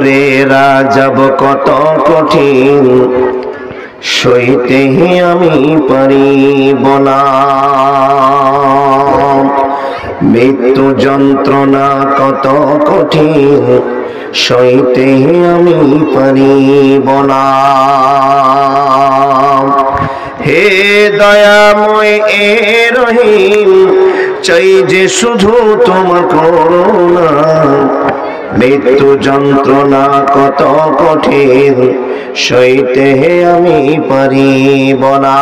কবরের আযাব কত কঠিন, সইতে আমি পারিব না। মৃত্যু যন্ত্রণা কত কঠিন, সইতে আমি পারিব না। হে দয়াময় এ রহিম, চাই যে শুধু তোমার করুণা। মৃত্যু যন্ত্রণা কত কঠিন, সইতে আমি পারিব না।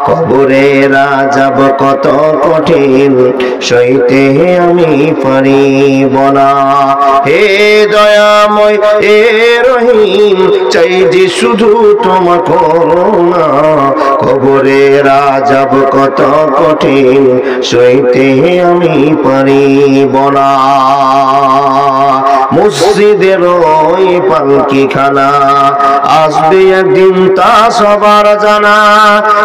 কবরের আযাব কত কঠিন, সইতে আমি পারিব না। হে দয়াময় এ রহিম, চাই যে শুধু তোমার করুণা। কবরের আযাব কত কঠিন, সইতে আমি পারিব না। মসজিদের ওই পালকিখানা আসবে একদিন, তা সবার জানা।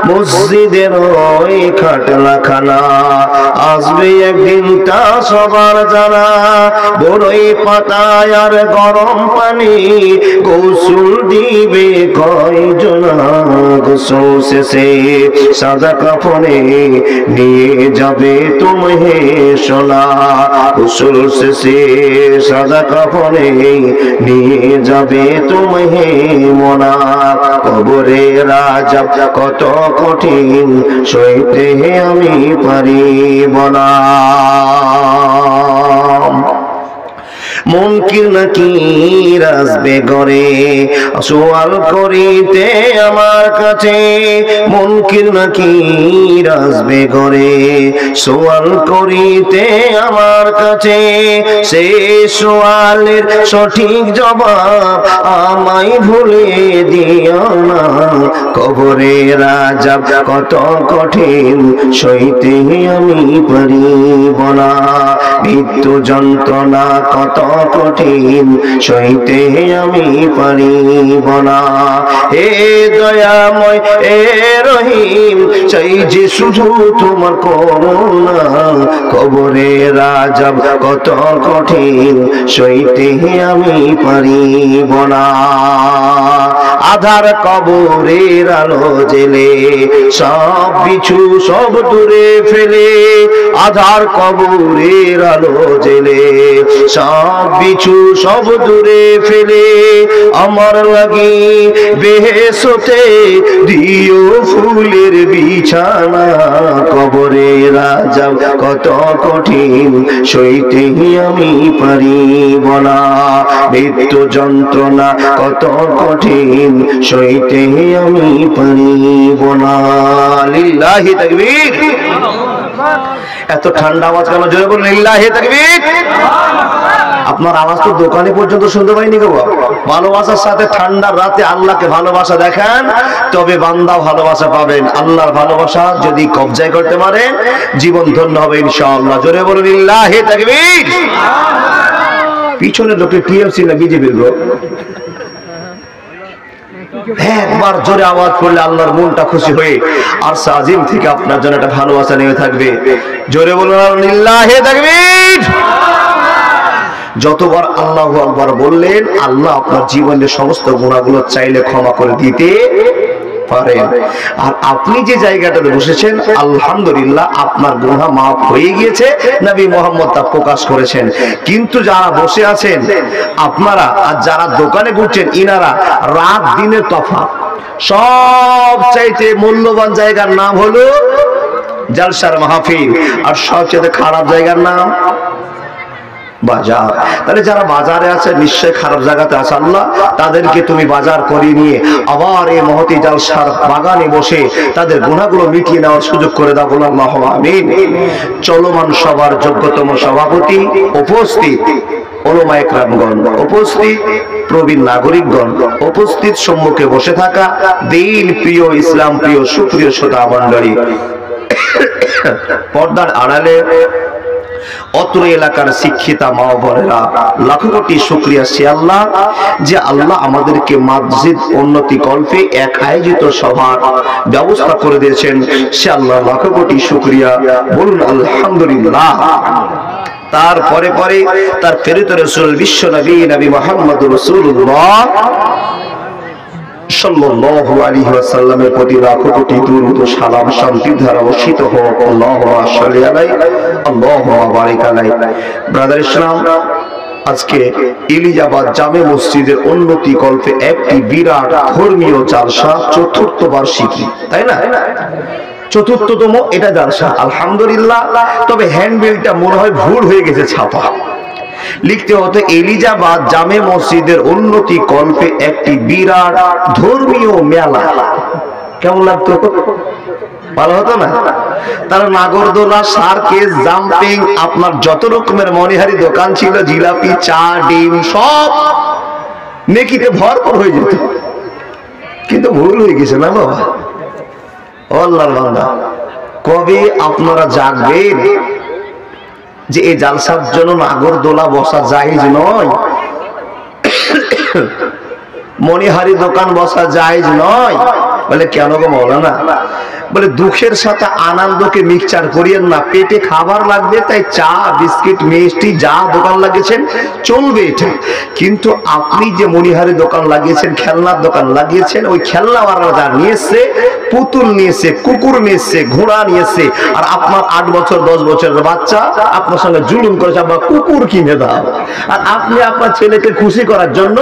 মসজিদের ওই খাটলাখানা আসবে একদিন, তা সবার জানা। বড়ই পাতায় আর গরম পানি গোসল দিবে কয়জনা। গোসল শেষে সাদা কাফনে নিয়ে যাবে তুমি হে সোনা। গোসল শেষে সাদা কাফনে নিয়ে যাবে তুমি হে মোনা। কবরের আযাব কত কঠিন, সইতে আমি পারিব না। মুনকির নাকির আসবে ঘরে সওয়াল করিতে আমার কাছে। মুনকির নাকির আসবে ঘরে সওয়াল করিতে আমার কাছে। সেই সওয়ালের সঠিক জবাব আমায় ভুলে দিও না। কবরের আযাব কত কঠিন, সইতে আমি পারিব না। মৃত্যু যন্ত্রণা কত কঠিন, সইতে আমি পারিব না। হে দয়াময় এ রহিম, চাই যে শুধু তোমার করুণা। কবরের আযাব কত কঠিন, সইতে আমি পারিব না। আধার কবরের আলো জেলে সব কিছু সব দূরে ফেলে। আধার কবরের আলো জেলে সব কিছু সব দূরে ফেলে। আমার লাগি বেহেশতে দিও ফুলের বিছানা। কবরের আযাব কত কঠিন, সইতে আমি পারিব না। মৃত্যু যন্ত্রণা কত কঠিন, সইতে আমি পারিব না। লিল্লাহি তাকবীর। এত ঠান্ডা আওয়াজ কেন? জোরে বলুন লিল্লাহি তাকবীর। আপনার আওয়াজ তো দোকানে পর্যন্ত শুনতে পাইনি গো। ভালোবাসার সাথে ঠান্ডার রাতে আল্লাহকে ভালোবাসা দেখান, তবে বান্দা ভালোবাসা পাবেন। আল্লাহর ভালোবাসা যদি কবজায় করতে পারেন, জীবন ধন্য হবে ইনশাআল্লাহ। জোরে বলুন লিল্লাহি তাকবীর। পিছনের লোকটি টিএমসি না বিজেপির গো? একবার জোরে আওয়াজ করলে আল্লাহর মনটা খুশি হয়ে আরশ আজিম থেকে আপনার জন্য একটা ভালোবাসা নিয়ে থাকবে। জোরে বলুন লিল্লাহি তাকবীর। যতবার আল্লাহু আকবার বললেন, আল্লাহ আপনার জীবনের সমস্ত গুনাহগুলো চাইলে ক্ষমা করে দিতে পারেন। আর আপনি যে জায়গাটাতে বসেছেন, আলহামদুলিল্লাহ আপনার গুনাহ মাফ হয়ে গিয়েছে। নবী মুহাম্মদ তা প্রকাশ করেছেন। কিন্তু যারা বসে আছেন আপনারা, আর যারা দোকানে ঘুরছেন, ইনারা রাত দিনের তফাৎ। সবচাইতে মূল্যবান জায়গার নাম হলো জালসার মাহফিল, আর সবচেয়ে খারাপ জায়গার নাম বাজার। তাহলে যারা বাজারে আছে নিশ্চয় খারাপ জায়গাতে আছে। আল্লাহ তাদেরকে তুমি বাজার করে নিয়ে আবার এই মহতি জালসার বাগানে বসে তাদের গুনাহগুলো মিটিয়ে নেওয়ার সুযোগ করে দাও। বলুন আল্লাহুম্মা আমিন। চলমান সবার যোগ্যতম সভাপতি উপস্থিত, ওলামায়ে কেরামগণ উপস্থিত, প্রবীণ নাগরিকগণ উপস্থিত, সম্মুখে বসে থাকা দিন প্রিয়, ইসলাম প্রিয় সুপ্রিয় শ্রোতা মণ্ডলী, পর্দার আড়ালে অত্র এলাকার শিক্ষিতা মা বোনেরা, লাখো কোটি শুকরিয়া সে আল্লাহ যে আল্লাহ আমাদেরকে মসজিদ উন্নতি কল্পে এক আয়োজিত সভার ব্যবস্থা করে দিয়েছেন। সে আল্লাহ লাখো কোটি শুকরিয়া। বলুন আলহামদুলিল্লাহ। তারপরে পরে তার প্রেরিত রাসূল বিশ্ব নবী নবী মুহাম্মদ রাসূলুল্লাহ সাল্লাল্লাহু আলাইহি ওয়াসাল্লামের প্রতি লাখো কোটি দরুদ ও সালাম শান্তির ধারা বর্ষিত হোক। আল্লাহুম্মা সাল্লি আলাইহি আল্লাহুম্মা বারিক আলাইহি। ব্রাদার ইসলাম, আজকে ইলিজাবাদ জামে মসজিদের উন্নতি কল্পে একটি বিরাট ধর্মীয় জালসা, চতুর্থ বার্ষিকী, তাই না? চতুর্থতম এটা জালসা, আলহামদুলিল্লাহ। তবে হ্যান্ডবিলটা মনে হয় ভুল হয়ে গেছে, ছাপা লিখতে হতো ইলিজাবাদ জামে মসজিদের উন্নতি কল্পে একটি বিরাট ধর্মীয় মেলা। কেমন লাগতো? ভালো হতো না? তার নাগরদোলা, সার্কেস, জাম্পিং, আপনার যত রকমের মনিহারি দোকান ছিল, জিলাপি, চা, ডিম, সব নেকিতে ভরপুর হয়ে যেত। কিন্তু ভুল হয়ে গেছে না বাবা? আল্লাহর বান্দা, কবে আপনারা জাগবেন যে এই জালসার জন্য নাগরদোলা বসা জায়েজ নয়, মনিহারি দোকান বসা জায়েজ নয়? বলে কেন গো মাওলানা? বলে দুঃখের সাথে আনন্দকে মিক্সচার করিয়েন না। পেটে খাবার লাগবে, তাই চা, বিস্কিট, মিষ্টি যা দোকান লাগিয়েছেন চলবে এটা। কিন্তু আপনি যে মনিহারি দোকান লাগিয়েছেন, খেলনার দোকান লাগিয়েছেন, ওই খেলনাওয়ালা যা নিয়েছে, পুতুল নিয়েছে, কুকুর নিয়েছে, ঘোড়া নিয়েছে, আর আপনার 8 বছর 10 বছরের বাচ্চা আপনার সঙ্গে জুলুম করেছে, আপনার কুকুর কিনে দাও। আর আপনি আপনার ছেলেকে খুশি করার জন্য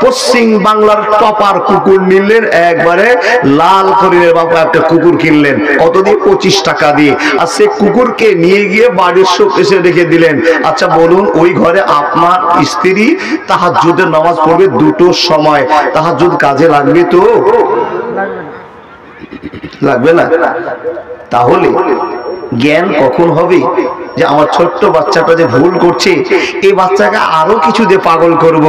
পশ্চিম বাংলার টপার কুকুর নিলেন, একবারে লাল করিনের বাবা একটা কুকুর কিনলেন, কত দিয়ে? 25 টাকা দিয়ে। আর সে কুকুরকে নিয়ে গিয়ে বাড়ির শোকেসে রেখে দিলেন। আচ্ছা বলুন, ওই ঘরে আপনার স্ত্রী তাহাজ্জুদের নামাজ পড়বে 2টোর সময়, তাহাজ্জুদ কাজে লাগবে তো? লাগবে না? তাহলে জ্ঞান কখন হবে যে আমার ছোট্ট বাচ্চাটা যে ভুল করছে, এই বাচ্চাকে আরো কিছু দিয়ে পাগল করব,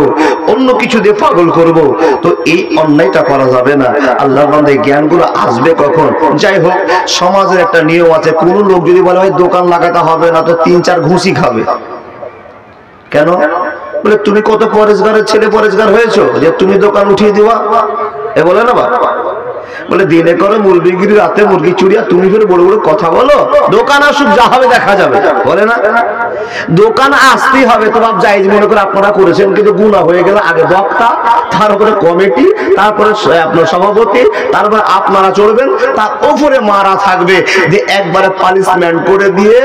অন্য কিছু দিয়ে পাগল করব? তো এই অন্যায়টা করা যাবে না। আল্লাহর বান্দা, এই জ্ঞানগুলো আসবে কখন? যাই হোক, সমাজের একটা নিয়ম আছে, কোন লোক যদি বলে ভাই দোকান লাগাতে হবে না, তো 3-4 ঘুষি খাবে। কেন? বলে তুমি কত পরেশগারের ছেলে পরেশগার হয়েছো যে তুমি দোকান উঠিয়ে দিবা? এ বলে না বাবা? বলে দিনে করে মুরগিগিরি, রাতে মুরগি চুরিয়া, তুমি ফের বড় বড় কথা বলো, দোকান আসুক, যা হবে দেখা যাবে, বলে না? দোকান আসতেই হবে তো বাপ, জায়েজ মনে করে আপনারা করেছেন, কিন্তু গুনাহ হয়ে গেল। আগে বক্তা, তারপরে কমিটি, তারপরে আপনার সভাপতি, তারপরে আপনারা চলবেন, তার উপরে মারা থাকবে যে একবারে পানিশমেন্ট করে দিয়ে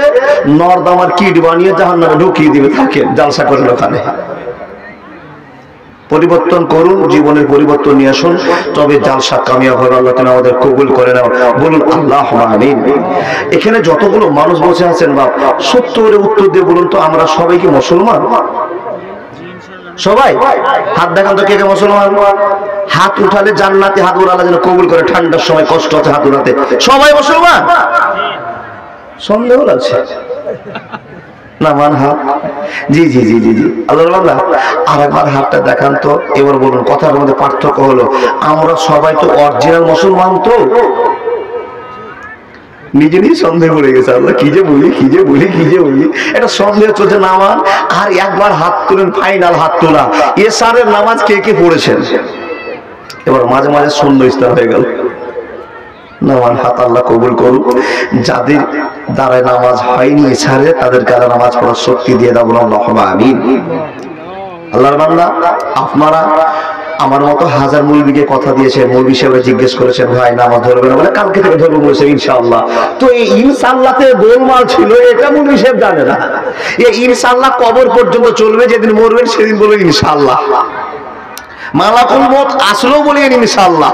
নর্দমার কিট বানিয়ে জাহান্নামে ঢুকিয়ে দিবে। থাকেন, জালসা করেন ওখানে। পরিবর্তন করুন, জীবনের পরিবর্তন নিয়ে আসুন, তবে জালসা কামিয়াব হবে। আল্লাহ তাআলা আমাদের কবুল করে নাও, বলুন আল্লাহুম্মা আমিন। এখানে যতগুলো মানুষ বসে আছেন বাপ, সত্য করে উত্তর দিয়ে বলুন তো, আমরা সবাই কি মুসলমান? সবাই হাত দেখান তো, কে কে মুসলমান? হাত উঠালে জান্নাতে হাত উঠালে যেন কবুল করে। ঠান্ডার সময় কষ্ট আছে হাত উঠাতে। সবাই মুসলমান? সন্দেহ আছে না? মান হাত, জি জি জি জি জি। আল্লাহ, আরেকবার হাতটা দেখান তো। এবার বলুন, কথার মধ্যে পার্থক্য হলো, আমরা সবাই তো অরিজিনাল মুসলমান তো? নিজে নিজে সন্দেহ করে গেছে। আল্লাহ, কি যে বলি, কি যে বলি, কি যে বলি, এটা সন্দেহ চলছে। নামান আর একবার হাত তুলেন, ফাইনাল হাত তোলা। এশারের নামাজ কে কে পড়েছেন? এবার মাঝে মাঝে শূন্য ইস্তার হয়ে গেল। নামান হাত আল্লাহ কবুল করুক। যাদের দ্বারায় নামাজ হয়নি এছাড়ে, তাদেরকে আল্লাহ নামাজ পড়ার শক্তি দিয়ে দাও, আল্লাহুম্মা আমিন। আল্লাহর বান্দা, আপনারা আমার মতো হাজার মুলবিকে কথা দিয়েছেন, মুলবি সাহেব জিজ্ঞেস করেছেন ভাই নামাজ ধরবে না, বলে কালকে থেকে ধরবো বলেছে ইনশাআল্লাহ। তো এই ইনশাআল্লাহতে গোলমাল ছিল, এটা মুলবি সাহেব জানে না। এই ইনশাআল্লাহ কবর পর্যন্ত চলবে, যেদিন মরবেন সেদিন বলবেন ইনশাআল্লাহ। মালাকুল মউত আসলো বলেন ইনশাআল্লাহ,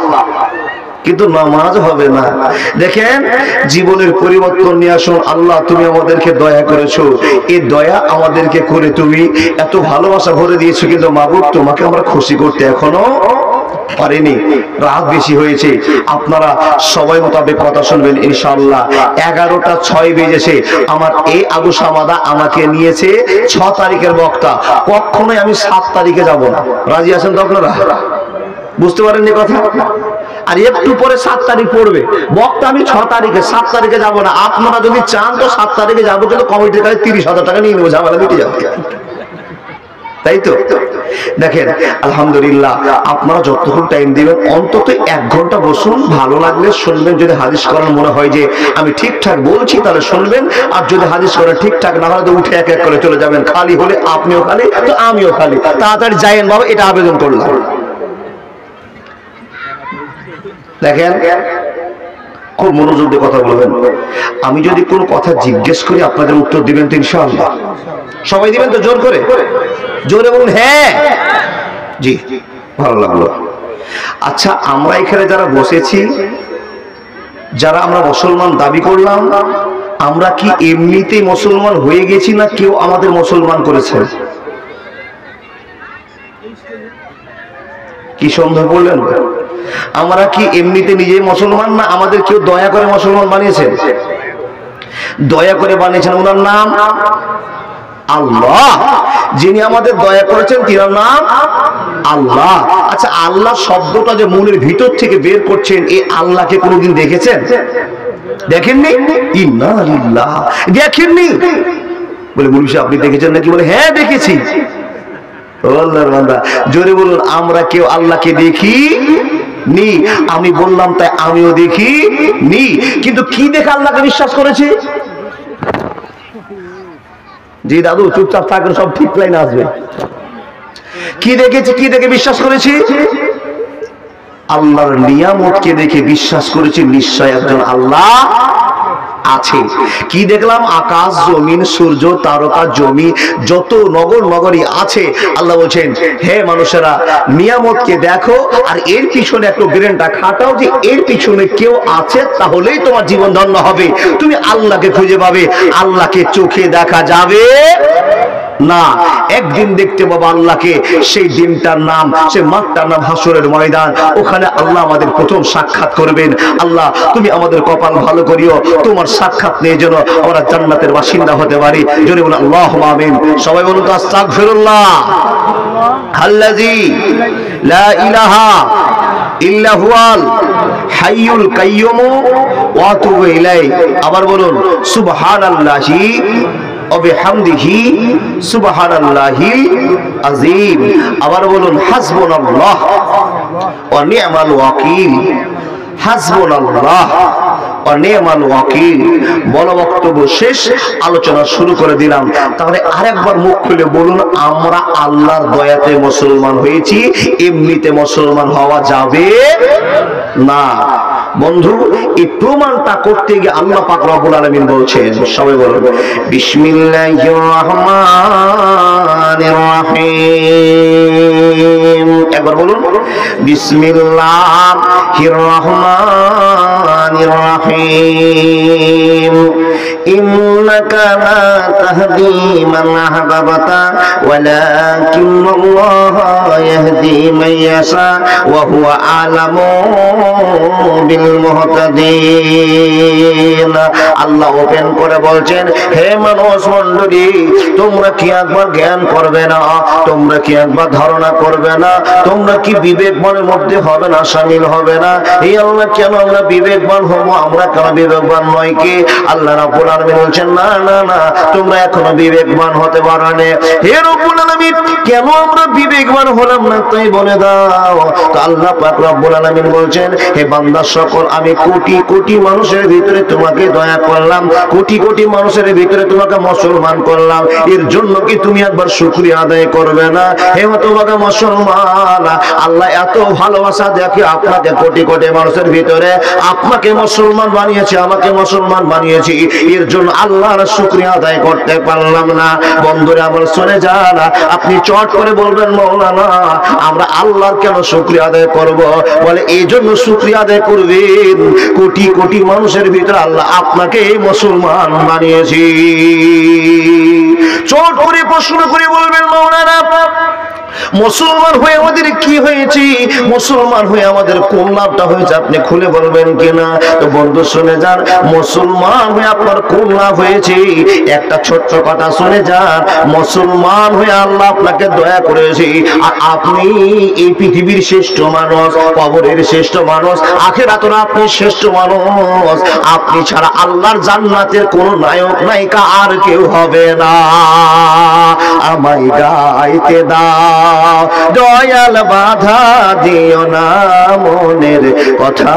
কিন্তু নামাজ হবে না। দেখেন, জীবনের পরিবর্তন নিয়ে আসুন। আল্লাহ, তুমি আমাদেরকে দয়া করেছো, এই দয়া আমাদেরকে করে তুমি এত ভালোবাসা ভরে দিয়েছো, কিন্তু মাবুদ, তোমাকে আমরা খুশি করতে এখনো পারিনি। রাত বেশি হয়েছে, আপনারা সবাই মোতাবেক কথা শুনবেন ইনশাআল্লাহ। 11টা 6 বেজেছে। আমার এই আবু সামাদা আমাকে নিয়েছে 6 তারিখের বক্তা, কখনোই আমি 7 তারিখে যাব না। রাজি আছেন তো আপনারা? বুঝতে পারেননি কথা? আর একটু পরে 7 তারিখ পড়বে বক্তা, আমি 6 তারিখে, 7 তারিখে যাব না। আপনারা যদি চান তো 7 তারিখে যাবো, কিন্তু কমিটির কাছে 30,000 টাকা নিয়ে নেবো, ঝামেলা মিটে যাবে। তাই তো? দেখেন আলহামদুলিল্লাহ, আপনারা যতক্ষণ টাইম দিবেন অন্তত 1 ঘন্টা বসুন, ভালো লাগলে শুনবেন। যদি হাদিস করার মনে হয় যে আমি ঠিকঠাক বলছি তাহলে শুনবেন, আর যদি হাদিস করা ঠিকঠাক না হয় তো উঠে এক এক করে চলে যাবেন। খালি হলে আপনিও খালি তো আমিও খালি, তাড়াতাড়ি যাইয়েন বাবা, এটা আবেদন করলাম। দেখেন খুব মনোযোগ দিয়ে কথা বলবেন। আমি যদি কোনো কথা জিজ্ঞেস করি আপনাদের উত্তর দিবেন তো ইনশাআল্লাহ? সবাই দিবেন তো? জোর করে জোরে বলুন হ্যাঁ। জি, ভালো লাগলো। আচ্ছা, আমরা এখানে যারা বসেছি, যারা আমরা মুসলমান দাবি করলাম, আমরা কি এমনিতেই মুসলমান হয়ে গেছি না কেউ আমাদের মুসলমান করেছে? কি সন্দেহ করলেন? আমরা কি এমনিতে নিজেই মুসলমান না আমাদের কেউ দয়া করে মুসলমান বানিয়েছেন? দয়া করে বানিয়েছেন, ওনার নাম আল্লাহ। যিনি আমাদের দয়া করেছেন তিনার নাম আল্লাহ। আচ্ছা, আল্লাহ শব্দটা যে মনের ভিতর থেকে বের করছেন, এই আল্লাহকে কোনোদিন দেখেছেন? দেখেননি? ইন্না লিল্লাহ, দেখেননি? বলে মুরব্বি আপনি দেখেছেন নাকি? বলে হ্যাঁ দেখেছি। আল্লাহর বান্দা, জোরে বলুন আমরা কেউ আল্লাহকে দেখি নি। আমি বললাম তাই আমিও দেখি নি, কিন্তু কি দেখে আল্লাহকে বিশ্বাস করেছি? জি দাদু চুপচাপ থাকেন, সব ঠিক লাইনে আসবে। কি দেখেছি, কি দেখে বিশ্বাস করেছি? আল্লাহর নিয়ামতকে দেখে বিশ্বাস করেছি নিশ্চয় একজন আল্লাহ আছে। কি দেখলাম? আকাশ, জমিন, সূর্য, তারকা, জমি, যত নগর নগরী আছে। আল্লাহ বলছেন হে মানুষেরা, নিয়ামতকে দেখো আর এর পিছনে একটু ব্রেনটা খাটাও যে এর পিছনে কেউ আছে, তাহলেই তোমার জীবন ধন্য হবে। তুমি আল্লাহকে খুঁজে পাবে। আল্লাহকে চোখে দেখা যাবে না, একদিন দেখতে পাবো আল্লাহকে। সেই দিনটার নাম, সে মাঠটার নাম হাসরের ময়দান। ওখানে আল্লাহ আমাদের প্রথম সাক্ষাৎ করবেন। আল্লাহ তুমি আমাদের কপাল ভালো করিও, তোমার সাক্ষাৎ নিয়ে যেন আমরা জান্নাতের বাসিন্দা হতে পারি। জোরে বলুন আল্লাহুম্মা আমিন। সবাই বলুন তো আস্তাগফিরুল্লাহ আল্লাযী লা ইলাহা ইল্লা হুয়াল হাইয়ুল কাইয়্যুম ওয়া আতুবু ইলাইহি। আবার বলুন সুবহানাল্লাহি ওয়া বিহামদিহি সুবহানাল্লাহিল আযীম। আবার বলুন হাসবুনাল্লাহ ওয়া নি'মাল ওয়াকিল, হাসবুনাল্লাহ ওয়া নি'মাল ওয়াকিল। বড় বক্তব্য শেষ, আলোচনা শুরু করে দিলাম। তাহলে আরেকবার মুখ খুলে বলুন, আমরা আল্লাহর দয়াতে মুসলমান হয়েছি, এমনিতে মুসলমান হওয়া যাবে না। বন্ধু, এই প্রমাণটা করতে গিয়ে আল্লাহ পাক রব্বুল আলামিন বলছেন, সবাই বলুন বিসমিল্লাহির রহমানির রহিম। একবার বলুন বিসমিল্লাহির রহমানির রহিম। ইন্নাকা লা তাহদি মান আহবাবতা ওয়ালাকিন্নাল্লাহা ইয়াহদি মান ইয়াশা ওয়া হুয়া আ'লামু বিল মুহতাদিন। আল্লাহ ওপেন করে বলছেন, হে মানুষ মণ্ডলী, তোমরা কি একবার জ্ঞান করবে না? তোমরা কি একবার ধারণা করবে না? তোমরা কি বিবেকবানের মধ্যে হবে না, শামিল হবে না? এই আল্লাহ কেন আমরা বিবেকবান হব? আমরা কেন বিবেকবান নয় কি? আল্লাহ রাব্বুল আলামিন বলছেন না না না, তোমরা এখনো বিবেকবান হতে পারো না। হে রাব্বুল আলামিন, কেন আমরা বিবেকবান হলাম না তাই বলে দাও। তো আল্লাহ পাক রব্বুল আলামিন বলছেন, হে বান্দা সকল, আমি কোটি কোটি মানুষের ভিতরে তোমাকে দয়া করলাম, কোটি কোটি মানুষের ভিতরে তোমাকে মুসলমান করলাম। এর জন্য কি তুমি একবার শুকরিয়া আদায় করবে না? হে তোমাকে মুসলমান, আল্লাহ এত ভালোবাসা দেখে আপনাকে কোটি কোটি মানুষের ভিতরে আপনাকে মুসলমান বানিয়েছে, আমাকে মুসলমান বানিয়েছে। এর জন্য আল্লাহর শুকরিয়া আদায় করতে পারলাম না। বন্ধুরা আমার শুনে যান, আপনি চট করে বলবেন মাওলানা আমরা আল্লাহর কেন শুকরিয়া আদায় করব? বলে এই জন্য শুকরিয়া আদায় করবেন, কোটি কোটি মানুষের ভিতরে আল্লাহ আপনাকে মুসলমান বানিয়েছে। চট করে প্রশ্ন করে বলবেন মাওলানা মুসলমান হয়ে আমাদের কি হয়েছে, মুসলমান হয়ে আমাদের কোন লাভটা হয়েছে আপনি খুলে বলবেন কিনা? তো বন্ধু শুনে যান, মুসলমান হয়ে আপনার কোন লাভ হয়েছে একটা ছোট্ট কথা শুনে যান। মুসলমান হয়ে আল্লাহ আপনাকে দয়া করেছে, আর আপনি এই পৃথিবীর শ্রেষ্ঠ মানুষ, কবরের শ্রেষ্ঠ মানুষ, আখিরাতের আপনি শ্রেষ্ঠ মানুষ। আপনি ছাড়া আল্লাহর জান্নাতের কোন নায়ক নায়িকা আর কেউ হবে না। আমায় গাইতে দাও দয়াল, বাধা দিও না, মনের কথা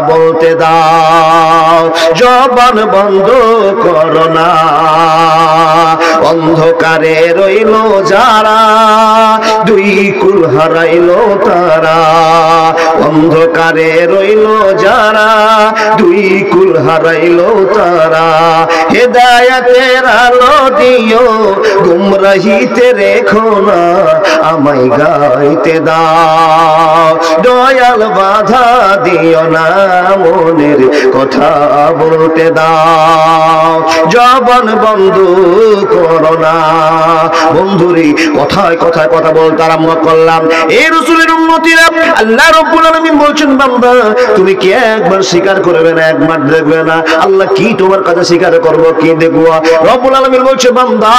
বলতে দাও, জবান বন্ধ করো না। অন্ধকারে রইল যারা, দুই কুল হারাইল তারা। অন্ধকারে রইল যারা, দুই কুল হারাইল তারা। হেদায়েতের আলো দিও, গুমরাহিতে রেখো না, আমায় গাইতে দাও দয়াল, বাধা দিও না, মনের কথা বলতে দাও, জবান বন্ধ করো না। বন্ধুরে, কথায় কথায় কথা বলতে আরম্ভ করলাম। এই রাসূলের উম্মতিরা, আল্লাহ রাব্বুল আলামিন বলছেন, বান্দা তুমি কি একবার স্বীকার করবে না, একবার দেখবে না? আল্লাহ কি তোমার কাছে স্বীকার করব, কি দেখবো? রব্বুল আলামিন বলছে, বান্দা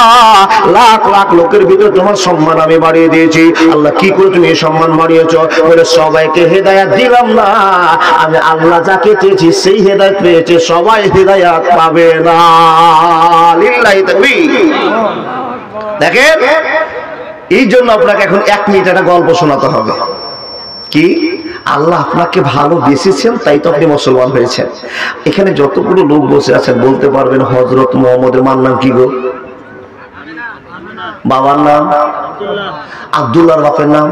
লাখ লাখ লোকের ভিতর তোমার সম্মান আমি বাড়িয়ে দিয়েছি। আল্লাহ কি করে তুমি এই সম্মান বাড়িয়েছো? বলে সবাইকে হেদায়েত দিলাম না, আমি আল্লাহ যাকে চেয়েছি সেই হেদায়েত পেয়েছে, সবাই হেদায়েত পাবে না। লিল্লাহি তাকবীর। দেখেন, এই জন্য আপনাকে এখন 1 মিনিট একটা গল্প শোনাতে হবে। কি? আল্লাহ আপনাকে ভালোবেসেছেন, তাই তো আপনি মুসলমান হয়েছেন। এখানে যতগুলো লোক বসে আছেন বলতে পারবেন হযরত মুহাম্মদের মার নাম কি গো? বাবার নাম আব্দুল্লাহর বাপের নাম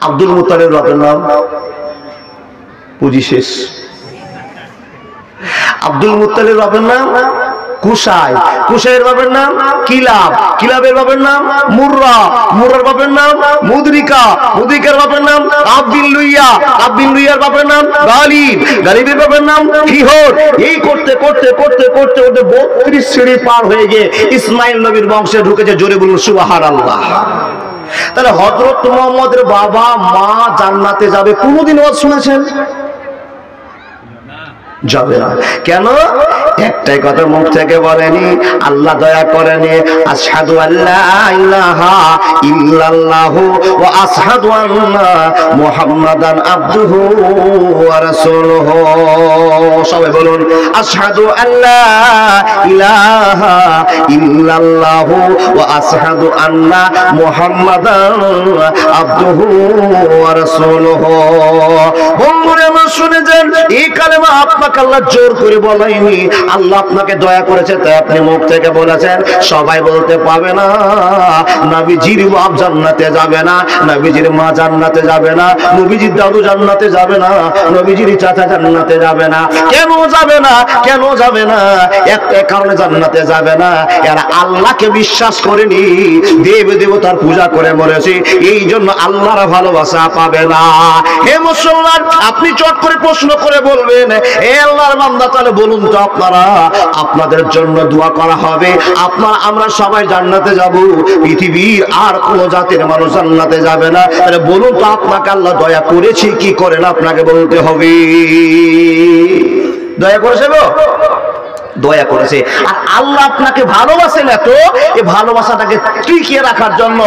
আব্দুল মুত্তালিবের বাপের নাম পুঁজি শেষ। আব্দুল মুত্তালিবের বাপের নাম কুসাই, কুসাইয়ের বাপের নাম কিলাব, কিলাবের বাপের নাম মুররা, মুররার বাপের নাম মুদরিকা, মুদরিকার বাপের নাম আব্বিন লুইয়া, আব্বিন লুইয়ার বাপের নাম গালিব, গালিবের বাপের নাম কিহর। এই করতে করতে করতে করতে করতে 32 সিঁড়ি পার হয়ে গিয়ে ইসমাইল নবীর বংশে ঢুকেছে। জোরে বলুন সুবহানাল্লাহ। তাহলে হযরত মুহাম্মদের বাবা মা জান্নাতে যাবে, কোনদিন ওয়াজ শুনেছেন? যাবে না। কেন? একটাই কথা মুখ থেকে বলেনি, আল্লাহ দয়া করেনি। আশহাদু আল্লা ইলাহা ইল্লাল্লাহু ওয়া আশহাদু আন্না মুহাম্মাদান আবদুহু ওয়া রাসূলুহু। সবাই বলুন, আশহাদু আল্লা ইলাহা ইল্লাল্লাহু ওয়া আশহাদু আন্না মুহাম্মাদান আবদুহু ওয়া রাসূলুহু। বন্ধুরা আমার শুনে যান, এই কালেমা আপনাকে আল্লাহ জোর করে বলাইনি, আল্লাহ আপনাকে দয়া করেছে তাই আপনি মুখ থেকে বলেছেন। সবাই বলতে পাবে না। নবীজির বাপ জান্নাতে যাবে না, নবীজির মা জান্নাতে যাবে না, নবীজির দাদু জান্নাতে যাবে না, নবীজির চাচা জান্নাতে যাবে না। কেন যাবে না? কেন যাবে না? একটা কারণে জান্নাতে যাবে না, এরা আল্লাহকে বিশ্বাস করেনি, দেব দেবতার পূজা করে মরেছে, এই জন্য আল্লাহর ভালোবাসা পাবে না। হে মুসলমান, আপনি চট করে প্রশ্ন করে বলবেন, হে আল্লাহর বান্দা, তাহলে বলুন তো আপনারা, আপনাদের জন্য দোয়া করা হবে, আমরা সবাই জান্নাতে যাব, পৃথিবীর আর কোন জাতির মানুষ জান্নাতে যাবে না। তাহলে বলুন তো আপনাকে আল্লাহ দয়া করেছে কি করে না? আপনাকে বলতে হবে। দয়া করেছে গো? দয়া করেছে। আর আল্লাহ আপনাকে ভালোবাসেন এত, এই ভালোবাসাটাকে টিকিয়ে রাখার জন্য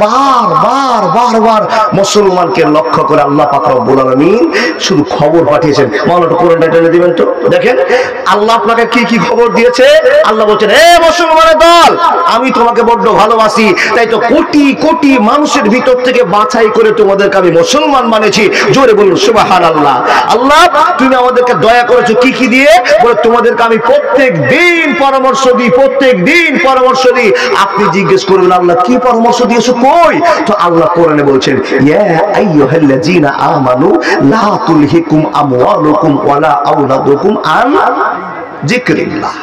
বারবার বারবার মুসলমানকে লক্ষ্য করে আল্লাহ পাক রব্বুল আলামিন শুধু খবর পাঠিয়েছেন। মাওলানা কোরআনটা টেনে দিবেন তো, দেখেন আল্লাহ আপনাকে কি কি খবর দিয়েছে। আল্লাহ বলছেন, হে মুসলমানের দল, আমি তোমাকে বড্ড ভালোবাসি, তাই তো কোটি কোটি মানুষের ভিতর থেকে বাছাই করে তোমাদেরকে আমি মুসলমান বানিয়েছি। জোরে বলুন সুবহানাল্লাহ। আল্লাহ তুমি আমাদেরকে দয়া করেছো কি কি দিয়ে? বলে তোমাদেরকে আমি প্রত্যেক দিন পরামর্শ দিই, প্রত্যেক দিন পরামর্শ দিই। আপনি জিজ্ঞেস করবেন আল্লাহ কি পরামর্শ দিয়েছো? কই? তো আল্লাহ কোরআনে বলছেন, ইয়া আইয়ুহাল্লাযীনা আমানু লা তুলহিকুম আমওয়ালুকুম ওয়ালা আওলাদুকুম আন যিকরিল্লাহ।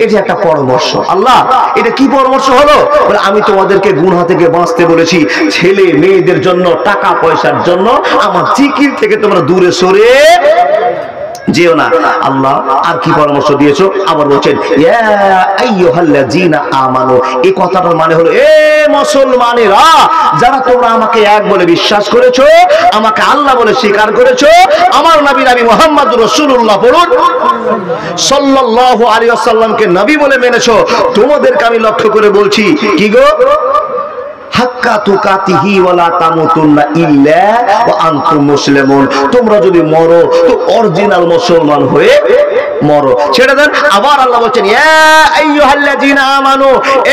এটা একটা পরামর্শ। আল্লাহ এটা কি পরামর্শ হলো? বলে আমি তোমাদেরকে গুনাহ থেকে বাঁচতে বলেছি, ছেলে মেয়েদের জন্য, টাকা পয়সার জন্য আমার জিকির থেকে তোমরা দূরে সরে। যেও না। আল্লাহ আর কি পরামর্শ দিয়েছো? আবার বলছেন ইয়া আইয়ুহাল্লাযীনা আমানু, এই কথাটার মানে হলো এ মুসলমানেরা, যারা তোমরা আমাকে এক বলে বিশ্বাস করেছো, আমাকে আল্লাহ বলে স্বীকার করেছো, আমার নবী মুহাম্মদুর রাসূলুল্লাহ বলুন সাল্লাল্লাহু আলাইহি ওয়াসাল্লামকে নবী বলে মেনেছো, তোমাদেরকে আমি লক্ষ্য করে বলছি কি গো, হাক্কা তুকাতিহি ওয়ালা তামুতুন্না ইল্লা ওয়া আনতুম মুসলিমুন, তোমরা যদি মরো তো অরিজিনাল মুসলমান হয়ে মরো, ছেড়ে দেন। আবার আল্লাহ বলছেন ইয়া আইয়ুহাল্লাযীনা আমানু,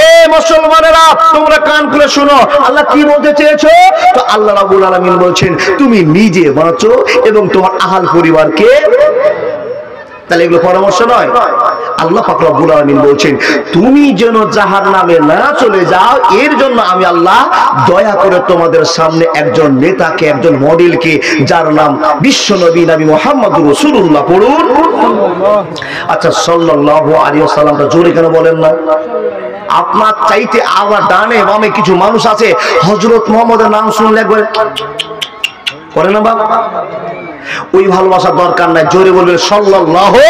এ মুসলমানেরা তোমরা কান খুলে শোনো, আল্লাহ কি বলতে চেয়েছো? তো আল্লাহ রাব্বুল আলামিন বলছেন তুমি নিজে বাঁচো এবং তোমার আহল পরিবারকে। তাহলে এগুলো পরামর্শ নয়? আল্লাহ পাক রব্বুল আলামিন বলছেন তুমি যেন জাহান্নামে না চলে যাও, এর জন্য আমি আল্লাহ দয়া করে তোমাদের সামনে একজন নেতাকে, একজন মডেলকে, যার নাম বিশ্ব নবী নবী মুহাম্মদুর রাসূলুল্লাহ পড়ুন। আচ্ছা সাল্লাল্লাহু আলাইহি ওয়াসাল্লামটা জোরে কেন বলেন না? আপনার চাইতে আবার ডানে বামে কিছু মানুষ আছে, হযরত মুহাম্মদের নাম শুনলে একবার করে না বাবা, ওই ভালোবাসার দরকার নাই, জোরে বলবেন সাল্লাল্লাহু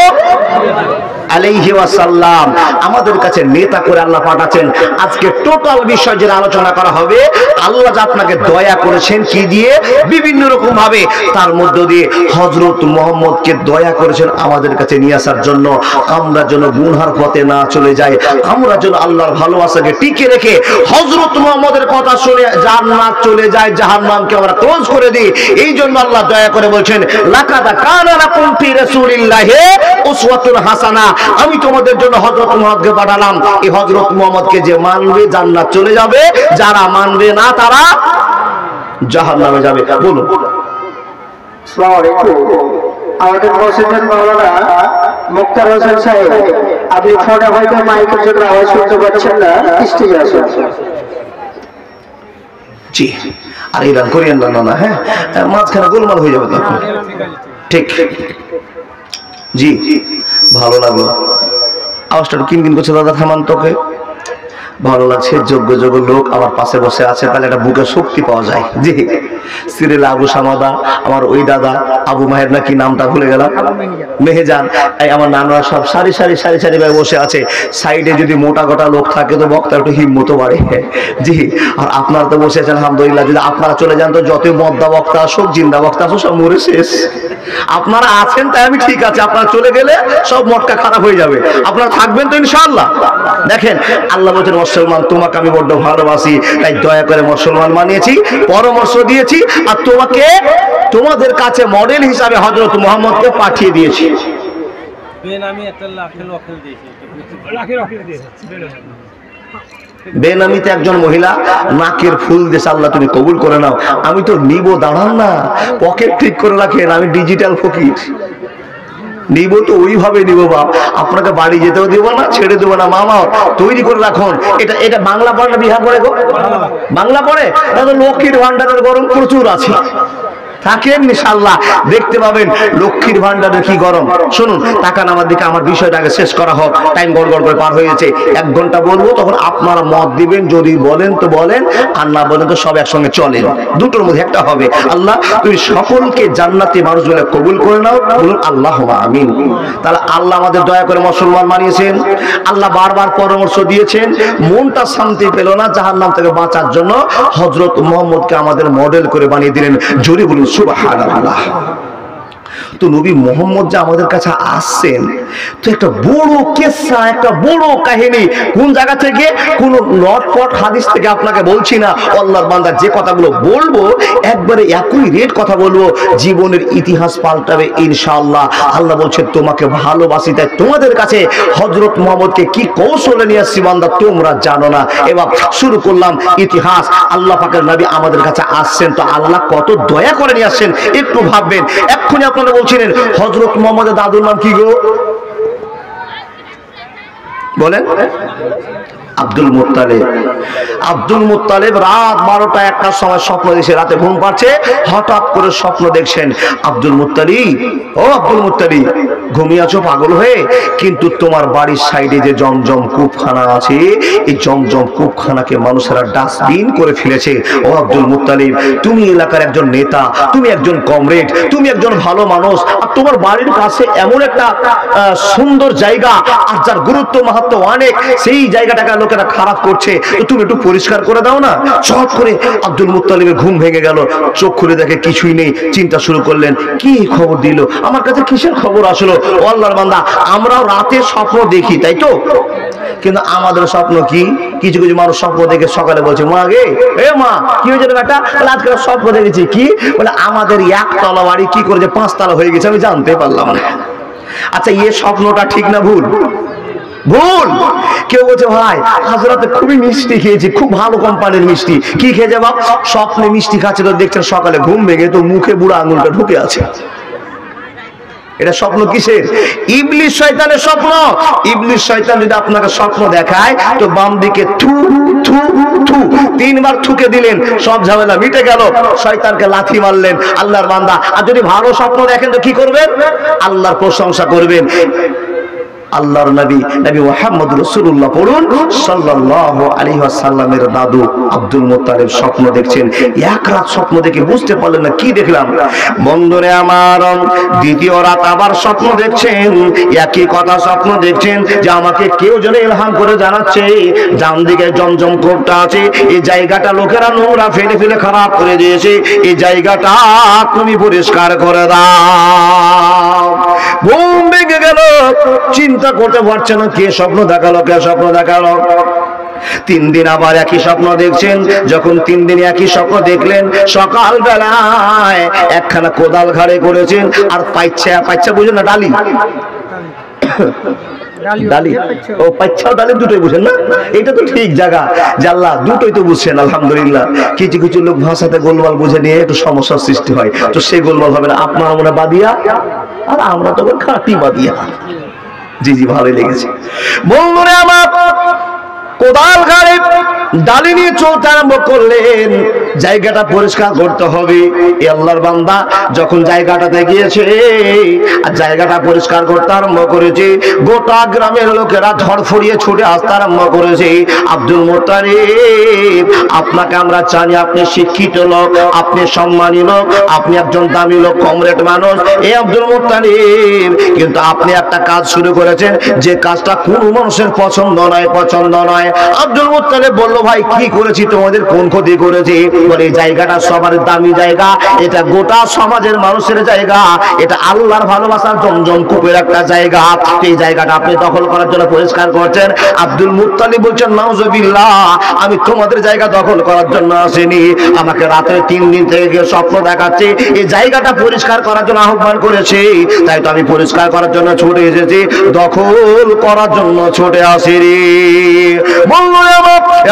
আলাইহি ওয়াসাল্লাম। আমাদের কাছে নেতা করে আল্লাহ পাঠাচ্ছেন। আজকে টোটাল বিষয় যে আলোচনা করা হবে, আল্লাহ যে আপনাকে দয়া করেছেন কি দিয়ে, বিভিন্ন রকম ভাবে, তার মধ্য দিয়ে হযরত মুহাম্মদকে দয়া করেছেন আমাদের কাছে নিয়ে আসার জন্য, আমরা যেন গুনহার পথে না চলে যাই, আমরা যেন আল্লাহর ভালোবাসাকে টিকে রেখে হযরত মুহাম্মদের কথা শুনে জান্নাত চলে যায়, জাহান্নামকে আমরা ক্লোজ করে দিই। এই জন্য আল্লাহ দয়া করে বলছেন লাকাদ কানা লাকুম ফি রাসূলিল্লাহি উসওয়াতুন হাসানাহ, আমি তোমাদের জন্য হযরত মুহাম্মদকে পাঠালাম, এই হযরত মুহাম্মদকে যে মানবে জান্নাত চলে যাবে, যারা মানবে না তারা জাহান্নামে যাবে। বলুন। আসসালামু আলাইকুম। আমাদের মসজিদের মাওলানা মুক্তার হোসেন সাহেব, আপনি ফোনে হয়তো মাইকের জন্য আওয়াজ শুনতে পাচ্ছেন না, স্টেজে আসুন। জি, আর এলান করিয়েন না, না হ্যাঁ, মাঝখানে গোলমাল হয়ে যাবে তখন। ঠিক, জি ভালো লাগলো, আওয়াজটা কিনকিন করছে দাদা, থামান তোকে, ভালো লাগছে। যোগ্য যোগ্য লোক আমার পাশে বসে আছে, তাহলে একটা বুকে শক্তি পাওয়া যায়। জি, সিরিয়াল আবু সামাদা, আমার ওই দাদা আবু মাহের নাকি নামটা ভুলে গেলাম, মেহেজান, এই আমার নানারা সব সারি সারি সারি সারি ভাবে বসে আছে। সাইডে যদি মোটা গোটা লোক থাকে তো বক্তা একটু হিম্মত বাড়ে। জি, আর আপনারা তো বসে আছেন আলহামদুলিল্লাহ। যদি আপনারা চলে যান তো যতই মদ্দা বক্তা আসুক, জিন্দা বক্তা আসুক, সব মরে শেষ। আপনারা আছেন তাই আমি ঠিক আছে, আপনারা চলে গেলে সব মটকা খারাপ হয়ে যাবে। আপনারা থাকবেন তো ইনশাআল্লাহ। দেখেন আল্লাহ বলছেন মুসলমান তোমাকে আমি বড্ড ভালোবাসি, তাই দয়া করে মুসলমান বানিয়েছি, পরামর্শ দিয়েছি, আর তোমাকে তোমাদের কাছে মডেল হিসাবে হযরত মুহাম্মদকে পাঠিয়ে দিয়েছি। বেনামিতে একজন মহিলা নাকের ফুল দেশ, আল্লাহ তুমি কবুল করে নাও। আমি তো নিব, দাঁড়ান না, পকেট ঠিক করে রাখেন, আমি ডিজিটাল ফকির, নিব তো ওইভাবে নিব বাপ, আপনাকে বাড়ি যেতেও দেবো না, ছেড়ে দেবো না, মামা তৈরি করে রাখুন। এটা এটা বাংলা পড়ে না বিহার পড়ে গো? বাংলা পড়ে, লক্ষ্মীর ভান্ডারের গরম প্রচুর আছে, থাকেন ইনশাআল্লাহ, দেখতে পাবেন লক্ষ্মীর ভান্ডারে কি গরম। শুনুন, তাকান আমার দিকে, আমার বিষয়টা আগে শেষ করা হোক, টাইম গড়গড় করে পার হয়ে গেছে। 1 ঘন্টা বলবো, তখন আপনারা মত দিবেন, যদি বলেন তো বলেন, আর না বলেন তো সব একসঙ্গে চলেন, দুটোর মধ্যে একটা হবে। আল্লাহ তুমি সকলকে জান্নাতি মানুষ বলে কবুল করে নাও, বলুন আল্লাহুম্মা আমিন। তাহলে আল্লাহ আমাদের দয়া করে মুসলমান বানিয়েছেন, আল্লাহ বারবার পরামর্শ দিয়েছেন, মনটা শান্তি পেল না, জাহান্নাম থেকে বাঁচার জন্য হযরত মুহাম্মদকে আমাদের মডেল করে বানিয়ে দিলেন। জোরে বলুন সুবহানাল্লাহ। তো নবী মুহাম্মদ যে আমাদের কাছে আসছেন, তো একটা বড় কিসসা, একটা বড় কাহিনী। কোন জায়গা থেকে? কোন লটপট হাদিস থেকে আপনাকে বলছি না, আল্লাহর বান্দা যে কথাগুলো বলবো একবারে একই রেট কথা বলবো, জীবনের ইতিহাস পাল্টাবে ইনশাআল্লাহ। আল্লাহ বলছে তোমাকে ভালোবাসি, তাই তোমাদের কাছে হযরত মুহাম্মদকে কি কৌশলে নিয়ে আসছি বান্দা তোমরা জানো না। এবার শুরু করলাম ইতিহাস। আল্লাহ পাকের নবী আমাদের কাছে আসছেন, তো আল্লাহ কত দয়া করে নিয়ে আসছেন একটু ভাববেন। এক্ষুনি আপনারা বলছিলেন হযরত মুহাম্মদের দাদুর নাম কি গো? বলেন। Abdul Muttalib. আব্দুল মুত্তালিব রাত 12টা 1টার সময় স্বপ্ন দেখে, রাতে ঘুম পাচ্ছে, হঠাৎ করে স্বপ্ন দেখছেন আব্দুল মুত্তালিব, ও আব্দুল মুত্তালিব ঘুমিয়ে আছো পাগল হয়ে, কিন্তু তোমার বাড়ির সাইডে যে জমজম কূপখানা আছে, এই জমজম কূপখানাকে মানুষেরা ডাস্টবিন করে ফেলেছে। ও আব্দুল মুত্তালিব, তুমি এলাকার একজন নেতা, তুমি একজন কমরেড, তুমি একজন ভালো মানুষ, আর তোমার বাড়ির কাছে এমন একটা সুন্দর জায়গা আর যার গুরুত্ব মাহাত্ম অনেক, সেই জায়গাটাকে লোকেরা খারাপ করছে, তো তুমি একটু পরিষ্কার করে দাও না। চট করে আব্দুল মুত্তালিবের ঘুম ভেঙে গেল, চোখ খুলে দেখে কিছুই নেই। চিন্তা শুরু করলেন, কি খবর দিল আমার কাছে, কিসের খবর আসলো? ও আল্লাহর বান্দা, আমরাও রাতে স্বপ্ন দেখি, তাই তো? কিন্তু আমাদের স্বপ্ন কি? কিছু কিছু মানুষ স্বপ্ন দেখে সকালে বলছে, মা গে, এ মা কি হয়েছে বেটা? বলে আজকে স্বপ্ন দেখেছি। কি? বলে আমাদের একতলা বাড়ি কি করে যে 5 তলা হয়ে গেছে আমি জানতে পারলাম না। আচ্ছা, এই স্বপ্নটা ঠিক না ভুল? ভুল। কেউ বলছে, ভাই আজ রাতে খুবই মিষ্টি খেয়েছি, খুব ভালো কোম্পানির মিষ্টি। কি খেয়েছে বাপ? স্বপ্নে মিষ্টি খাচ্ছে, তো দেখছেন সকালে ঘুম ভেঙে তো মুখে বুড়া আঙুলটা ঢুকে আছে। এটা স্বপ্ন কিসের? ইবলিস শয়তানের স্বপ্ন। ইবলিস শয়তান যদি আপনাকে স্বপ্ন দেখায়, তো বাম দিকে থু থু থু 3 বার থুকে দিলেন, সব ঝামেলা মিটে গেল। শয়তানকে লাথি মারলেন, আল্লাহর বান্দা। আর যদি ভালো স্বপ্ন দেখেন তো কি করবেন? আল্লাহর প্রশংসা করবেন। আল্লাহর নবী মুহাম্মদ রাসূলুল্লাহ পড়ুন সাল্লাল্লাহু আলাইহি ওয়াসাল্লামের দাদু আব্দুল মুত্তালিব স্বপ্ন দেখছেন। এক রাত স্বপ্ন দেখে বুঝতে পারলেন না কি দেখলাম। বন্ধুরে আমার, দ্বিতীয় রাত আবার স্বপ্ন দেখছেন, একই কথা স্বপ্ন দেখছেন যে আমাকে কেউ যেন ইলহাম করে জানাচ্ছে, ডান দিকে জমজম কূপটা আছে, এই জায়গাটা লোকেরা নোংরা ফেলে ফেলে খারাপ করে দিয়েছে, এই জায়গাটা তুমি পরিষ্কার করে দাও। ঘুম ভেঙে গেল, চিন্তা করতে পারছে না কে স্বপ্ন দেখালো, কে স্বপ্ন দেখালো। 3 দিন আবার একই স্বপ্ন দেখছেন। যখন 3 দিন একই স্বপ্ন দেখলেন, সকাল বেলায় একখানা কোদাল ঘাড়ে করেছেন, আর পাইচ্ছা বুঝেন না, ডালি ডালি, ও পাইচ্ছাও ডালি দুটোই বুঝেন না? এটা তো ঠিক জায়গা যে আল্লাহ দুটোই তো বুঝছেন, আলহামদুলিল্লাহ। কিছু কিছু লোক ভাষাতে গোলমাল বুঝে নিয়ে একটু সমস্যার সৃষ্টি হয়, তো সেই গোলমাল হবে না। আপনারা মনে বাদিয়া, আর আমরা তো খাঁটি বাদিয়া। জি জি, ভালোই লেগেছে। বন্ধুরা আমার, কোদাল ঘাড়ে ডালি নিয়ে চলতে আরম্ভ করলেন। জায়গাটা পরিষ্কার করতে হবে। এই আল্লাহর বান্দা যখন জায়গাটাতে গিয়েছে আর জায়গাটা পরিষ্কার করতে আরম্ভ করেছে, গোটা গ্রামের লোকেরা ধরফড়িয়ে ছুটে আসতে আরম্ভ করেছে। আব্দুল মুত্তালিব, আপনাকে আমরা জানি আপনি শিক্ষিত লোক, আপনি সম্মানী লোক, আপনি একজন দামি লোক, কমরেড মানুষ। এই আব্দুল মুত্তালিব, কিন্তু আপনি একটা কাজ শুরু করেছেন যে কাজটা কোনো মানুষের পছন্দ নয়, পছন্দ নয়। আব্দুল মুত্তালিব বলল, ভাই কি করেছি, তোমাদের কোন ক্ষতি করেছি? বলে এই জায়গাটা সবার দামি জায়গা, এটা গোটা সমাজের মানুষের জায়গা, এটা আল্লাহর ভালোবাসার জমজম কূপের একটা জায়গা, এই জায়গাটা আপনি দখল করার জন্য পরিষ্কার করছেন। আব্দুল মুত্তালিব বলছেন, নাউজুবিল্লাহ, আমি তোমাদের জায়গা দখল করার জন্য আসিনি, আমাকে রাতে 3 দিন থেকে গিয়ে স্বপ্ন দেখাচ্ছি, এই জায়গাটা পরিষ্কার করার জন্য আহ্বান করেছি, তাই তো আমি পরিষ্কার করার জন্য ছুটে এসেছি, দখল করার জন্য ছুটে আসিনি। বললো,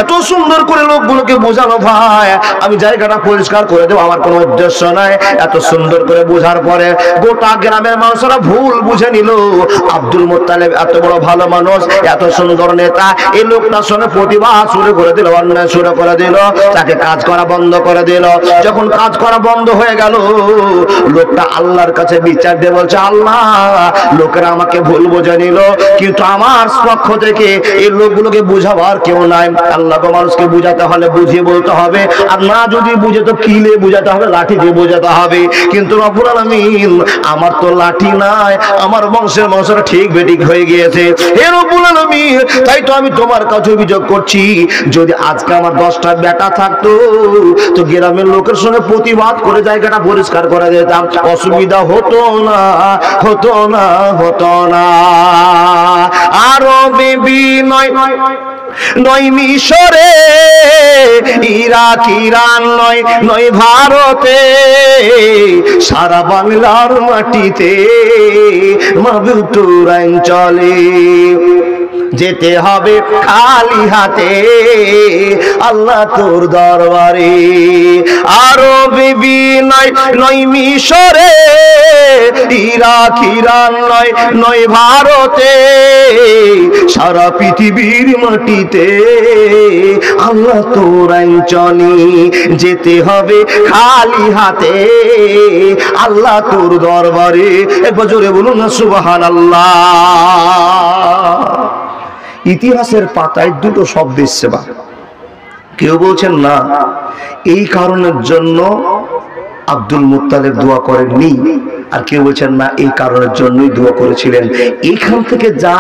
এত সুন্দর করে লোকগুলোকে বোঝানো, ভাই আমি জায়গাটা পরিষ্কার করে দেবো, আমার কোনো উদ্দেশ্য নাই। এত সুন্দর করে বোঝার পরে গোটা গ্রামের মানুষরা ভুল বুঝে নিল। আব্দুল মুত্তালিব এত বড় ভালো মানুষ, এত সুন্দর নেতা, এই লোকটার সঙ্গে প্রতিবাদ শুরু করে দিল, অন্যায় শুরু করে দিল, তাকে কাজ করা বন্ধ করে দিল। যখন কাজ করা বন্ধ হয়ে গেল, লোকটা আল্লাহর কাছে বিচার দিয়ে বলছে, আল্লাহ, লোকেরা আমাকে ভুল বুঝে নিল, কিন্তু আমার পক্ষ থেকে এই লোকগুলোকে বুঝাবার কেউ নাই। আল্লাহ মানুষকে বুঝাতে হলে বুঝিয়ে বলতে হবে, আর না যদি বুঝে তো কিলে বুঝাতে হবে, লাঠি দিয়ে বুঝাতে হবে। কিন্তু রব্বুল আলামিন, আমার তো লাঠি নাই, আমার বংশের মানুষরা ঠিক বেঠিক হয়ে গিয়েছে। হে রব্বুল আলামিন, তাই তো আমি তোমার কাছে অভিযোগ করছি, যদি আজকে আমার 10টা বেটা থাকতো, তো গ্রামের লোকের সঙ্গে প্রতিবাদ করে জায়গাটা পরিষ্কার করে দিতাম, অসুবিধা হতো না, হতো না, হতো না। আরবে বিনয় নয় মিশরে, ইরাক ইরান নয়, নয় ভারতে, সারা বাংলার মাটিতে মাবুতুর আইন চলে। যেতে হবে খালি হাতে আল্লাহ তোর দরবারে। আরো বিবি নয় নয় মিশরে, ইরাক ইরান নয় নয় ভারতে, সারা পৃথিবীর মাটিতে আল্লাহ তোর আইনচনি যেতে হবে খালি হাতে আল্লাহ তোর দরবারে। একবার জোরে বলুন না সুবহানাল্লাহ। ইতিহাসের পাতায় দুটো শব্দ এসছে, বা কেউ বলছেন না এই কারণের জন্য আব্দুল মুত্তালিব দোয়া করেননি, আর কেউ বলছেন না এই কারণের জন্যই দোয়া করেছিলেন। এইখান থেকে যা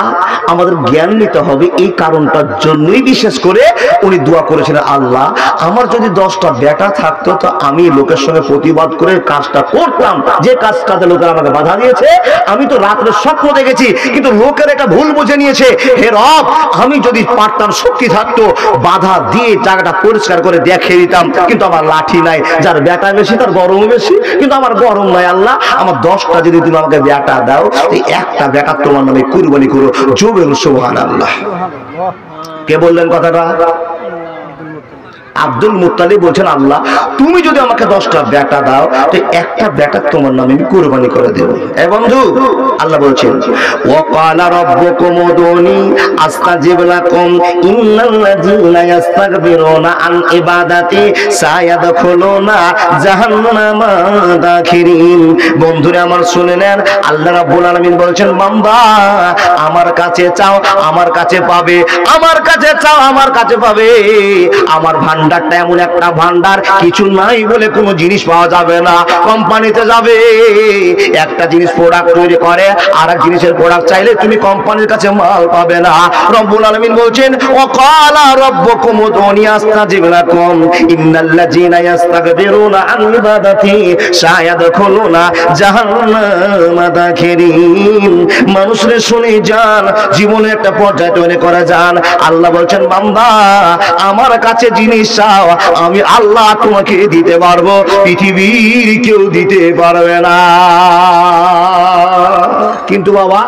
আমাদের জ্ঞান নিতে হবে, এই কারণটার জন্যই বিশেষ করে উনি দোয়া করেছিলেন, আল্লাহ আমার যদি 10টা বেটা থাকতো তো আমি লোকের সঙ্গে প্রতিবাদ করে কাজটা করতাম, যে কাজটাতে লোকের আমাকে বাধা দিয়েছে। আমি তো রাত্রে স্বপ্ন দেখেছি, কিন্তু লোকের একটা ভুল বুঝে নিয়েছে। হে রব, আমি যদি পারতাম, শক্তি থাকতো, বাধা দিয়ে জায়গাটা পরিষ্কার করে দেখিয়ে দিতাম, কিন্তু আমার লাঠি নাই। যার বেটা বেশি তার গরম বেশি, কিন্তু আমার গরম নাই। আল্লাহ আমার 10টা যদি তুমি আমাকে বেটা দাও, একটা বেটা তোমার নামে কুরবানি করো। জোরে সুবহানাল্লাহ। কে বললেন কথাটা? আব্দুল মুত্তালিব বলছেন, আল্লাহ তুমি যদি আমাকে 10টা বেটা দাও তো একটা বেটা তোমার নামে আমি কুরবানি করে দেব। এ বন্ধু, আল্লাহ বলছেন ওয়াকালা রাব্বুকুম উদুনি আস্তাজিব লাকুম ইন্নাল্লাযীনা ইস্তাকবিরুনা আন ইবাদাতি সায়াদখুলুনা জাহান্নামা দাখিরিন। বন্ধুরা আমার শুনে নেন, আল্লাহ রাব্বুল আলামিন বলছেন, বান্দা আমার কাছে চাও আমার কাছে পাবে, আমার কাছে চাও আমার কাছে পাবে। আমার ভান্ডারটা এমন একটা ভান্ডার, কিছু নাই বলে কোনো জিনিস পাওয়া যাবে না। কোম্পানিতে যাবে, একটা জিনিস প্রোডাক্ট তৈরি করে, আর এক জিনিসের প্রোডাক্ট চাইলে তুমি কোম্পানির কাছে মাল পাবে না। রব্বুল আলামিন বলছেন ওয়াকালা রাব্বুকুম উদুনি আস্তাজিব লাকুম ইন্নাল্লাযীনা ইস্তাকবিরুনা আন ইবাদাতি সায়াদখুলুনা জাহান্নামা দাখিরিন। মানুষরে শুনে যান, জীবনে একটা পর্যায় তৈরি করে যান। আল্লাহ বলছেন, বান্দা আমার কাছে জিনিস চাও, আমি আল্লাহ তোমাকে দিতে পারবো, পৃথিবীর কেউ দিতে পারবে না। কিন্তু বাবা,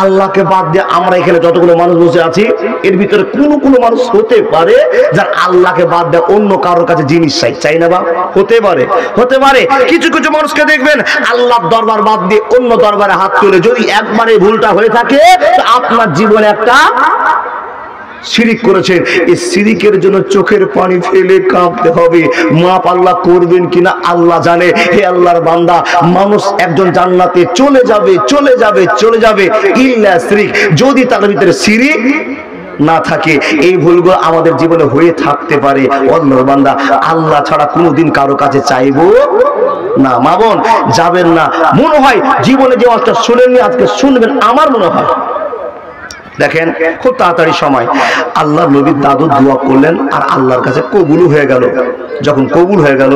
আল্লাহকে বাদ দিয়ে আমরা এখানে যতগুলো মানুষ বসে আছি, এর ভিতরে কোনো মানুষ হতে পারে যার আল্লাহকে বাদ দিয়ে অন্য কারোর কাছে জিনিস চাই না? বা হতে পারে, হতে পারে। কিছু কিছু মানুষকে দেখবেন আল্লাহর দরবার বাদ দিয়ে অন্য দরবারে হাত তুলে। যদি একবারে ভুলটা হয়ে থাকে, তো আপনার জীবনে একটা শিরিক করেছেন। এই শিরিকের জন্য চোখের পানি ফেলে কাঁদতে হবে। মাপ আল্লাহ করবেন কিনা আল্লাহ জানে। হে আল্লাহর বান্দা, মানুষ একজন জান্নাতে চলে যাবে চলে যাবে চলে যাবে ইল্লা শিরিক, যদি তার ভিতরে শিরিক না থাকে। এই ভুলগুলো আমাদের জীবনে হয়ে থাকতে পারে। আল্লাহর বান্দা, আল্লাহ ছাড়া কোনোদিন কারো কাছে চাইবো না। মা বোন যাবেন না। মনে হয় জীবনে যে অর্থটা শুনেননি, আজকে শুনবেন। আমার মনে হয় দেখেন, খুব তাড়াতাড়ি সময় আল্লাহর নবীর দাদু দোয়া করলেন, আর আল্লাহর কাছে কবুল হয়ে গেল। যখন কবুল হয়ে গেল,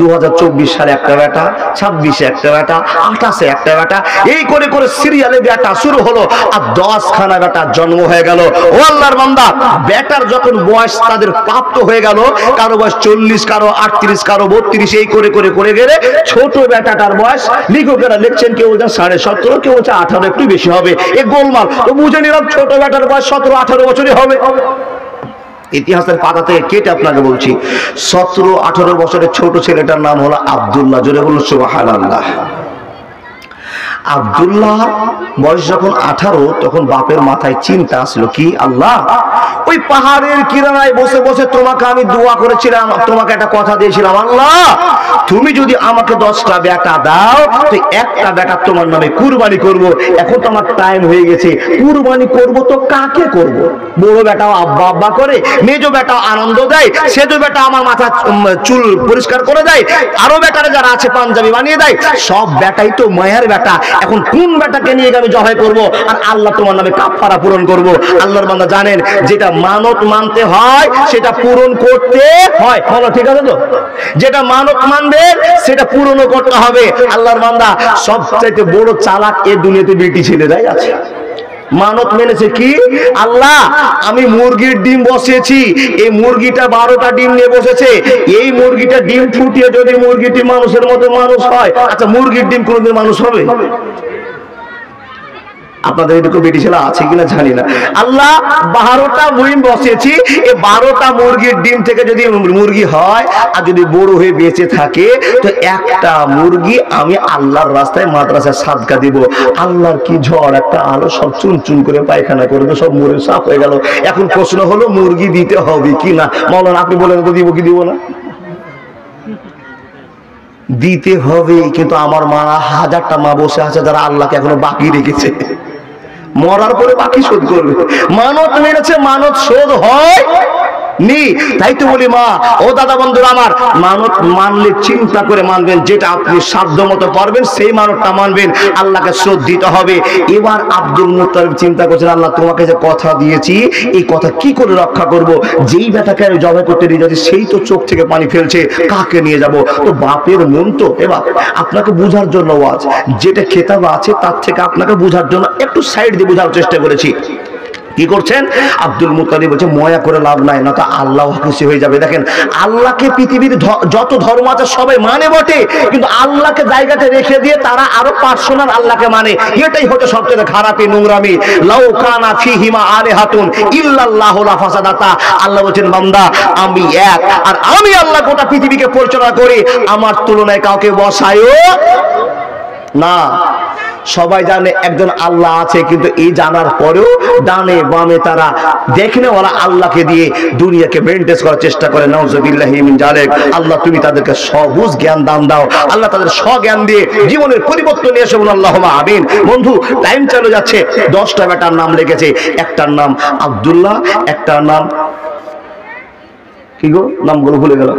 2024 সালে একটা বেটা, 26-এ একটা বেটা, 28-এ একটা বেটা, এই করে করে সিরিয়ালে বেটা শুরু হলো, আর 10খানা বেটা জন্ম হয়ে গেল। ও আল্লাহর বান্দা, বেটার যখন বয়স তাদের প্রাপ্ত হয়ে গেল, কারো বয়স 40, কারো 38, কারো 32, এই করে করে করে গেলে ছোট বেটাটার বয়স, লেখকেরা লিখছেন কেউ বলছেন 17.5, কেউ বলছে 18, একটু বেশি হবে। এ গোলমাল। তো বুঝে নিলাম ছোট বেটার বয়স 17-18 বছরই হবে। ইতিহাসের পাতা থেকে কেটে আপনাকে বলছি, 17-18 বছরের ছোট ছেলেটার নাম হলো আব্দুল্লাহ। জোরে বলুন সুবহানাল্লাহ। আব্দুল্লাহ বয়স যখন 18, তখন বাপের মাথায় চিন্তা আসলো, কি আল্লাহ, ওই পাহাড়ের কিনারায় বসে বসে তোমাকে আমি দোয়া করেছিলাম, তোমাকে একটা কথা দিয়েছিলাম, আল্লাহ তুমি যদি আমাকে 10টা বেটা দাও তো একটা বেটা তোমার নামে কুরবানি করব। এখন তো আমার টাইম হয়ে গেছে, কুরবানি করব তো কাকে করব? বড় বেটাও আব্বা আব্বা করে, মেজো বেটাও আনন্দ দেয়, সেজো বেটা আমার মাথা চুল পরিষ্কার করে দেয়, আরো বেটারা যারা আছে পাঞ্জাবি বানিয়ে দেয়। সব বেটাই তো মায়ের বেটা। এখন কোন বেটাকে নিয়ে আমি জবাই করব আর আল্লাহ তোমার নামে কাফারা পূরণ করব? আল্লাহর বান্দা জানেন, যেটা মানত মানতে হয় সেটা পূরণ করতে হয়। বলো ঠিক আছে তো? যেটা মানত মানবে সেটা পূরণও করতে হবে। আল্লাহর বান্দা, সবচাইতে বড় চালাক এই দুনিয়াতে বেটি ছেলেরাই আছে। মানত মেনেছে কি, আল্লাহ আমি মুরগির ডিম বসিয়েছি, এই মুরগিটা 12টা ডিম নিয়ে বসেছে, এই মুরগিটা ডিম ফুটিয়ে যদি মুরগিটি মানুষের মতো মানুষ হয়, আচ্ছা মুরগির ডিম কোনোদিন মানুষ হবে? আপনাদের এটুকু বেটি ছেলে আছে কিনা জানি না। আল্লাহ 12টা মুহিম বসিয়েছি, এই 12টা মুরগির ডিম থেকে যদি মুরগি হয় আর যদি বড় হয়ে বেঁচে থাকে তো একটা মুরগি আমি আল্লাহর রাস্তায় মাদ্রাসায় সাদকা দিব। আল্লাহর কি ঝড়, একটা আলো সব চুন চুন করে পায়খানা করে তো সব মরে সাফ হয়ে গেল। এখন প্রশ্ন হলো মুরগি দিতে হবে কি না? মাওলানা আপনি বলেন তো দিব কি দিব না? দিতে হবে, কিন্তু আমার মা 1000টা মা বসে আছে যারা আল্লাহকে এখনো বাকি রেখেছে, মরার পরে বাকি শোধ করবে। মানত মেরেছে, মানত শোধ হয় নি। তাই তো বলি মা ও দাদা বন্ধুরা আমার, মানত মানলে চিন্তা করে মানবেন, যেটা আপনি সাধ্য মতো পারবেন সেই মানতটা মানবেন, আল্লাহকে শোধ দিতে হবে। এবার আব্দুল মুত্তালিব চিন্তা করছেন, আল্লাহ তোমাকে যে কথা দিয়েছি এই কথা কি করে রক্ষা করব? যেই বেটাকে আমি জবাই করতে নিয়ে যাচ্ছি সেই তো চোখ থেকে পানি ফেলছে, কাকে নিয়ে যাব? তো বাপের মন তো। এবার আপনাকে বোঝার জন্য ওয়াজ, যেটা খেতাব আছে তার থেকে আপনাকে বোঝার জন্য একটু সাইড দিয়ে বোঝার চেষ্টা করেছি। কি করছেন? আব্দুল মুত্তালিব বলছে ময়া করে লাভ নাই, না তো আল্লাহ খুশি হয়ে যাবে। দেখেন, আল্লাহকে পৃথিবীর যত ধর্ম আছে সবাই মানে বটে, কিন্তু আল্লাহকে জায়গাতে রেখে দিয়ে তারা আরো পার্সোনাল আল্লাহকে মানে, এটাই হচ্ছে সবচেয়ে খারাপই নোংরামি। লাউ কানা ফিহিমা আলিহাতুন ইল্লাল্লাহু লাফাসাদাতা। আল্লাহ বলেন বান্দা আমি এক, আর আমি আল্লাহ গোটা পৃথিবীকে পরিচালনা করি, আমার তুলনায় কাউকে বসায়ও না। সবাই জানে একজন আল্লাহ আছে, কিন্তু এই জানার পরেও ডানে বামে তারা দেখনে ওরা আল্লাহকে দিয়ে দুনিয়াকে মেইনটেইন করার চেষ্টা করে। নাউজুবিল্লাহি মিন জালিক। আল্লাহ তুমি তাদেরকে সবুজ জ্ঞান দান দাও, আল্লাহ তাদের স্বজ্ঞান দিয়ে জীবনের পরিবর্তন নিয়ে এসে বলুন আল্লাহুম্মা আমিন। বন্ধু টাইম চলে যাচ্ছে, 10টা বেটার নাম লিখেছে, একটার নাম আব্দুল্লাহ, একটার নাম কি গো নামগুলো ভুলে গেল,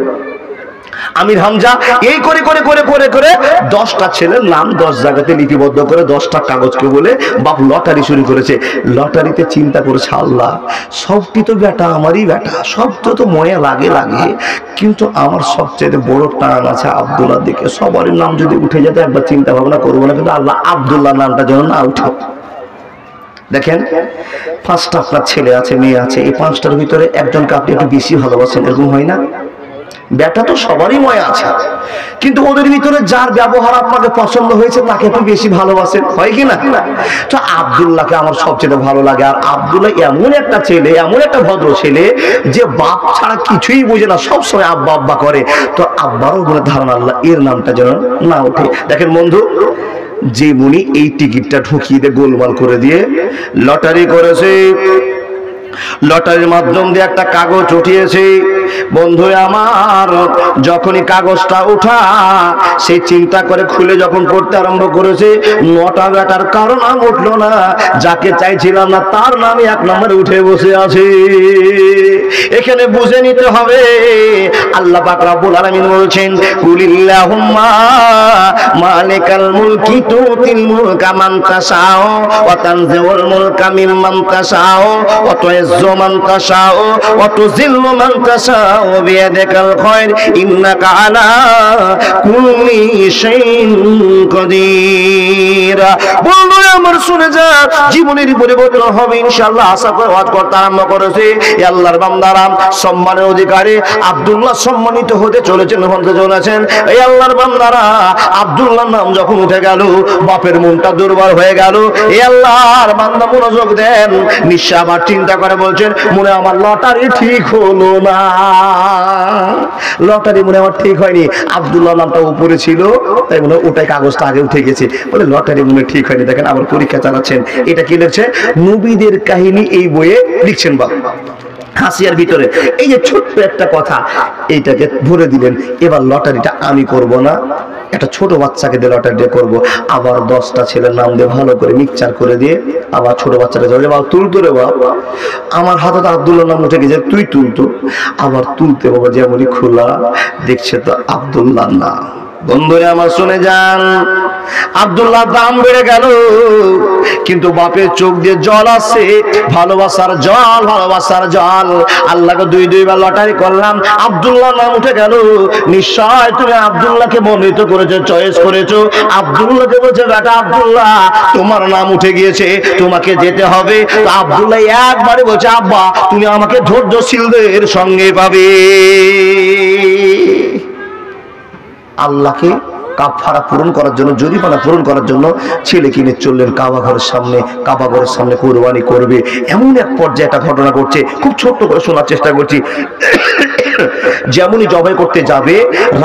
আমির হামজা। এই করে করে করে করে করে 10টা ছেলের নাম 10 জায়গাতে লিপিবদ্ধ করে 10টা কাগজকে বলে বাপ লটারি শুরু করেছে। লটারিতে চিন্তা করেছে আল্লাহ সবটি তো বেটা আমারই বেটা, সব তো ময়া লাগে লাগে, কিন্তু আমার সবচেয়ে বড় টান আছে আব্দুল্লাহ দিকে। সবারই নাম যদি উঠে যেত একবার চিন্তা ভাবনা করবো না, কিন্তু আল্লাহ আব্দুল্লাহ নামটা যেন না উঠে। দেখেন 5টা আপনার ছেলে আছে মেয়ে আছে, এই 5টার ভিতরে একজনকে আপনি একটু বেশি ভালোবাসেন, এরকম হয় না? বেটা তো সবারই ময় আছে, কিন্তু ওদের ভিতরে যার ব্যবহার আপনাকে পছন্দ হয়েছে তাকে একটু বেশি ভালোবাসেন, হয় কি না? তো আব্দুল্লাহকে আমার সবচেয়ে ভালো লাগে। আর আব্দুল্লাহ এমন একটা ছেলে, এমন একটা ভদ্র ছেলে যে বাপ ছাড়া কিছুই বোঝে না, সবসময় আব্বা আব্বা করে। তো আব্বারও মনে ধারণা আল্লাহ এর নামটা যেন না ওঠে। দেখেন বন্ধু, যে মুনি এই টিকিটটা ঢুকিয়ে দিয়ে গোলমাল করে দিয়ে লটারি করেছে, লটারির মাধ্যম দিয়ে একটা কাগজ উঠিয়েছে। বন্ধু আমার যখনই কাগজটা উঠা সে চিন্তা করে খুলে যখন পড়তে আরম্ভ করেছে, 9টা বেটার কারো নাম উঠলো না, যাকে চাইছিলাম না তার নামই 1 নম্বরে উঠে বসে আছে। এখানে বুঝে নিতে হবে আল্লাহ পাক রব্বুল আলামিন বলছেন কুলিল্লাহুম্মা মালিকাল মুলকি তুতিল মুলকা মান তাশাউ ওয়া তানজিউল মুলকা মিম্মান তাশাউ ওয়া তুইজ্জু মান তাশাউ ওয়া তুযিল্লু মান তাশাউ বিয়াদিকাল খায়র ইন্নাকা আলা কুল্লি শাইইন কাদির। বন্ধু আমার শুনে যা, জীবনের পরিবর্তন হবে ইনশাআল্লাহ। আশা করে ওয়াজ করতে আরম্ভ করেছে। আল্লাহর বান্দারা সম্মানের অধিকারী আব্দুল্লাহ সম্মানিত হতে চলেছেন, হতে চলেছেন। এই আল্লাহর বান্দারা আব্দুল্লাহর নাম যখন উঠে গেল বাপের মনটা দুর্বল হয়ে গেল। এই আল্লাহর বান্দা মনোযোগ দেন, নিশ্চয় আবার চিন্তা করে বলছেন মনে আমার লটারি ঠিক হলো না, লটারি মনে আমার ঠিক হয়নি। আব্দুল্লাহ নামটা উপরে ছিল তাই মনে ওটাই কাগজটা আগে উঠে গেছে, বলে লটারি মনে ঠিক হয়নি। দেখেন আবার পরীক্ষা চালাচ্ছেন। এটা কি লিখছে? নবীদের কাহিনী এই বইয়ে লিখছেন বাবা হাসিয়ার ভিতরে। এই যে ছোট্ট একটা কথা এইটাকে ভরে দিলেন। এবার লটারিটা আমি করব না, একটা ছোট বাচ্চাকে দিয়ে লটারিটা করব। আবার 10টা ছেলের নাম দিয়ে ভালো করে মিক্সচার করে দিয়ে আবার ছোট বাচ্চাটা যাবে, বাবা তুলতো রে বাবা, আমার হাতে তো আব্দুল্লাহ নাম উঠে গেছে, তুই তুলতো। আবার তুলতে বাবা যেমনই খোলা দেখছে তো আব্দুল্লাহ না। বন্ধুরা আমার শুনে যান, আব্দুল্লাহ দাম বেড়ে গেল, কিন্তু বাপের চোখ দিয়ে জল আসছে, ভালোবাসার জল, ভালোবাসার জল। আল্লাহকে 2 বার লটারি করলাম, আব্দুল্লাহ নাম উঠে গেল। নিশ্চয় তুমি আব্দুল্লাহকে মনোনীত করেছো, চয়েস করেছো। আব্দুল্লাহকে বলছে বেটা আব্দুল্লাহ তোমার নাম উঠে গিয়েছে, তোমাকে যেতে হবে। তো আব্দুল্লাহ একবারে বলছে আব্বা তুমি আমাকে ধৈর্যশীলদের সঙ্গে পাবে। আল্লাহকে কাফারা পূরণ করার জন্য, জরিমানা পূরণ করার জন্য ছেলে কিনে চললেন কাবা ঘরের সামনে। কাবা ঘরের সামনে কুরবানি করবে, এমন এক পর্যায়ে একটা ঘটনা ঘটছে, খুব ছোট্ট করে শোনার চেষ্টা করছি। যেমনই জবাই করতে যাবে,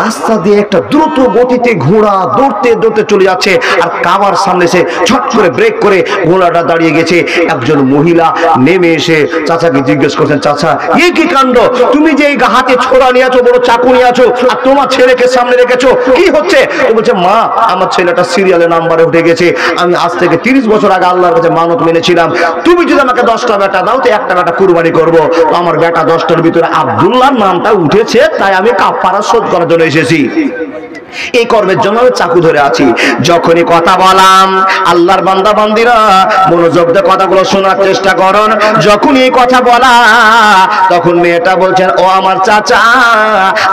রাস্তা দিয়ে একটা দ্রুত গতিতে ঘোড়া দৌড়তে দৌড়তে চলে যাচ্ছে, আর কাবার সামনে সে ছট করে ব্রেক করে ঘোড়াটা দাঁড়িয়ে গেছে। একজন মহিলা নেমে এসে চাচাকে জিজ্ঞেস করছেন, চাচা এই কি কাণ্ড, তুমি যে এই হাতে ছোরা নিয়ে আছো, বড় চাকু নিয়ে আছো, আর তোমার ছেলেকে সামনে রেখেছো, কি হচ্ছে? তো বলছে, মা আমার ছেলেটা সিরিয়ালে নাম্বারে উঠে গেছে, আমি আজ থেকে 30 বছর আগে আল্লাহর কাছে মানত মেনেছিলাম, তুমি যদি আমাকে 10টা বেটা দাও তো একটা বেটা কুরবানি করবো। তো আমার বেটা 10টার ভিতরে আব্দুল্লাহর নামটা উঠেছে, তাই আমি কাফারা শোধ করার জন্য এসেছি, এই কর্মের জন্য আমি চাকু ধরে আছি। যখনই কথা বলাম, আল্লাহর বান্দা বান্দিরা মনোযোগ দিয়ে কথাগুলো শোনার চেষ্টা করুন। যখন এই কথা বলা, তখন মেয়েটা বলছেন, ও আমার চাচা,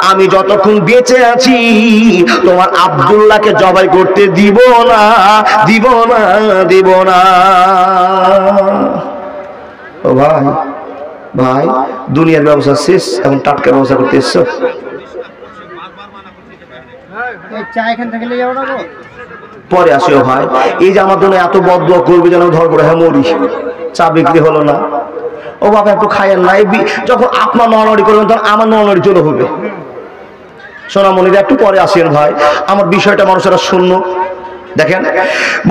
আমি যতক্ষণ বেঁচে আছি তোমার আব্দুল্লাহকে জবাই করতে দিব না, দিব না, দিব না। ও ভাই, ভাই দুনিয়ার ব্যবসা শেষ, এখন টাটকা ব্যবসা করতে এসছো? পরে আসিও ভাই, এই যে আমার জন্য এত বদদোয়া করবে যেন ধরবো, হ্যাঁ মরি, চা বিক্রি হলো না, ও বাবা একটু খাইয়েন না। যখন আপনার নড়ানড়ি করবেন তখন আমার নড়ানড়ি চলে হবে। সোনামণিরা একটু পরে আসেন ভাই, আমার বিষয়টা মানুষেরা শূন্য। দেখেন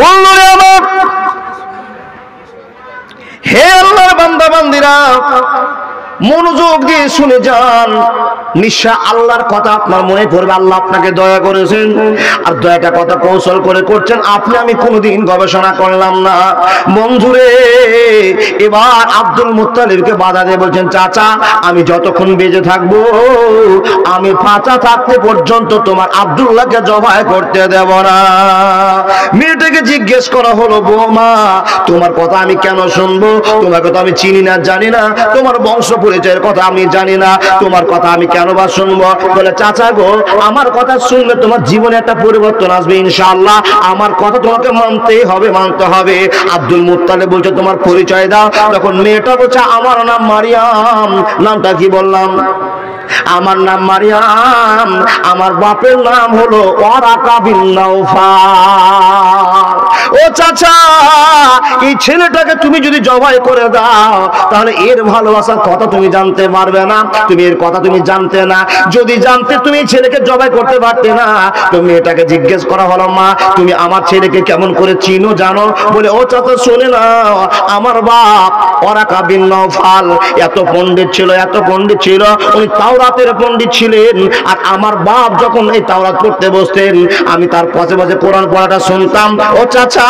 বন্ধুরা আমার, হে আল্লাহর বান্দা বান্দিরা, মনোযোগ দিয়ে শুনে যান। নিশ্চয় আল্লাহর কথা আপনার মনে পড়বে, আল্লাহ আপনাকে দয়া করেছেন, আর দয়াটা কথা কৌশল করে করছেন আপনি, আমি কোনোদিন গবেষণা করলাম না। বন্ধুরে, এবার আব্দুল মুত্তালিবকে বাধা দিয়ে বলছেন, চাচা আমি যতক্ষণ বেঁচে থাকবো, আমি ফাঁচা থাকতে পর্যন্ত তোমার আব্দুল্লাহকে জবাই করতে দেব না। মেয়েটাকে জিজ্ঞেস করা হলো, বৌমা তোমার কথা আমি কেন শুনবো? তোমার কথা আমি চিনি না, জানি না, তোমার বংশ পরিচয়ের কথা আমি জানি না, তোমার কথা আমি কেন বা শুনবো? বলে, চাচা গো, আমার কথা শুনলে তোমার জীবনে একটা পরিবর্তন আসবে ইনশাআল্লাহ, আমার কথা তোমাকে মানতেই হবে, মানতে হবে। আব্দুল মুত্তালিব বলছে, তোমার পরিচয় দাও। তখন মেয়েটা বলছে, আমার নাম মারিয়াম। নামটা কি বললাম? আমার নাম মারিয়াম, আমার বাপের নাম হলো ওয়ারাকা বিন নাওফাল। ও চাচা, এই ছেলেটাকে তুমি যদি জবাই করে দাও, তাহলে এর ভালোবাসার কথা তুমি জানতে পারবে না, তুমি এর কথা তুমি জানতে না। যদি জানতে তুমি এই ছেলেকে জবাই করতে পারতে না। তুমি এটাকে জিজ্ঞেস করা হলো, মা তুমি আমার ছেলেকে কেমন করে চিনো জানো? বলে, ও চাচা শুনে না, আমার বাপ ওয়ারাকা বিন নাওফাল এত পণ্ডিত ছিল, এত পণ্ডিত ছিল, উনি তাওরাতের পণ্ডিত ছিলেন। আর আমার বাপ যখন এই তাওরাত পড়তে বসতেন, আমি তার পাশে পাশে কোরআন পড়াটা শুনতাম। ও চাচা,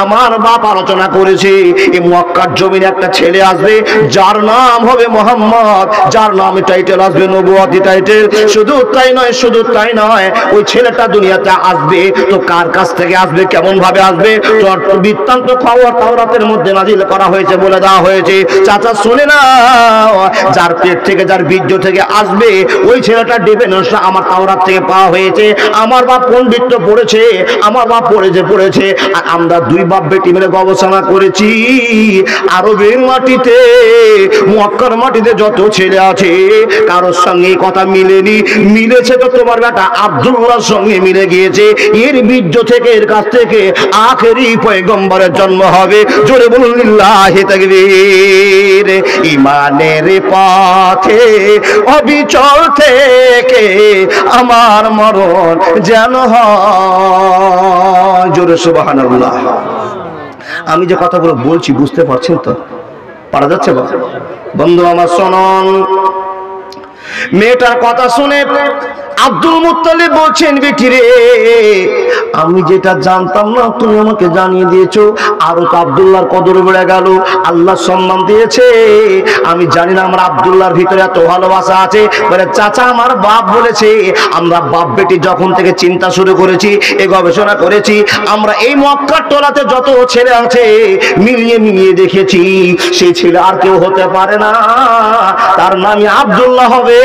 আমার বাপ আলোচনা করেছে, এই মক্কার জমিনে একটা ছেলে আসবে, যার নাম হবে মোহাম্মদ, যার নামে টাইটেল আসবে নবুয়তি টাইটেল। শুধু তাই নয়, শুধু তাই নয়, ওই ছেলেটা দুনিয়াতে আসবে তো কার কাছ থেকে আসবে, কেমন ভাবে আসবে, তোর বৃত্তান্ত খবর তাওরাতের মধ্যে নাজিল করা হয়েছে, বলে দেওয়া হয়েছে। চাচা শুনে না, যার পেট থেকে, যার বীর্য থেকে আসবে, ওই ছেলেটা ডেফিনেশন আমার তাওরাত থেকে পাওয়া হয়েছে। আমার বাপ পণ্ডিত্য পড়েছে, আমার বাপ পড়েছে, আর আমরা দুই বাপ বেটি মিলে গবেষণা করেছি। আরবের মাটিতে, মক্কার মাটিতে যত ছেলে আছে, কারোর সঙ্গে কথা মিলেনি, মিলেছে তো তোমার বেটা আব্দুল্লাহর সঙ্গে মিলে গিয়েছে। এর বীর্য থেকে, এর কাছ থেকে আখেরি পয়গম্বরের জন্ম হবে। জোরে বলুন লিল্লাহি তাকবীর। ইমানের পথে অবিচল থেকে আমার মরণ যেন হয়। জোরে সুবহানাল্লাহ। আমি যে কথাগুলো বলছি বুঝতে পারছেন তো? পারা যাচ্ছে বন্ধু আমার? শুনুন, মেয়েটার কথা শুনে আব্দুল মুত্তালিব বলছেন, বেটি রে, আমি যেটা জানতাম না তুমি আমাকে জানিয়ে দিয়েছো। আরো তো আব্দুল্লাহর কদর বেড়ে গেল, আল্লাহ সম্মান দিয়েছে। আমি জানি না আমার আব্দুল্লাহর ভিতরে এত ভালোবাসা আছে। বলে, চাচা আমার বাপ বলেছে, আমরা বাপ বেটি যখন থেকে চিন্তা শুরু করেছি, এই গবেষণা করেছি, আমরা এই মক্কার টোলাতে যত ছেলে আছে মিলিয়ে মিলিয়ে দেখেছি, সেই ছেলে আর কেউ হতে পারে না, তার নামই আব্দুল্লাহ হবে।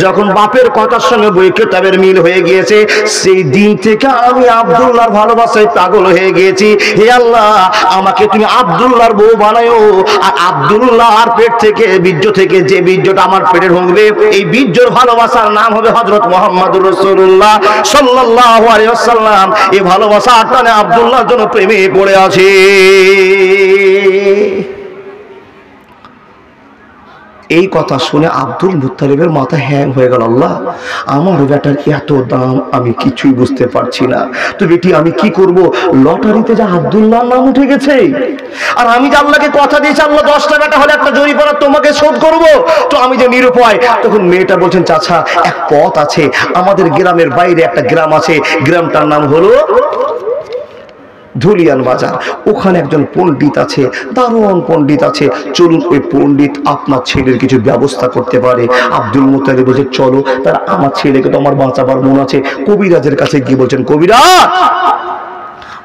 যখন বাপের কথা সঙ্গে বই কিতাবের মিল হয়ে গিয়েছে। সেই দিন থেকে আমি আব্দুল্লাহর ভালোবাসায় পাগল হয়ে গিয়েছি। হে আল্লাহ, আমাকে তুমি আব্দুল্লাহর বউ বানায়ো। আর আব্দুল্লাহর পেট থেকে, বীর্য থেকে যে বীর্যটা আমার পেটে ঢুকবে, এই বীর্যর ভালোবাসার নাম হবে হযরত মুহাম্মদুর রাসূলুল্লাহ সাল্লাল্লাহু আলাইহি ওয়াসাল্লাম। এই ভালোবাসার টানে আব্দুল্লাহর জন্য প্রেমে পড়ে আছে। এই কথা শুনে আব্দুল মুত্তালিবের মাথা হ্যাং হয়ে গেল। আল্লাহ, আমার বেটার এত দাম, আমি কিছুই বুঝতে পারছি না। তো বেটি আমি কি করব? লটারিতে যা আব্দুল্লাহর নাম উঠে গেছে, আর আমি যে আল্লাহকে কথা দিয়েছি আল্লাহ 10টা বেটা হলে একটা জরিমানা তোমাকে শোধ করব। তো আমি যে নিরুপায়। তখন মেয়েটা বলছেন, চাচা এক পথ আছে, আমাদের গ্রামের বাইরে একটা গ্রাম আছে, গ্রামটার নাম হলো ধুলিয়ান বাজার। ওখানে একজন পণ্ডিত আছে, দারুণ পণ্ডিত আছে, চলুন ওই পণ্ডিত আপনার ছেলের কিছু ব্যবস্থা করতে পারে। আব্দুল মুত্তালিব বলছে চলো। তার আমার ছেলেকে তো আমার বাঁচাবার মন আছে। কবিরাজের কাছে গিয়ে বলছেন, কবিরাজ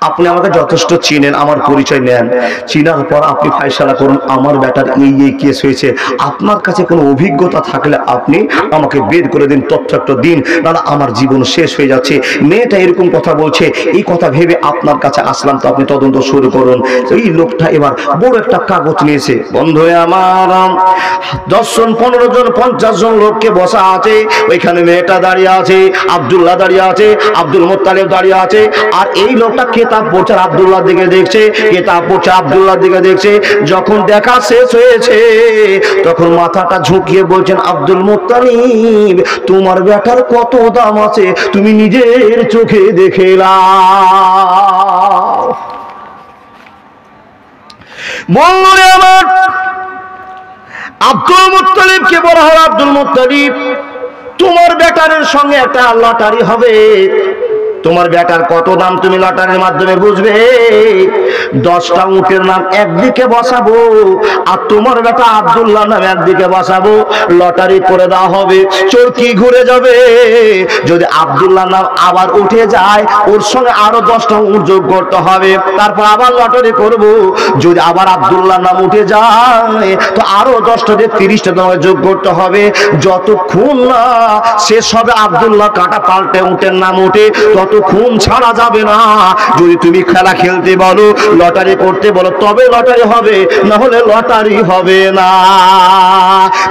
আপনি আমাকে যথেষ্ট চিনেন, আমার পরিচয় নেন, চিনার পর আপনি ফায়সালা করুন আমার বেটার এই এই কেস হয়েছে। আপনার কাছে কোনো অভিজ্ঞতা থাকলে আপনি আমাকে বের করে দিন, তথ্য একটা দিন, না আমার জীবন শেষ হয়ে যাচ্ছে। মেয়েটা এরকম কথা বলছে, এই কথা ভেবে আপনার কাছে আসলাম, তো আপনি তদন্ত শুরু করুন। এই লোকটা এবার বড় একটা কাগজ নিয়েছে। বন্ধু আমার 10 জন 15 জন 50 জন লোককে বসা আছে, ওইখানে মেয়েটা দাঁড়িয়ে আছে, আব্দুল্লাহ দাঁড়িয়ে আছে, আব্দুল মুত্তালিব দাঁড়িয়ে আছে। আর এই লোকটা কিতাব পড়ছে, আব্দুল্লাহর দিকে দেখছে, কিতাব পড়ছে, আব্দুল্লাহর দিকে দেখছে। যখন দেখা শেষ হয়েছে তখন মাথাটা ঝুঁকিয়ে বলছেন, আব্দুল মুত্তালিব তোমার বেটার কত দাম আছে তুমি নিজের চোখে দেখে নাও। বন্ধুরে আমার, আব্দুল মুত্তালিবকে বলা হলো, আব্দুল মুত্তালিব তোমার বেটারের সঙ্গে একটা লটারি হবে। তোমার বেটার কত দাম তুমি লটারির মাধ্যমে বুঝবে। 10টা উটের নাম একদিকে বসাবো, আর তোমার বেটা আব্দুল্লাহ নাম একদিকে বসাবো। লটারি করে দেওয়া হবে, চরকি ঘুরে যাবে। যদি আব্দুল্লাহ নাম আবার উঠে যায়, ওর সঙ্গে আরো 10টা উট যোগ করতে হবে। তারপর আবার লটারি করব, যদি আবার আব্দুল্লাহ নাম উঠে যায় তো আরো 10টা দিয়ে 30টা তোমাকে যোগ করতে হবে। যতক্ষণ না শেষ হবে আব্দুল্লাহ কাটা পাল্টে উটের নাম উঠে, ততক্ষণ ছাড়া যাবে না। যদি তুমি খেলা খেলতে বলো, লটারি করতে বলো, তবে লটারি হবে, না হলে লটারি হবে না।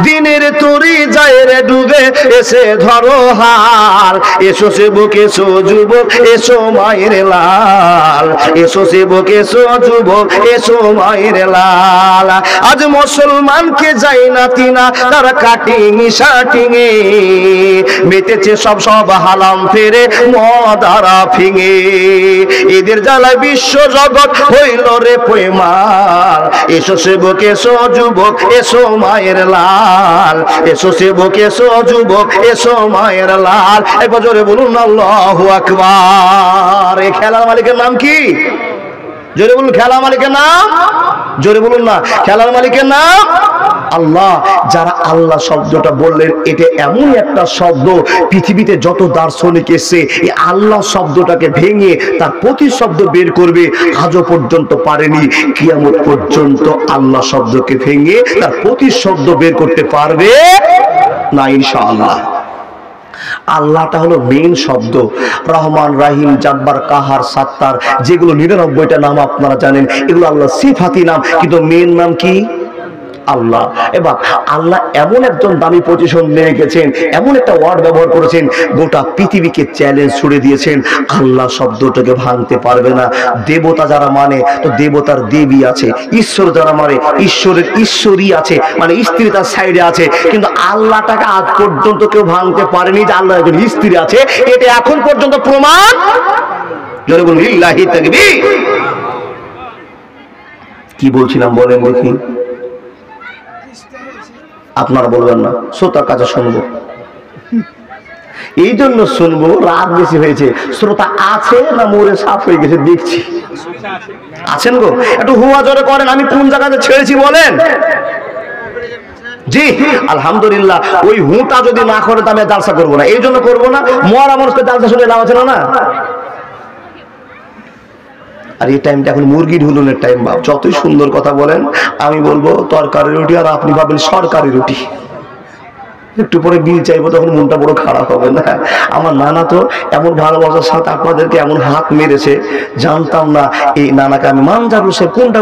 দিনের তরি যায় রে ডুবে, এসে ধরো হাল, এসো সেবক এসো যুবক এসো মায়ের লাল, এসো সেবক এসো যুবক এসো মায়ের লাল। আজ মুসলমানকে যাই না তিনা, তারা কাটিং শাটিং এ মেতেছে সব হালাম ফেরে মদারা ফিঙে। এদের জ্বালায় বিশ্ব জগৎ হইল রে পয়মাল। এসো সেবক এসো যুবক এসো মায়ের লাল, এসো সেবক এসো যুবক এসো মায়ের লাল। একবার জোরে বলুন আল্লাহু আকবার। এই খেলার মালিকের নাম কি? জোরে বলুন, খেলার মালিকের নাম জোরে বলুন না, খেলার মালিকের নাম আল্লাহ। যারা আল্লাহ শব্দটা বললেন, এটা এমন একটা শব্দ, পৃথিবীতে যত দার্শনিক এসছে এই আল্লাহ শব্দটাকে ভেঙে তার প্রতিশব্দ বের করবে, আজও পর্যন্ত পারেনি। কিয়ামত পর্যন্ত আল্লাহ শব্দকে ভেঙে তার প্রতিশব্দ বের করতে পারবে না ইনশাআল্লাহ। আল্লাহটা হলো মেইন শব্দ। রহমান, রাহিম, জাব্বার, কাহার, সাত্তার, যেগুলো 99টা নাম আপনারা জানেন, এগুলো আল্লাহ সিফাতি নাম, কিন্তু মেইন নাম কি? আল্লাহ। এবার আল্লাহ এমন একজন দামি পজিশন নিয়ে গেছেন, এমন একটা ওয়ার্ড ব্যবহার করেছেন, গোটা পৃথিবীকে চ্যালেঞ্জ ছুড়ে দিয়েছেন, আল্লাহ শব্দটাকে ভাঙতে পারবে না। দেবতা যারা মানে, তো দেবতার দেবী আছে, ঈশ্বর যারা মানে, ঈশ্বরের ঈশ্বরী আছে, মানে স্ত্রী তার সাইডে আছে। কিন্তু আল্লাহটাকে আজ পর্যন্ত কেউ ভাঙতে পারেনি যে আল্লাহ একজন স্ত্রী আছে, এটা এখন পর্যন্ত প্রমাণ। জোরে বলুন লিল্লাহি তাকবীর। কি বলছিলাম বলেন দেখি? আপনারা বলবেন না, শ্রোতার কাছে শুনবো, এই জন্য শুনবো। রাত বেশি হয়েছে, শ্রোতা আছে না মরে সাফ হয়ে গেছে দেখছি। আছেন গো? একটু হুয়া জোরে করেন। আমি কোন জায়গাতে ছেড়েছি বলেন? জি আলহামদুলিল্লাহ। ওই হুটা যদি না করে তো আমি জালসা করবো না। এই জন্য করবো না, মরা মানুষকে জালসা শুনে লাভ আছে না। আর এই টাইমটা এখন মুরগি ঢুলুনের টাইম। বাপ যতই সুন্দর কথা বলেন, আমি বলবো তরকারি রুটি, আর আপনি ভাবেন সরকারি রুটি। একটু পরে বিল চাইবো, তখন মনটা বড় খারাপ হবে না? আমার নানা তো এমন ভালোবাসার সাথে আপনাদেরকে এমন হাত মেরেছে, জানতাম না এই নানাকে আমি মানজারু সে কোনটা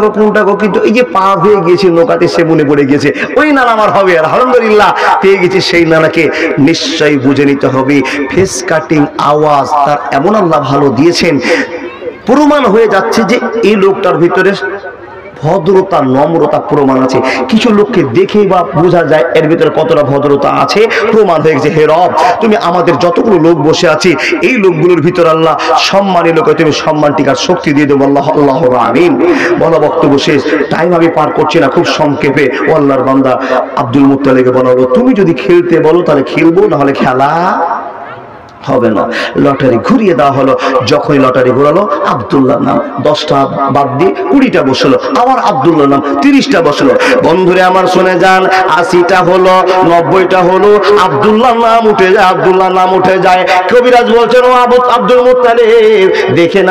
গো, কিন্তু এই যে পার হয়ে গিয়েছে নৌকাতে, সে মনে পড়ে গেছে ওই নানা আমার হবে। আর আলহামদুলিল্লাহ পেয়ে গেছি সেই নানাকে। নিশ্চয়ই বুঝে নিতে হবে ফেস কাটিং আওয়াজ তার এমন আল্লাহ ভালো দিয়েছেন, প্রমাণ হয়ে যাচ্ছে যে এই লোকটার ভিতরে ভদ্রতা নম্রতা প্রমাণ আছে। কিছু লোককে দেখেই বা বোঝা যায় এর ভিতরে কতটা ভদ্রতা আছে, প্রমাণ হয়ে গেছে। হে রব, তুমি আমাদের যতগুলো লোক বসে আছি এই লোকগুলোর ভিতরে আল্লাহ সম্মানী লোকে তুমি সম্মান টিকার শক্তি দিয়ে দেবো। আল্লাহ আল্লাহ আমিন। বলা বক্তব্য শেষ, টাইম আমি পার করছি না, খুব সংক্ষেপে ও আল্লাহর বান্দা আব্দুল মুত্তালিবকে বলা হলো, তুমি যদি খেলতে বলো তাহলে খেলবো, না হলে খেলা হবে না। লটারি ঘুরিয়ে দেওয়া হলো। যখনই লটারি ঘোরালো আব্দুল্লাহর নাম 10টা বাদ দিয়ে 20টা বসলো, আবার আব্দুল্লাহর নাম 30টা বসলো। বন্ধুরে আমার শুনে যান, 80টা হলো, 90টা হলো, আব্দুল্লাহর নাম উঠে যায়, আব্দুল্লাহর নাম উঠে যায়। কবিরাজ বলছেন, ও আব্দুল মুত্তালিব দেখে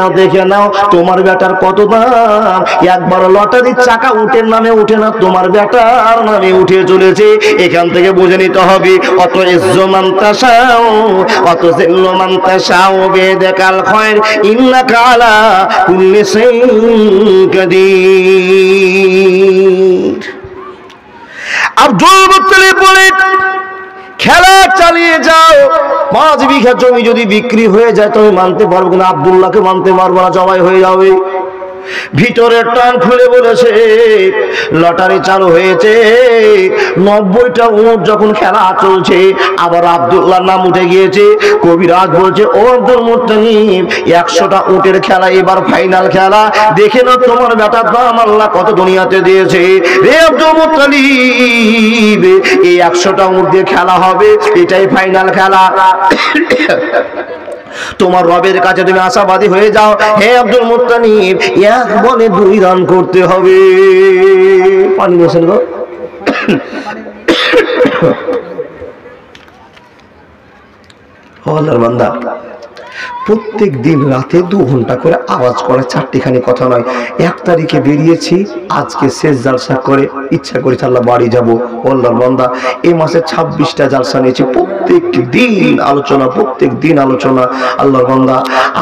নাও তোমার বেটার কত দাম। একবার লটারির চাকা উটের নামে উঠে না, তোমার বেটার নামে উঠে চলেছে। এখান থেকে বুঝে নিতে হবে অত ইজ্জমান তাশাও অত জিল্লু মান তাশাও বিয়াদিকাল খায়র ইন্নাকা আলা কুল্লি শাইইন কাদির। আব্দুল মুত্তালিব বলে, খেলা চালিয়ে যাও, 5 বিঘা জমি যদি বিক্রি হয়ে যায় তুমি মানতে পারবো না, আব্দুল্লাহকে মানতে পারবো না, জবাই হয়ে যাবে। ভিতরের টান খুলে বলেছে, লটারি চালু হয়েছে, 90টা উট যখন খেলা চলছে, আবার আব্দুল্লাহর নাম উঠে গিয়েছে। কবিরাজ বলছে, ও আব্দুল মুত্তালিব 100টা উটের খেলা, এবার ফাইনাল খেলা, দেখে না তোমার বেটার দাম আল্লাহ কত দুনিয়াতে দিয়েছে। রে আব্দুল মুত্তালিব, এই 100টা উট দিয়ে খেলা হবে, এটাই ফাইনাল খেলা। তোমার রবের কাছে তুমি আশাবাদী হয়ে যাও। হে আব্দুল মুত্তালিব, 1 বলে 2 রান করতে হবে। পানি বসেন গো। আল্লাহর বান্দা, প্রত্যেক দিন রাতে 2 ঘন্টা করে আওয়াজ করে, 4টিখানি কথা নয়। 1 তারিখে বেরিয়েছি, আজকে শেষ জালসা করে ইচ্ছা করেছে আল্লাহ বাড়ি যাবো। আল্লাহর বান্দা, এই মাসে 26টা জালসা নিয়েছি, প্রত্যেক দিন আলোচনা। আল্লাহর বান্দা,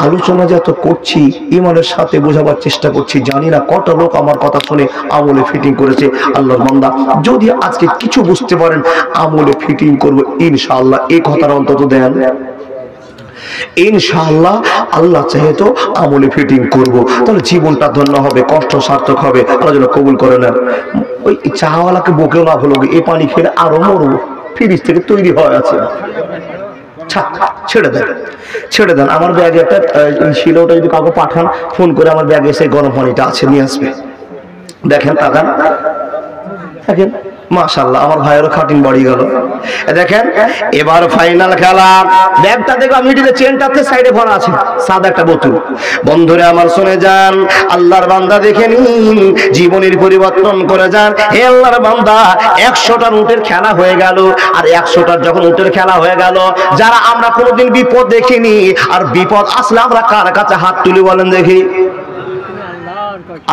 আলোচনা যত করছি ইমানের সাথে বোঝাবার চেষ্টা করছি, জানি না কত লোক আমার কথা শুনে আমলে ফিটিং করেছে। আল্লাহর বান্দা, যদি আজকে কিছু বুঝতে পারেন আমলে ফিটিং করবো ইনশাআল্লাহ, এই কথার অন্তত দেন ইনশাআল্লাহ। আল্লাহ চাহে তো আমলে ফিটিং করব, তাহলে জীবনটা ধন্য হবে, কষ্ট সার্থক হবে। আল্লাহ যেন কবুল করে নেন। ওই চাওয়ালাকে বকেও না হলো, এই পানি খেলে আরো মরবো, ফ্রিজ থেকে তৈরি হয়ে আছে। ছেড়ে দেন। আমার ব্যাগে একটা ছিল, ওটা যদি কাউকে পাঠান, ফোন করে আমার ব্যাগে এসে গরম পানিটা আছে নিয়ে আসবে। দেখেন, তাকান, দেখেন, মাশাআল্লাহ আমার ভাইয়েরও খাটিং বাড়ি গেল। দেখেন, এবার ফাইনাল খেলা। ব্যাগটা দেখো, মিডিলে চেনটাতে সাইডে ভরা আছে সাদা একটা বোতল। বন্ধুরে আমার শুনে যান, আল্লাহর বান্দা দেখে নিন, জীবনের পরিবর্তন করে যান। হে আল্লাহর বান্দা, 100টা উটের খেলা হয়ে গেল। আর 100টার যখন উটের খেলা হয়ে গেল, যারা আমরা কোনোদিন বিপদ দেখিনি, আর বিপদ আসলে আমরা কার কাছে হাত তুলি বলেন দেখি?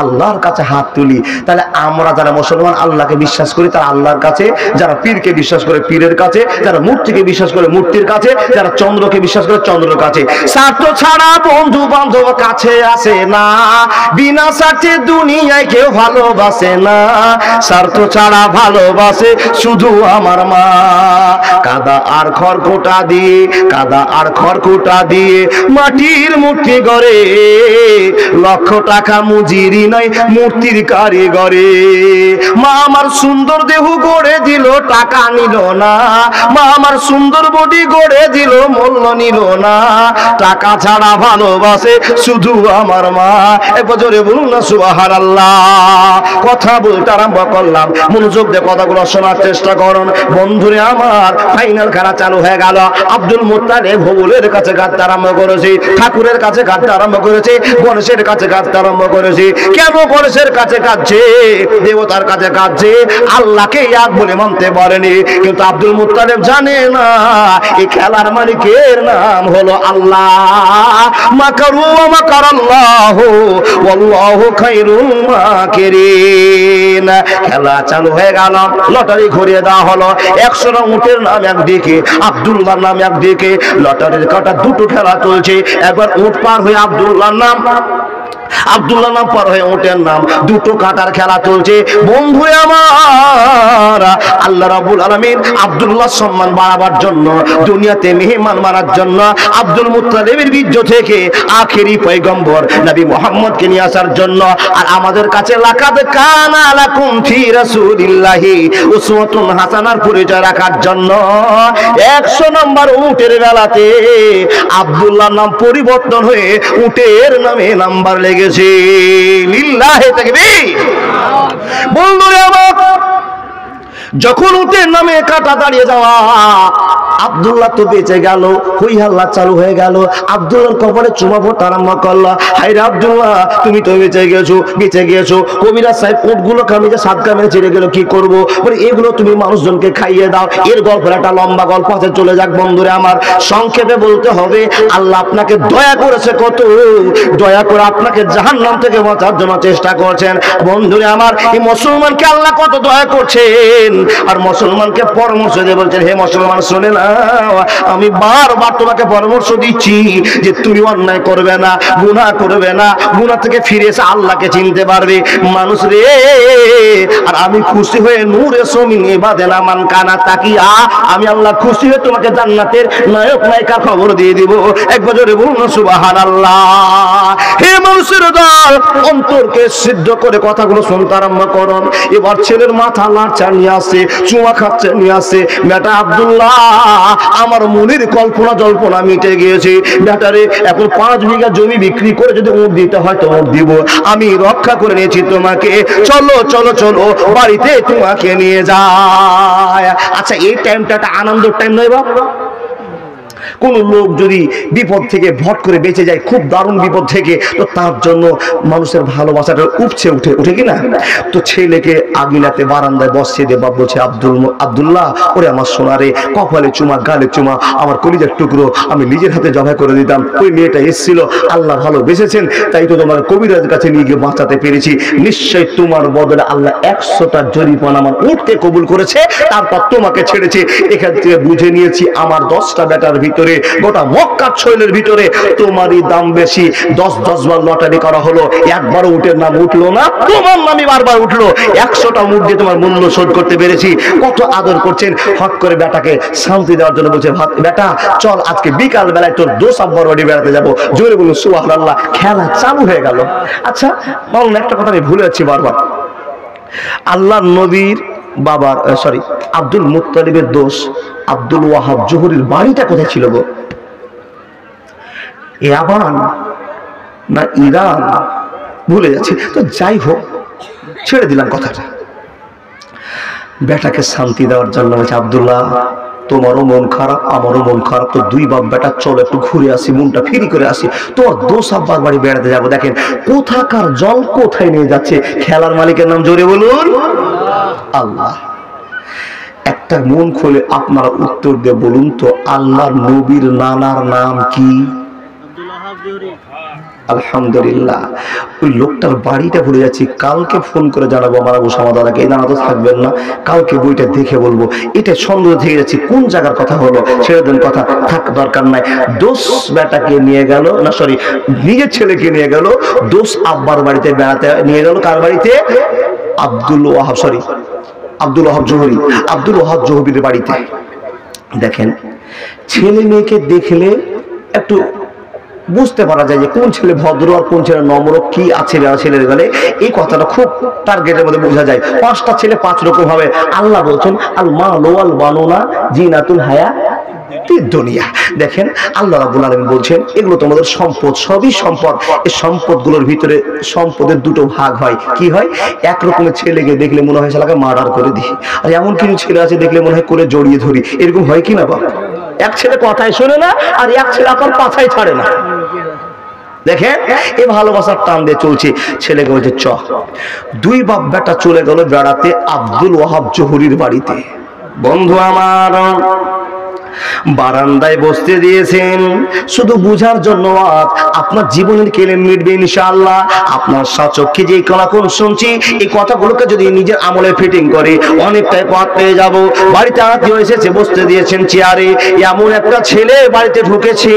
আল্লাহর কাছে হাত তুলি। তাহলে আমরা যারা মুসলমান আল্লাহকে বিশ্বাস করি তারা আল্লাহর কাছে, যারা পীরকে বিশ্বাস করে পীরের কাছে, যারা মূর্তিকে বিশ্বাস করে মূর্তির কাছে, যারা চন্দ্রকে বিশ্বাস করে চন্দ্রের কাছে। স্বার্থ ছাড়া বন্ধু বান্ধব কাছে আসে না, বিনা স্বার্থে দুনিয়ায় কেউ ভালোবাসে না। স্বার্থ ছাড়া ভালোবাসে শুধু আমার মা। কাদা আর খড়কুটা দিয়ে মাটির মূর্তি গড়ে, লক্ষ টাকা মুজিরি নাই মূর্তির কারিগরে। মা আমার সুন্দর দেহ গড়ে দিল, টাকা নিল না। মা আমার সুন্দর বডি গড়ে দিল, মূল্য নিল না। টাকা ছাড়া ভালোবাসে শুধু আমার মা। একবার জোরে বলুন না সুবহানাল্লাহ। কথা বলতে আরম্ভ করলাম, মনোযোগ দিয়ে কথাগুলো শোনার চেষ্টা করুন। বন্ধুরে আমার, ফাইনাল খেলা চালু হয়ে গেল। আব্দুল মুত্তালিব ভবুলের কাছে গাঁথতে আরম্ভ করেছে, ঠাকুরের কাছে গাঁথতে আরম্ভ করেছে, গণেশের কাছে গাঁথতে আরম্ভ করেছে। কেন গণেশের কাছে কাঁদছে, দেবতার কাছে কাঁদছে, আল্লাহকে এক বলে মানতে পারেনি। কিন্তু আব্দুল মুত্তালিব জানে না এই খেলার মালিকের নাম হলো আল্লাহ। মাকারু ওয়া মাকারাল্লাহু ওয়াল্লাহু খায়রুল মাকিরিন। খেলা চালু হয়ে গেল, লটারি ঘুরিয়ে দেওয়া হলো। 100টা উটের নাম একদিকে, আব্দুল্লাহর নাম একদিকে, লটারির কাটা দুটো খেলা চলছে। একবার উট পার হয়ে আব্দুল্লাহর নাম, আব্দুল্লাহ নাম পার হয়ে উটের নাম, দুটো কাটার খেলা চলছে। বন্ধু আমার, আল্লাহ রাব্বুল আলামিন আব্দুল্লাহ সম্মান বাড়াবার জন্য, দুনিয়াতে মেহমান মারার জন্য, আব্দুল মুত্তালিবের বীর্য থেকে আখেরি পয়গম্বর নবী মুহাম্মদকে নিয়ে আসার জন্য, আর আমাদের কাছে লাকাদ কানা লাকুম ফি রাসূলিল্লাহি উসওয়াতুন হাসানার পরিচয় রাখার জন্য 100 নম্বর উটের বেলাতে আব্দুল্লাহর নাম পরিবর্তন হয়ে উটের নামে নাম্বার লেগেছে। লিল্লাহি তাকবীর। বন্ধুরা আমার, যখন উটের নামে কাটা দাঁড়িয়ে যাওয়া, আব্দুল্লাহ তো বেঁচে গেল, হই হাল্লা চালু হয়ে গেল। আব্দুল্লাহর কপালে চুমা পড়তে আরম্ভ করলো। হায় রে আব্দুল্লাহ, তুমি তো বেঁচে গিয়েছো। কবিরাজ সাহেব উটগুলো কামিজে সাদকা মেরে ছেড়ে গেল, কি করবো? বলে এগুলো তুমি মানুষজনকে খাইয়ে দাও। এর গল্পের একটা লম্বা গল্প আছে, চলে যাক। বন্ধুরে আমার, সংক্ষেপে বলতে হবে, আল্লাহ আপনাকে দয়া করেছে, কত দয়া করে আপনাকে জাহান্নাম থেকে বাঁচার জন্য চেষ্টা করছেন। বন্ধুরে আমার, এই মুসলমানকে আল্লাহ কত দয়া করছেন, আর মুসলমানকে পরামর্শ দিয়ে বলছেন, হে মুসলমান শুনে না, আমি বারবার তোমাকে পরামর্শ দিচ্ছি যে তুমি অন্যায় করবে না, গুনাহ করবে না, গুনাহ থেকে ফিরে এসে আল্লাহকে চিনতে পারবে। মানুষ রে, আর আমি খুশি হয়ে নূরে সমিন ইবাদেনা মান কানা তাকিয়া, আমি আল্লাহ খুশি হয়ে তোমাকে জান্নাতের নায়ক নায়িকা খবর দিয়ে দিব। একবার জোরে বলুন সুবহানাল্লাহ। হে মানুষের দল, অন্তরকে সিদ্ধ করে কথাগুলো শুনতে আরম্ভ করুন। এবার ছেলের মাথা লাড়চা নিয়ে আসে, চুমা খাচ্ছে নিয়ে আসে। বেটা আব্দুল্লাহ, আমার মনের কল্পনা জল্পনা মিটে গিয়েছে। বেটারে, এখন 5 বিঘা জমি বিক্রি করে যদি উট দিতে হয় তো উট দিব, আমি রক্ষা করে নিয়েছি তোমাকে। চলো চলো চলো, বাড়িতে তোমাকে নিয়ে যায়। আচ্ছা, এই টাইমটা একটা আনন্দের টাইম নয় বাবা? কোন লোক যদি বিপদ থেকে ভট করে বেঁচে যায়, খুব দারুণ বিপদ থেকে, তো তার জন্য মানুষের ভালোবাসাটা উপচে উঠে কিনা? তো ছেলেকে আগিলাতে বারান্দায় বসিয়ে দিয়ে বাপ বলছে, আব্দুল্লাহ, ওরে আমার সোনারে, কপালে চুমা, গালে চুমা, আমার কলিজার টুকরো, আমি নিজের হাতে জবাই করে দিতাম। ওই মেয়েটা এসেছিল, আল্লাহ ভালো বেঁচেছেন, তাই তো তোমার কবিরাজের কাছে নিয়ে গিয়ে বাঁচাতে পেরেছি। নিশ্চয় তোমার বদলে আল্লাহ 100টা জরিমানা আমার উঠতে কবুল করেছে, তারপর তোমাকে ছেড়েছে। এখান থেকে বুঝে নিয়েছি, আমার 10টা বেটার ভিতরে, গোটা মক্কার শৈলের ভিতরে তোমারই দাম বেশি। 10 বার লটারি করা হলো, একবারও উটের নাম উঠলো না, তোমার নামই বারবার উঠলো। 100টা মুঠ দিয়ে তোমার মূল্য শোধ করতে পেরেছি। কত আদর করছেন। হট করে বেটাকে শান্তি দেওয়ার জন্য বলছে, বেটা চল, আজকে বিকাল বেলায় তোর দোষ আব্বার বাড়ি বেড়াতে যাবো। জোরে বলুন সুবহানাল্লাহ। খেলা চালু হয়ে গেল। আচ্ছা মামুন, একটা কথা আমি ভুলে যাচ্ছি বারবার। আল্লাহ নবীর বাবার আব্দুল মুত্তালিবের দোষ, আব্দুল ওয়াহাব জোহরির বাড়িটা কোথায় ছিল গো? ইয়ামান না ইরান, ভুলে যাচ্ছি। তো যাই হোক, ছেড়ে দিলাম কথাটা। বেটাকে শান্তি দেওয়ার জন্য বলছে, আব্দুল্লাহ, তোমারও মন খারাপ, আমারও মন খারাপ, তো 2 বাপ বেটা চলো একটু ঘুরে আসি, মনটা ফ্রি করে আসি। তোমার দোষ আব্বার বাড়ি বেড়াতে যাবো। দেখেন কোথাকার জল কোথায় নিয়ে যাচ্ছে। খেলার মালিকের নাম জোরে বলুন আল্লাহ। একটা মন খুলে আপনারা উত্তর দিয়ে বলুন তো, আল্লাহর নবীর নানার নাম কি? আলহামদুলিল্লাহ। ওই লোকটার বাড়িটা ভুলে যাচ্ছি, কালকে ফোন করে জানাবো আমার আবু সামা দাদাকে। এই নানা তো থাকবেন না, কালকে বইটা দেখে বলবো। এটা সন্দেহ থেকে যাচ্ছি কোন জায়গার কথা হলো, ছেড়ে দেন কথা, থাক দরকার নাই। দোষ বেটাকে নিয়ে গেল, না নিজের ছেলেকে নিয়ে গেল, দোষ আব্বার বাড়িতে বেড়াতে নিয়ে গেল। কার বাড়িতে? আব্দুল ওয়াহাব জোহরি, আব্দুল ওয়াহাব জোহরির বাড়িতে। দেখেন, ছেলে মেয়েকে দেখলে একটু বুঝতে পারা যায় যে কোন ছেলে ভদ্র আর কোন ছেলে নম্র, কি আছে ছেলের গেলে। এই কথাটা খুব টার্গেটের মধ্যে বোঝা যায়। 5টা ছেলে 5 রকম হবে। আল্লাহ বলছেন, আল মালু ওয়াল বানুনা জিনাতুল হায়াতিদ দুনিয়া। দেখেন আল্লাহ রাব্বুল আলামিন বলছেন, এগুলো তোমাদের সম্পদ, সবই সম্পদ। এই সম্পদগুলোর ভিতরে সম্পদের 2টো ভাগ হয়। কি হয়? এক রকমের ছেলেকে দেখলে মনে হয় শালাকে মার্ডার করে দিই, আর এমন কিছু ছেলে আছে দেখলে মনে হয় করে জড়িয়ে ধরি। এরকম হয় কি না বাবা? এক ছেলে কথাই শোনে না, আর এক ছেলে আপনার পাছাই ছাড়ে না। দেখেন এই ভালোবাসার টান দিয়ে চলছে। ছেলেকে বলছে চ। দুই বাপ বেটা চলে গেল বেড়াতে আব্দুল ওয়াহাব জহুরীর বাড়িতে। বন্ধু আমার বারান্দায় বসতে দিয়েছেন শুধু বুঝার জন্য, আপনার জীবনের কেলেম মিটবে ইনশাআল্লাহ। আপনার সচক্ষে যে কোন শুনছি এই কথাগুলোকে যদি নিজের আমলে ফিটিং করে অনেকটাই পথ পেয়ে যাব। বাড়িতে আত্মীয় এসেছে, বসতে দিয়েছেন চেয়ারে। এমন একটা ছেলে বাড়িতে ঢুকেছে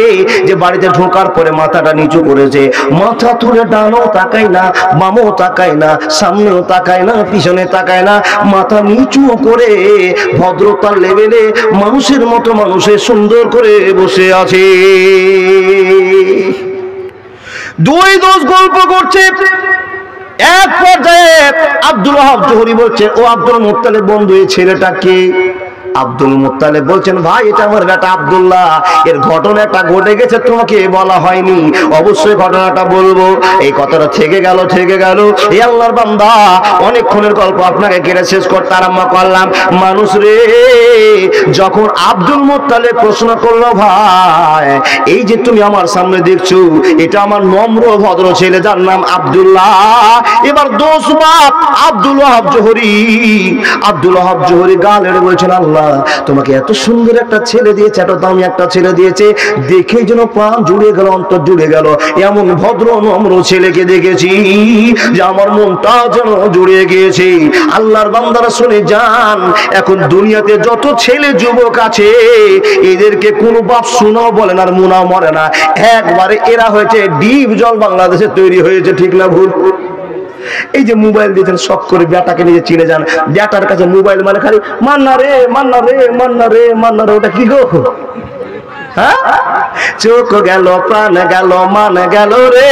যে বাড়িতে ঢোকার পরে মাথাটা নিচু করেছে, মাথা তুলে ডানও তাকায় না, বামও তাকায় না, সামনেও তাকায় না, পিছনে তাকায় না, মাথা নিচু করে ভদ্রতার লেভেলে মানুষের মতো মানুষের সুন্দর করে বসে আছে। দুই দোষ গল্প করছে। এক পর্যায়ে আব্দুল ওয়াহাব জহুরী বলছে, ও আব্দুল মুত্তালিব বন্ধু, এই ছেলেটা কে? আব্দুল মুত্তালিব বলছেন, ভাই এটা আমার বেটা আব্দুল্লাহ। এর ঘটনাটা ঘটে গেছে, তোমাকে বলা হয়নি, অবশ্যই ঘটনাটা বলবো। এই কথাটা থেকে গেল। এই আল্লাহর বান্দা অনেকক্ষণের গল্প আপনাকে কেটে শেষ করতে আরম্ভ করলাম। মানুষ রে, যখন আব্দুল মুত্তালিব প্রশ্ন করলো, ভাই এই যে তুমি আমার সামনে দেখছো, এটা আমার নম্র ভদ্র ছেলে, যার নাম আব্দুল্লাহ। এবার দোষ বাপ আব্দুল ওয়াহাব জহুরী। আব্দুল ওয়াহাব জহুরী গাল এড়ে বলছেন, আল্লাহ তোমাকে এত সুন্দর একটা ছেলে দিয়েছে, এত দামি একটা ছেলে দিয়েছে, দেখে যেন প্রাণ জুড়ে গেল, অন্তর জুড়ে গেল। এমন ভদ্র নম্র ছেলেকে দেখেছি যে আমার মনটা যেন জুড়ে গিয়েছে। আল্লাহর বান্দারা শুনে যান, এখন দুনিয়াতে যত ছেলে যুবক আছে এদেরকে কোনো বাপ শোনাও বলে না, আর মুনাও মরে না, একবারে এরা হয়েছে ডিপ জল বাংলাদেশে তৈরি হয়েছে। ঠিক না ভুল? এই যে মোবাইল দিয়েছেন, শখ করে বেটাকে নিয়ে চিনে যান, বেটার কাছে মোবাইল মানে খালি মান্না রে মান্না রে মান্না রে মান্না রে। ওটা কি গো? হ্যাঁ, চোখ গেল, প্রাণ গেল, মান গেল রে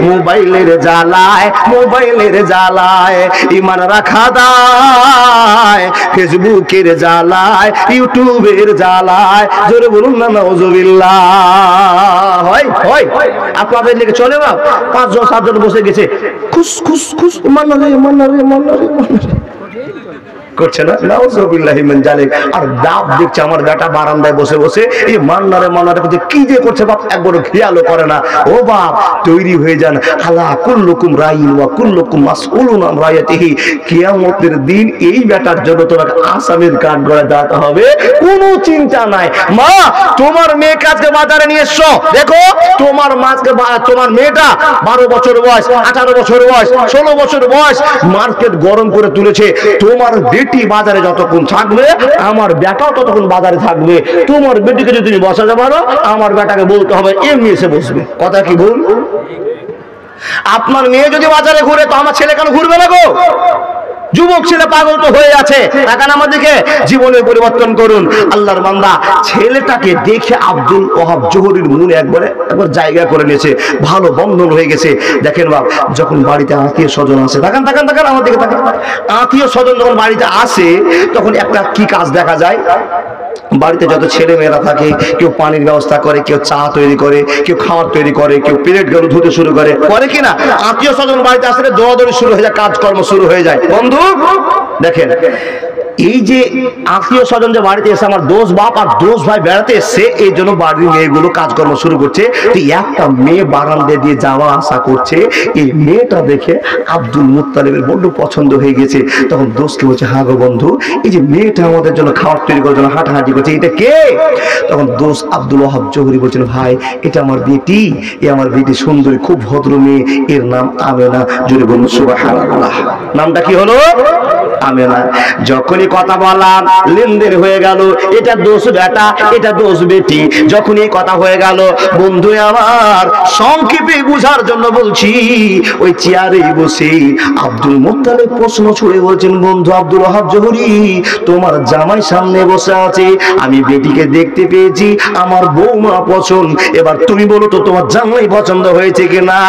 মোবাইলের জ্বালায়, মোবাইলের জ্বালায়। ইমান রাখা দায় ফেসবুকের জ্বালায়, ইউটিউবের জ্বালায়। জোরে বলুন না নাউজুবিল্লাহ। হয় হয় আপনাদের লেগে চলে না, 5 জন 7 জন বসে গেছে, খুশ খুশ খুশ মান্না রে মান্না রে মান্না রে মান্না রে করছে না, নাউজুবিল্লাহি মিন জালিক। আর বাপ দেখছে আমার বেটা বারান্দায় বসে বসে এই মান্নারে মান্নারে করছে, কি যে করছে বাপ একবার খেয়ালও করে না। ও বাপ, তৈরি হয়ে যান। আলা কুল্লুকুম রাইন ওয়া কুল্লুকুম মাসউলুন আন রাইয়াতিহি। কিয়ামতের দিন এই বেটার জন্য তোমাকে আসামির কাঠ গড়ে দাঁড়াতে হবে, কোনো চিন্তা নাই। মা, তোমার মেয়েকে আজকে বাজারে নিয়ে এসো, দেখো তোমার মাকে, তোমার মেয়েটা 12 বছর বয়স, 18 বছর বয়স, 16 বছর বয়স, মার্কেট গরম করে তুলেছে। তোমার বেটি বাজারে যতক্ষণ থাকবে আমার বেটাও ততক্ষণ বাজারে থাকবে। তোমার বেটিকে যদি তুমি বসাতে পারো, আমার বেটাকে বলতে হবে এমনি এসে বসবে। কথা কি ভুল? আপনার মেয়ে যদি বাজারে ঘুরে তো আমার ছেলে কেন ঘুরবে না গো? যুবক ছেলে পাগল তো হয়ে আছে, তাকান আমার দিকে। জীবনের পরিবর্তন করুন। আল্লাহর বান্দা ছেলেটাকে দেখে আব্দুল ওয়াহাব জহুরীর মনে একবার জায়গা করে নিয়েছে, ভালো বন্ধন হয়ে গেছে। দেখেন বাপ, যখন বাড়িতে আত্মীয় স্বজন আসে, তাকান আমার দিকে তাকান, আত্মীয় স্বজন যখন বাড়িতে আসে তখন একটা কি কাজ দেখা যায়, বাড়িতে যত ছেলে মেয়েরা থাকে, কেউ পানির ব্যবস্থা করে, কেউ চা তৈরি করে, কেউ খাবার তৈরি করে, কেউ প্লেট গরু ধুতে শুরু করে কিনা? আত্মীয় স্বজন বাড়িতে আসলে দৌড়াদৌড়ি শুরু হয়ে যায়, কাজকর্ম শুরু হয়ে যায়। বন্ধু দেখেন, এই যে আত্মীয় স্বজন যে বাড়িতে এসে আমার দোষ বাপ আর দোষ ভাই বেড়াতে এসছে, এই জন্য বাড়ির মেয়েগুলো কাজকর্ম শুরু করছে। তো একটা মেয়ে বারান্দা দিয়ে যাওয়া আসা করছে, এই মেয়েটা দেখে আব্দুল মুত্তালিবের বড্ড পছন্দ হয়ে গেছে। তখন দোষকে বলছে, হ্যাঁ গো বন্ধু, এই যে মেয়েটা আমাদের জন্য খাবার তৈরি করার জন্য হাঁটাহাঁটি করছে, এটা কে? তখন দোষ আব্দুল ওয়াহাব জহুরী বলছেন, ভাই এটা আমার বেটি, এ আমার বেটি সুন্দরী, খুব ভদ্র মেয়ে, এর নাম আমেনা। জোরে বলুন সুবহানাল্লাহ। নামটা কি হলো? আমেনা। যখনই কথা বললাম লেনদেন হয়ে গেল, এটা দোষ বেটা, এটা দোষ বেটি। যখন এই কথা হয়ে গেল, বন্ধু আমার সংক্ষেপে বুঝার জন্য বলছি, ওই চেয়ারে বসে আব্দুল মুত্তালিব প্রশ্ন ছুড়ে বলছেন, বন্ধু আব্দুল ওয়াহাব জহুরী, তোমার জামাই সামনে বসে আছে, আমি বেটিকে দেখতে পেয়েছি, আমার বৌমা পছন্দ। এবার তুমি বলো তো তোমার জামাই পছন্দ হয়েছে কিনা?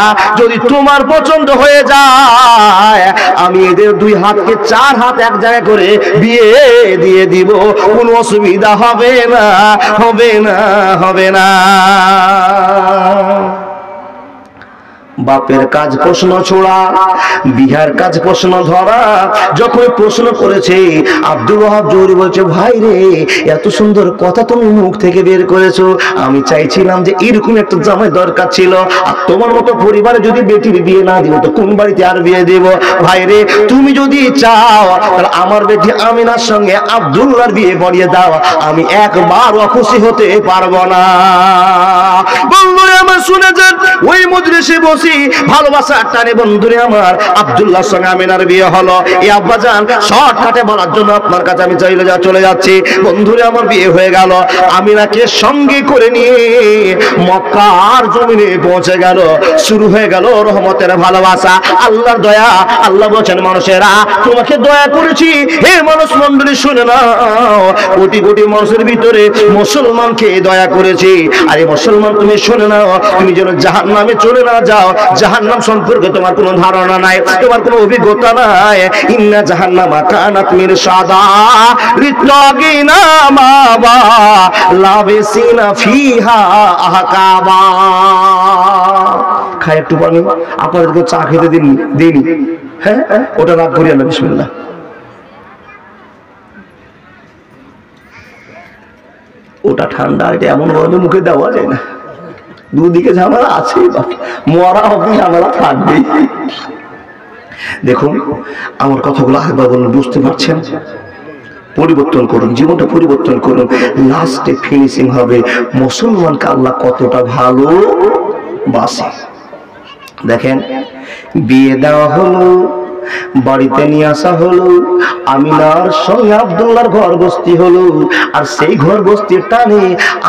যদি তোমার পছন্দ হয়ে যায়, আমি এদের 2 হাতকে 4 হাত এক জায়গায় করে বিয়ে দিয়ে দিব, কোনো অসুবিধা হবে না, হবে না, হবে না। বাপের কাজ প্রশ্ন ছোড়া, বিহার কাজ প্রশ্ন ধরা। যখন প্রশ্ন করেছে আব্দুল ওয়াহাব জহুরি বলছে, ভাই রে এত সুন্দর কথা তুমি মুখ থেকে বের করেছো, আমি চাইছিলাম যে এরকম একটা জামাই দরকার ছিল, আর তোমার মতো পরিবারে যদি বেটির বিয়ে না দিব তো কোন বাড়িতে আর বিয়ে দেব? ভাই রে তুমি যদি চাও তাহলে আমার বেটি আমিনার সঙ্গে আব্দুল্লাহর বিয়ে পড়িয়ে দাও, আমি একবার অখুশি হতে পারবো না। বন্ধুরে আমার শুনে যান, ওই মজলিসে বসি ভালোবাসার টানে বন্ধুরে আমার আব্দুল্লাহর সঙ্গে আমিনার বিয়ে হলো। এই আব্বাজান শর্টকাটে বলার জন্য আপনার কাছে আমি চলে যাচ্ছি। বন্ধুরে আমার বিয়ে হয়ে গেল, আমিনাকে সঙ্গে করে নিয়ে মক্কার জমিনে পৌঁছে গেল। শুরু হয়ে গেল রহমতের ভালোবাসা, আল্লাহর দয়া। আল্লাহ বলেন, মানুষেরা তোমাকে দয়া করেছি। হে মানুষ মণ্ডলী শুনে নাও, কোটি কোটি মানুষের ভিতরে মুসলমানকে দয়া করেছি। আরে মুসলমান তুমি শুনে নাও, তুমি যেন জাহান্নামে চলে না যাও। জাহান্নাম সম্পর্কে তোমার কোনো ধারণা নাই, তোমার কোনো অভিজ্ঞতা নাই। ইন্না জাহান্নামা কানাত মিরসাদা লিত্তাগিনা মাবা লাবিসিনা ফিহা আহকাবা। খায় একটু পানি, আপনাদেরকে চা খেতে দিইনি। হ্যাঁ, ওটা রাগ করিয়া না, বিসমিল্লাহ। ওটা ঠান্ডা, এটা এমন গরমে মুখে দেওয়া যায় না। দুদিকে ঝামেলা আছে, মরা হবে, ঝামেলা থাকবেই। দেখুন আমার কথাগুলো আরেকবার বলুন, বুঝতে পারছেন? পরিবর্তন করুন, জীবনটা পরিবর্তন করুন। লাস্টে ফিনিশিং হবে মুসলমানকে আল্লাহ কতটা ভালোবাসে। দেখেন, বিয়ে দেওয়া হলো, বাড়িতে নিয়ে আসা হলো, আমিনার সঙ্গে আব্দুল্লাহর ঘর বস্তি হলো। আর সেই ঘর বস্তির টানে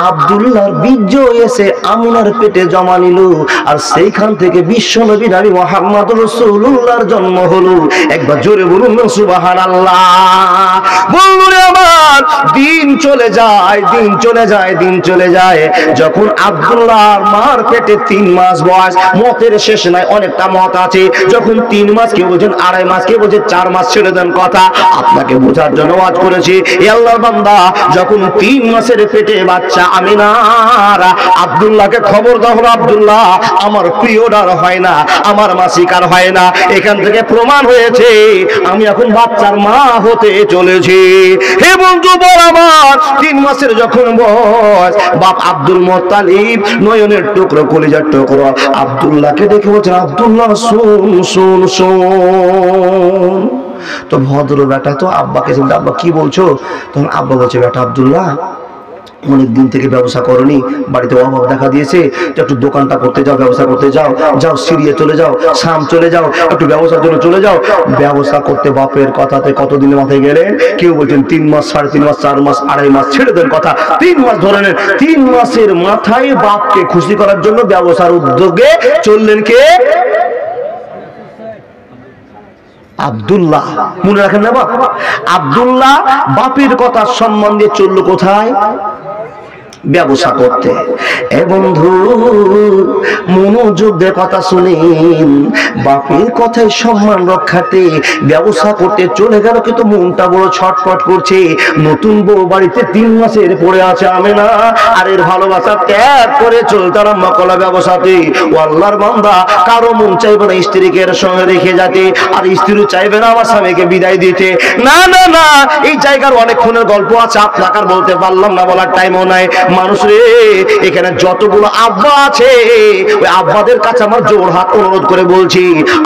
আব্দুল্লাহর বীর্য এসে আমিনার পেটে জমা নিল। আর সেইখান থেকে বিশ্বনবী নবী মুহাম্মদ রাসূলুল্লাহর জন্ম হলো। একবার জোরে বলুন না সুবহানাল্লাহ। বন্ধুরা আমার, দিন চলে যায়। যখন আব্দুল্লাহর মার পেটে 3 মাস বয়স, মতের শেষ নাই, অনেকটা মত আছে। যখন 3 মাস, কেউ বলছেন 2.5 মাস, কেউ বলছে 4 মাস, ছেড়ে দেন কথা, আপনাকে বোঝার জন্য ওয়াজ করেছি। এ আল্লাহর বান্দা, যখন 3 মাসের পেটে বাচ্চা আমিনার, আব্দুল্লাহকে খবর দেওয়া হলো, আব্দুল্লাহ আমার পিরিয়ড হয় না, আমার মাসিক আর হয় না। এখান থেকে প্রমাণ হয়েছে আমি এখন বাচ্চার মা হতে চলেছি। হে বন্ধু বল আমার, 3 মাসের যখন বয়স, বাপ আব্দুল মুত্তালিব নয়নের টুকরো, কলিজার টুকরো, আব্দুল্লাহকে দেখে বলছেন, আব্দুল্লাহ শুন। তো ভদ্র বেটা তো আব্বাকে বলছে, আব্বা কি বলছো? তখন আব্বা বলছে, বেটা আব্দুল্লাহ, অনেক দিন থেকে ব্যবসা করনি, বাড়িতে অভাব দেখা দিয়েছে, তো একটু দোকানটা করতে যাও, ব্যবসা করতে যাও, সিরিয়া চলে যাও, শাম চলে যাও, একটু ব্যবসার জন্য চলে যাও। ব্যবসা করতে বাপের কথাতে কতদিনের মাথায় গেলেন? কেউ বলছেন 3 মাস, 3.5 মাস, 4 মাস, 2.5 মাস, ছেড়ে দেন কথা, 3 মাস ধরে নেন। 3 মাসের মাথায় বাপকে খুশি করার জন্য ব্যবসার উদ্যোগে চললেন কে? আব্দুল্লাহ। মনে রাখেন না বাপ, আব্দুল্লাহ বাপের কথা সম্মান দিয়ে চললো কোথায়? ব্যবসা করতে। এ বন্ধু মনোযোগ দিয়ে কথা শুনেন, বাপের কথায় সম্মান রক্ষাতে ব্যবসা করতে চলে গেল, কিন্তু মনটা বড় ছটফট করছে। নতুন বউ বাড়িতে 3 মাসের পড়ে আছে আমিনা, আর এর ভালোবাসা ত্যাগ করে চলতে আরম্ভ করলো ব্যবসাতে। ও আল্লাহর বান্দা, কারো মন চাইবে না স্ত্রীকে এর সঙ্গে রেখে যেতে, আর স্ত্রী চাইবে না আমার স্বামীকে বিদায় দিতে। না না না, এই জায়গার অনেকক্ষণের গল্প আছে, আপনাকে আর বলতে পারলাম না, বলার টাইমও নাই। মানুষ রে, এখানে যতগুলো আব্বা আছে, ওই আব্বাদের কাছে আমার জোর হাত অনুরোধ করে বলছি,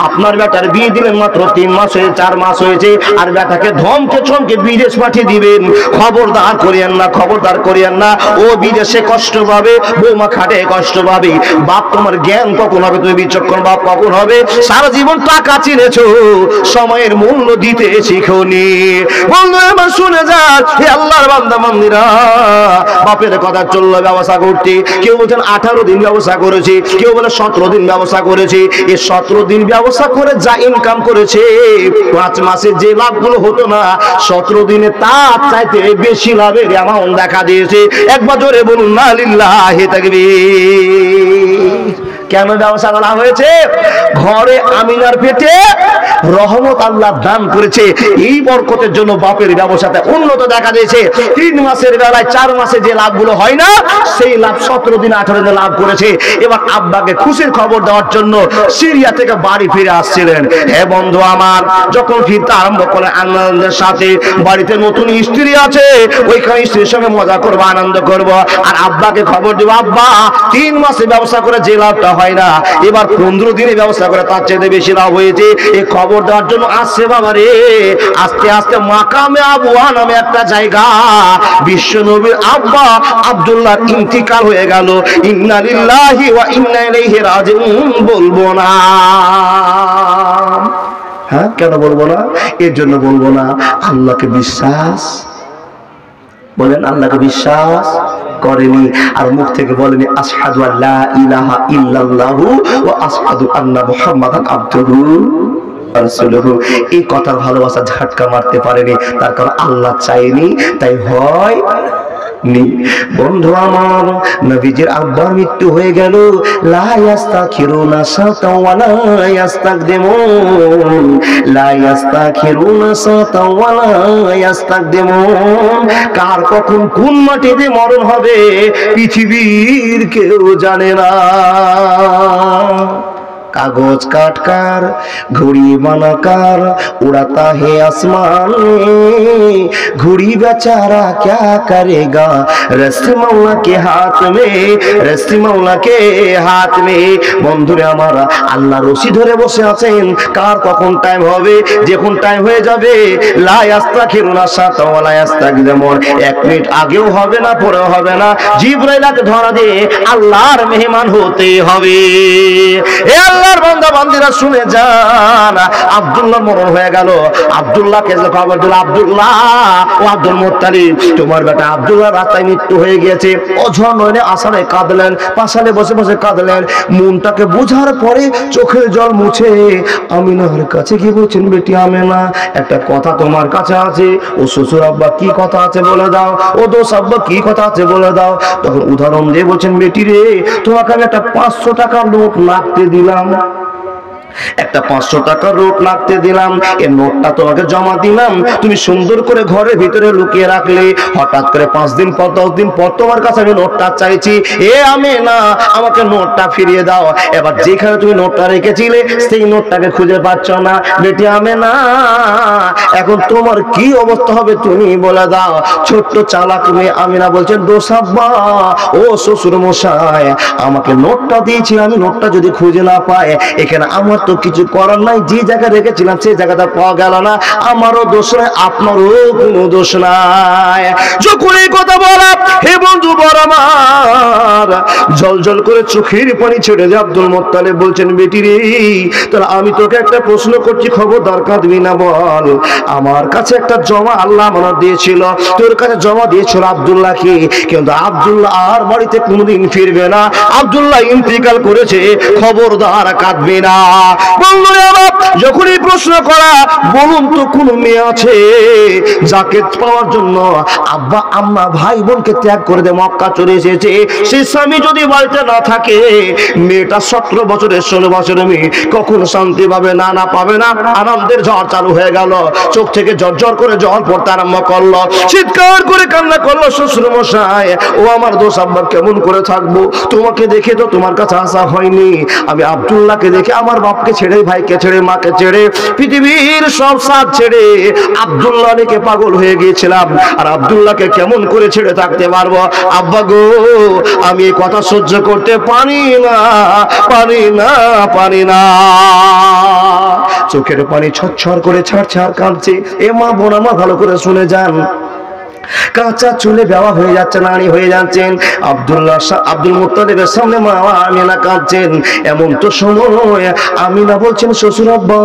আপনার বেটার বিয়ে দিলেন মাত্র 3 মাস হয়েছে, 4 মাস হয়েছে, আর বেটাকে ধমকে চমকে বিদেশ পাঠিয়ে দিবেন। খবরদার করিয়েন না। ও বিদেশে কষ্ট পাবে, বৌমা খাটে কষ্ট পাবে। বাপ তোমার জ্ঞান কখন হবে? তুমি বিচক্ষণ বাপ কখন হবে? সারা জীবন টাকা চিনেছো, সময়ের মূল্য দিতে শিখোনি। বন্ধু আমার শুনে যান, হে আল্লাহর বান্দা বান্দিরা, বাপের কথা চললো ব্যবসা করতে। কেউ বলছেন 18 দিন ব্যবসা করেছি, কেউ বলে 17 দিন ব্যবসা করেছি। এই 17 দিন ব্যবসা করে যা ইনকাম করেছে, 5 মাসে যে লাভগুলো হতো না, 17 দিনে তার চাইতে বেশি লাভের অ্যামাউন্ট দেখা দিয়েছে। একবার জোরে বলুন না লিল্লাহি তাকবীর। কেন ব্যবসা করা হয়েছে? ঘরে আমিনার পেটে রহমত আল্লাহ দান করেছে, এই বরকতের জন্য বাপের ব্যবসাতে উন্নত দেখা দিয়েছে। 3 মাসের বেলায় 4 মাসে যে লাভগুলো হয় না, সেই লাভ 17 দিন 18 দিনে লাভ করেছে। এবার আব্বাকে খুশির খবর দেওয়ার জন্য সিরিয়া থেকে বাড়ি ফিরে আসছিলেন। হে বন্ধু আমার, যখন ফিরতে আরম্ভ করে আনন্দের সাথে, বাড়িতে নতুন স্ত্রী আছে, ওইখানে স্ত্রীর সঙ্গে মজা করবো, আনন্দ করবো, আর আব্বাকে খবর দেবো, আব্বা 3 মাসে ব্যবসা করে যে লাভটা হয় না, এবার 15 দিনে ব্যবসা করে তার চেয়ে বেশি লাভ হয়েছে। এই খবর দেওয়ার জন্য আসছে বাবা রে। আস্তে আস্তে মাকামে আবুয়া নামে একটা জায়গা, বিশ্ব নবীর আব্বা আব্দুল্লাহ ইন্তিকাল হয়ে গেল। ইন্না লিল্লাহি ওয়া ইন্না ইলাইহি রাজিউন বলবো না। হ্যাঁ, কেন বলবো না? এর জন্য বলবো না, আল্লাহকে বিশ্বাস বলেন, আল্লাহকে বিশ্বাস করেনি, আর মুখ থেকে বলেনি আশহাদু আল্লা ইলাহা ইল্লাল্লাহু ওয়া আশহাদু আন্না মুহাম্মাদান আবদুহু ওয়া রাসূলুহু। এই কথার ভালোবাসা ঝাটকা মারতে পারেনি, তার কারণ আল্লাহ চাইনি, তাই হয় নি। বন্ধু আমার, নবীজির আব্বার মৃত্যু হয়ে গেল। লা ইস্তাখিরুনা সাতা ওয়া লা ইস্তাকদিমুন, লা ইস্তাখিরুনা সাতা ওয়া লা ইস্তাকদিমুন। কার কখন কোন মাটিতে মরণ হবে পৃথিবীর কেউ জানে না। कागज काटकर घुड़ी बनाकर उड़ाता है आसमान में, घुड़ी बेचारा क्या करेगा रस्सी मौला के हाथ में, रस्सी मौला के हाथ में। বন্ধুরে আমার, আল্লাহ রশি ধরে বসে আছেন, কার কখন টাইম হবে, যখন টাইম হয়ে যাবে লা ইস্তাখিরুনা সাতা ওয়া লা ইস্তাকদিমুন, 1 মিনিট আগেও হবে না, পরেও হবে না, জিবরাইলকে ধরা দিয়ে আল্লাহর মেহমান হতে হবে। এ আল্লাহর বান্দা বান্দীরা শুনে যান, আব্দুল্লাহ মরণ হয়ে গেল। আব্দুল্লাহকে খবর দিল, আব্দুল্লাহ ও আব্দুল মুত্তালিব, তোমার বেটা আব্দুল্লাহ রাস্তায় মৃত্যু হয়ে গিয়েছে। অঝর নয়নে আসারে কাঁদলেন, পাশালে বসে বসে কাঁদলেন। মনটাকে বোঝার পরে চোখের জল মুছে আমিনার কাছে গিয়ে বলছেন, বেটি আমিনা, একটা কথা তোমার কাছে আছে। ও শ্বশুর আব্বা কি কথা আছে বলে দাও, ও দোষ আব্বা কি কথা আছে বলে দাও। তখন উদাহরণ দিয়ে বলছেন, বেটি রে, তোমাকে আমি একটা 500 টাকার নোট লাগতে দিলাম, একটা 500 টাকার নোট লাগতে দিলাম, এই নোটটা তোমাকে জমা দিলাম, তুমি সুন্দর করে ঘরের ভিতরে লুকিয়ে রাখলে। হঠাৎ করে 5 দিন পর 10 দিন পর তোমার কাছে আমি নোটটা চাইছি, এ আমি না, আমাকে নোটটা ফিরিয়ে দাও। এবার যেখানে তুমি নোটটা রেখেছিলে সেই নোটটাকে খুঁজে পাচ্ছ না, বেটি আমি না, এখন তোমার কি অবস্থা হবে তুমি বলে দাও। ছোট্ট চালাক মেয়ে আমিনা বলছেন, দোষ আব্বা, ও শ্বশুর মশাই, আমাকে নোটটা দিয়েছিল, আমি নোটটা যদি খুঁজে না পাই, এখানে আমার তো কিছু করার নাই, যে জায়গায় রেখেছিলাম সেই জায়গাটা পাওয়া গেল না, আমারও দোষ নাই, আপনারও কোনো দোষ নাই। যখন এই কথা বলা, হে বন্ধু বড় আমার, জল জল করে চোখের পানি ছেড়ে যে আব্দুল মুত্তালিব বলছেন, বেটি রে, তাহলে আমি তোকে একটা প্রশ্ন করছি, খবরদার কাঁদবি না, বল। আমার কাছে একটা জমা আল্লাহ আমানত দিয়েছিল, তোর কাছে জমা দিয়েছিল আব্দুল্লাহকে, কিন্তু আব্দুল্লাহ আর বাড়িতে কোনোদিন ফিরবে না, আব্দুল্লাহ ইন্তিকাল করেছে, খবরদার কাঁদবি না। যখন এই প্রশ্ন করা, বলুন তো কোন মেয়ে আছে যাকে পাওয়ার জন্য আব্বা আম্মা ভাই বোনকে ত্যাগ করে দিয়ে মক্কা চলে এসেছে, সেই স্বামী যদি বাড়িতে না থাকে, মেয়েটা 17 বছরের 16 বছরের মেয়ে কখনো শান্তি পাবে না, না পাবে না। আনন্দের ঝড় চালু হয়ে গেল, চোখ থেকে ঝরঝর করে জল পড়তে আরম্ভ করলো, চিৎকার করে কান্না করলো, শ্বশুর মশাই, ও আমার দোষ আব্বা, কেমন করে থাকবো, তোমাকে দেখে তো তোমার কাছে আসা হয়নি, আমি আব্দুল্লাহকে দেখে আমার বাপকে ছেড়ে, ভাইকে ছেড়ে, মাকে ছেড়ে, পৃথিবীর সব সাথ ছেড়ে আব্দুল্লাহ রেখে পাগল হয়ে গিয়েছিলাম, আর আব্দুল্লাহকে কেমন করে ছেড়ে থাকতে পারবো আব্বা গো, আমি এই কথা সহ্য করতে পারি না, পারি না, পারি না। চোখের পানি ছচ্ছর করে ছাড় কাঁদছে। এ মা বোন আমার, ভালো করে শুনে যান, কাঁচা চুলে বেওয়া হয়ে যাচ্ছে, নারী হয়ে যাচ্ছেন। আব্দুল মুত্তালিবের সামনে মা আমিনা কাঁদছেন। এমন তো সময় আমিনা বলছেন, শ্বশুর আব্বা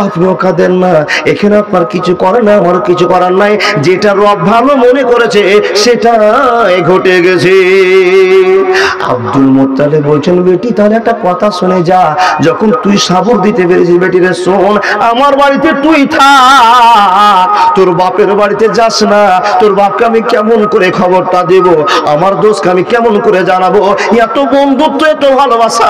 আপনিও কাঁদেন না, এখানে আপনার কিছু করার নাই, আমারও কিছু করার নাই, যেটা রব ভালো মনে করেছে সেটাই ঘটে গেছে। আব্দুল মুত্তালিব বলছেন, বেটি তাহলে একটা কথা শুনে যা, যখন তুই সাবর দিতে পেরেছিস, বেটি রে শোন, আমার বাড়িতে তুই থাক, তোর বাপের বাড়িতে যাস না, তোর বাপ বাপকে আমি কেমন করে খবরটা দেব, আমার দোষকে আমি কেমন করে জানাবো? এত বন্ধুত্ব, এত ভালোবাসা,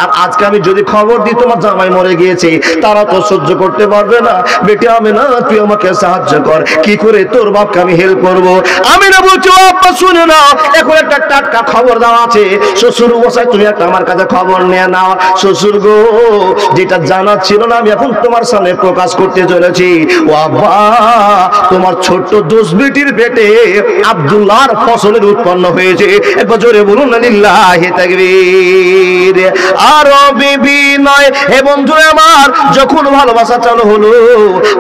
আর আজকে আমি যদি খবর দিই তোমার জামাই মরে গিয়েছে, তারা তো সহ্য করতে পারবে না। বেটি আমি না, তুই আমাকে সাহায্য কর, কি করে তোর বাপকে আমি হেল্প করবো? আমি না বলছি বাপ্পা শুনে নাও, এখন একটা টাটকা খবর দেওয়া আছে। শ্বশুর মশাই তুমি একটা আমার কাছে খবর নিয়ে নাও। শ্বশুর গো, যেটা জানা ছিল না আমি এখন তোমার সামনে প্রকাশ করতে চলেছি। ও আব্বা, তোমার ছোট্ট দোষ বেটির পেটে আব্দুল্লাহর ফসলের উৎপন্ন হয়েছে। একবার জোরে বলুন না লিল্লাহি তাকবীর। আরবে বিনয় হে বন্ধু আমার, যখন ভালোবাসা চালু হলো,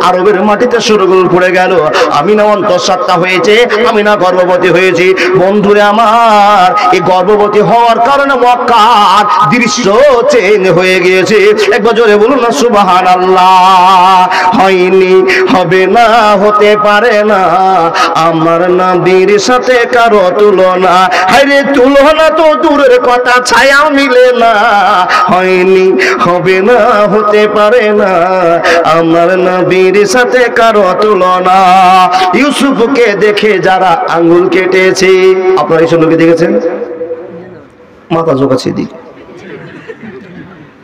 আরবের মাটিতে সূর্যগুলো পড়ে গেল। আমিনা অন্তঃসত্ত্বা হয়েছে, আমিনা গর্ভবতী হয়েছে। বন্ধুরে আমার, এই গর্ভবতী হওয়ার কারণে মক্কার দৃশ্য চেঞ্জ হয়ে গিয়েছে। একবার জোরে বলুন না সুবহানাল্লাহ। হয়নি, হবে না, হতে পারে না আমার নবীর সাথে কারো তুলনা। হায়রে তুলনা তো দূরের কথা, ছায়া মিলে না। হয়নি, হবে না, হতে পারে না আমার নবীর সাথে কারো তুলনা। ইউসুফকে দেখে যারা আঙ্গুল কেটেছে, আপনারা এই লোকে দেখেছেন? মাথা ঝোঁকাচ্ছে দিকে,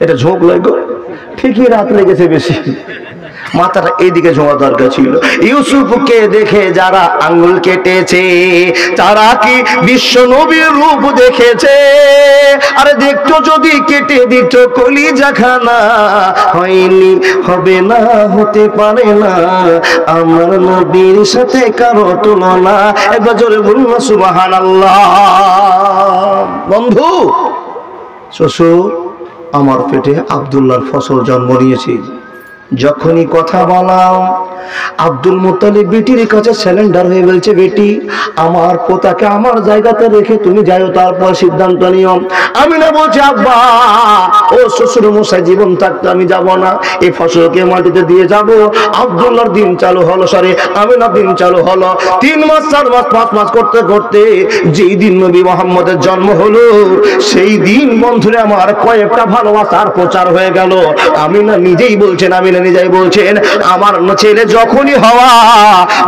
এটা ঝোঁক লাগো, ঠিকই রাত লেগেছে বেশি, মাথাটা এইদিকে ঝোঁকা দরকার ছিল। ইউসুফকে দেখে যারা আঙ্গুল কেটেছে, তারা কি বিশ্ব নবীর রূপ দেখেছে? আরে দেখতো যদি কেটে দিত কলিজাখানা। হয়নি, হবে না, হতে পারে না আমার নবীর সাথে কারো তুলনা। একবার জোরে বলুন না সুবহানাল্লাহ। বন্ধু, শ্বশুর আমার পেটে আব্দুল্লাহর ফসল জন্ম নিয়েছে। যখনই কথা বলাম, আব্দুল মুত্তালিব বেটির কাছে স্যালেন্ডার হয়ে বলছে, বেটি আমার পোতাকে আমার জায়গাতে রেখে তুমি যাও, তারপর সিদ্ধান্ত নিও। আমি না বলছি আব্বা, ও শ্বশুর মশাই জীবন থাকতে আমি যাব না, এই ফসলকে মাটিতে দিয়ে যাব। আব্দুল্লাহর দিন চালু হলো, সরি আমিনার দিন চালু হলো। 3 মাস 4 মাস 5 মাস করতে করতে যেই দিন নবী মুহাম্মদের জন্ম হলো, সেই দিন বন্ধুরা আমার কয়েকটা ভালোবাসার প্রচার হয়ে গেল। আমিনা নিজেই বলছেন, নিজেই বলছেন, আমার ছেলে যখনই হওয়া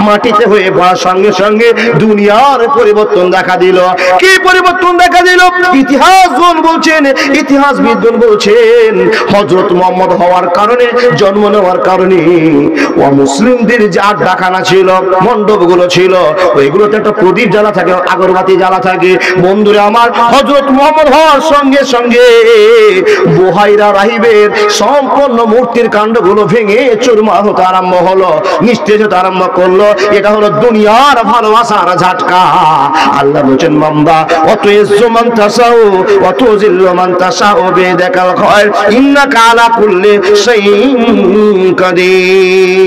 মাটিতে হয়ে পড়ার সঙ্গে সঙ্গে দুনিয়ার পরিবর্তন দেখা দিল। কি পরিবর্তন দেখা দিল? ইতিহাসগণ বলছেন, ইতিহাসবিদগণ বলছেন, হযরত মুহাম্মদ হওয়ার কারণে, জন্ম নেওয়ার কারণে মুসলিমদের যে আড্ডাখানা ছিল, মণ্ডপগুলো ছিল, ওইগুলোতে একটা প্রদীপ জ্বালা থাকে, আগরবাতি জ্বালা থাকে। বন্ধুরা আমার, হযরত মুহাম্মদ হওয়ার সঙ্গে সঙ্গে বুহাইরা রাহিবের সম্পূর্ণ মূর্তির কাণ্ডগুলো ভেঙে চুরমার হতে আরম্ভ হলো, নিস্তেজ হতে আরম্ভ করলো। এটা হলো দুনিয়ার ভালোবাসার ঝাটকা। আল্লাহ বলেন, বান্দা অত ইজ্জু মান তাসাউ অত জিল্লু মান তাসাউ বিদাকাল খায়র ইন্নাকা আলা কুল্লি শাইইন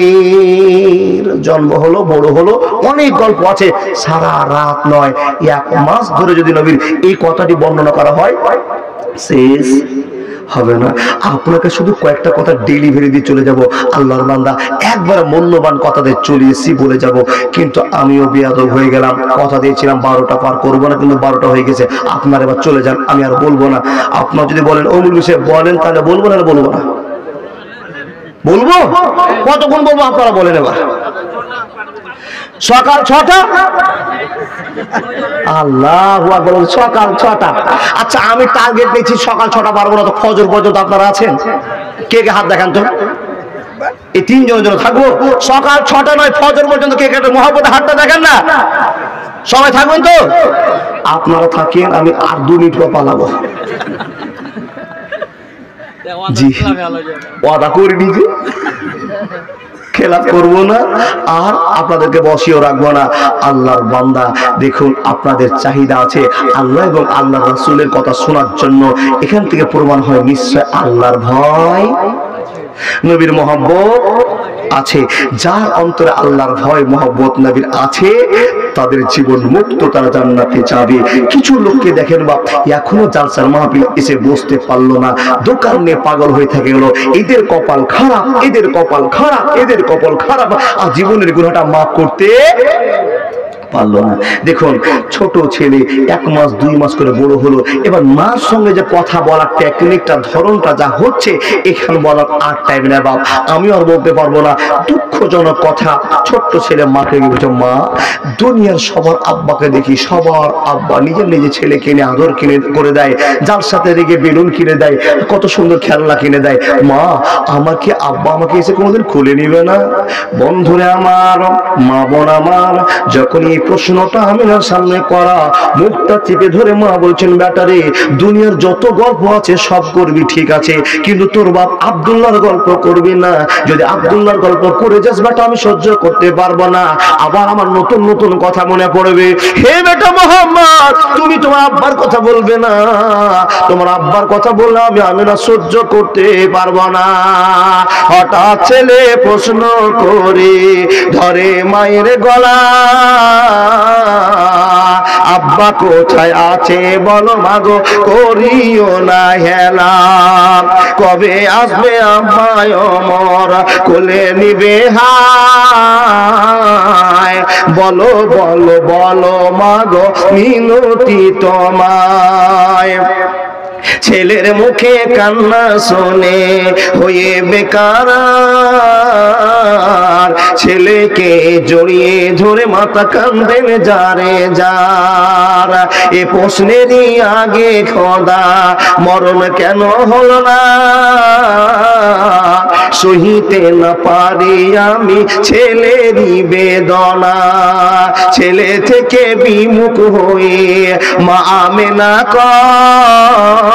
কাদির। জন্ম হলো, বড় হলো, অনেক গল্প আছে, সারা রাত নয় 1 মাস ধরে যদি নবীর এই কথাটি বর্ণনা করা হয় শেষ হবে না। আপনাকে শুধু কয়েকটা কথা ডেলিভারি দিয়ে চলে যাব। আল্লাহর বান্দা, একবার মূল্যবান কথা দিয়ে চলে এসেছি বলে যাব, কিন্তু আমিও বেয়াদব হয়ে গেলাম। কথা দিয়েছিলাম 12টা পার করবো না, কিন্তু 12টা হয়ে গেছে। আপনার এবার চলে যান, আমি আর বলবো না। আপনার যদি বলেন ও মুলবি সাহেব বলেন, তাহলে বলবো না, বলবো না। বলবো, কতক্ষণ বলবো আপনারা বলেন এবার? সকাল 6টা। আল্লাহু আকবার, সকাল 6টা। আচ্ছা, আমি টার্গেট নিয়েছি সকাল 6টা পারবো না, তো ফজর পর্যন্ত আপনারা আছেন? কে কে হাত দেখান তো? এই 3 জনের জন্য থাকবো। সকাল 6টা নয়, ফজর পর্যন্ত কে কে মহব্বতে হাতটা দেখেন না? সবাই থাকবেন তো? আপনারা থাকেন, আমি আর 2 মিনিট পর পালাবো। জি, ওয়াদা করে নিজে খেলাফ করবো না, আর আপনাদেরকে বসিয়েও রাখবো না। আল্লাহর বান্দা, দেখুন আপনাদের চাহিদা আছে আল্লাহ এবং আল্লাহর রাসূলের কথা শোনার জন্য। এখান থেকে প্রমাণ হয় নিশ্চয় আল্লাহর ভয়, নবীর মহব্বত আছে। যার অন্তরে আল্লাহর ভয় মহব্বত নবীর আছে, তাদের জীবন মুক্ত, তারা জান্নাতে যাবে। কিছু লোককে দেখেন বাপ, এখনো জালসার মাহফিল এসে বসতে পারলো না, দোকান নিয়ে পাগল হয়ে থাকে গেল। এদের কপাল খারাপ, এদের কপাল খারাপ, এদের কপাল খারাপ, আর জীবনের গুনাহটা মাফ করতে পারলো না। দেখুন ছোট ছেলে 1 মাস 2 মাস করে বড় হলো, এবার মার সঙ্গে যে কথা বলার টেকনিকটা ধরনটা যা হচ্ছে এখানে বলার আর টাইম নেই বাপ, আমি আর বলতে পারবো না। দুঃখজনক কথা, ছোট্ট ছেলে মাকে বলছে মা দুনিয়ার সবার আব্বাকে দেখি, সবার আব্বা নিজের নিজের ছেলে কিনে আদর কিনে করে দেয়, যার সাথে রেগে বেলুন কিনে দেয়, কত সুন্দর খেলনা কিনে দেয়, মা আমাকে আব্বা আমাকে এসে কোনোদিন খুলে নিবে না? বন্ধুরে আমার, মা বোন আমার, যখন এই প্রশ্নটা আমিনার সামনে করা, মুখটা চেপে ধরে মা বলছেন বেটারে দুনিয়ার যত গল্প আছে সব করবি ঠিক আছে, কিন্তু তোর বাপ আব্দুল্লাহর গল্প করবি না। যদি আব্দুল্লাহর গল্প করে যাস বেটা আমি সহ্য করতে পারবো না, আবার আমার নতুন নতুন কথা মনে পড়বে। হে বেটা মোহাম্মদ তুমি তোমার আব্বার কথা বলবে না, তোমার আব্বার কথা বললে আমি আমিনা সহ্য করতে পারবো না। হঠাৎ ছেলে প্রশ্ন করে ধরে মায়ের গলা, আব্বা কোথায় আছে বলো মাগো করিও না হেলা, কবে আসবে আব্বা অমর কোলে নিবে হায়, বলো বলো বলো মাগো মিনতি তোমায়। ছেলের মুখে কান্না শুনে হয়ে বেকার, ছেলেকে জড়িয়ে ধরে মাথা কান্দেন যারে যার। এ প্রশ্নেরই আগে খোদা মরণ কেন হলো না, সহিতে না পারি আমি ছেলেরই বেদনা। ছেলে থেকে বিমুখ হয়ে মা আমেনা কয়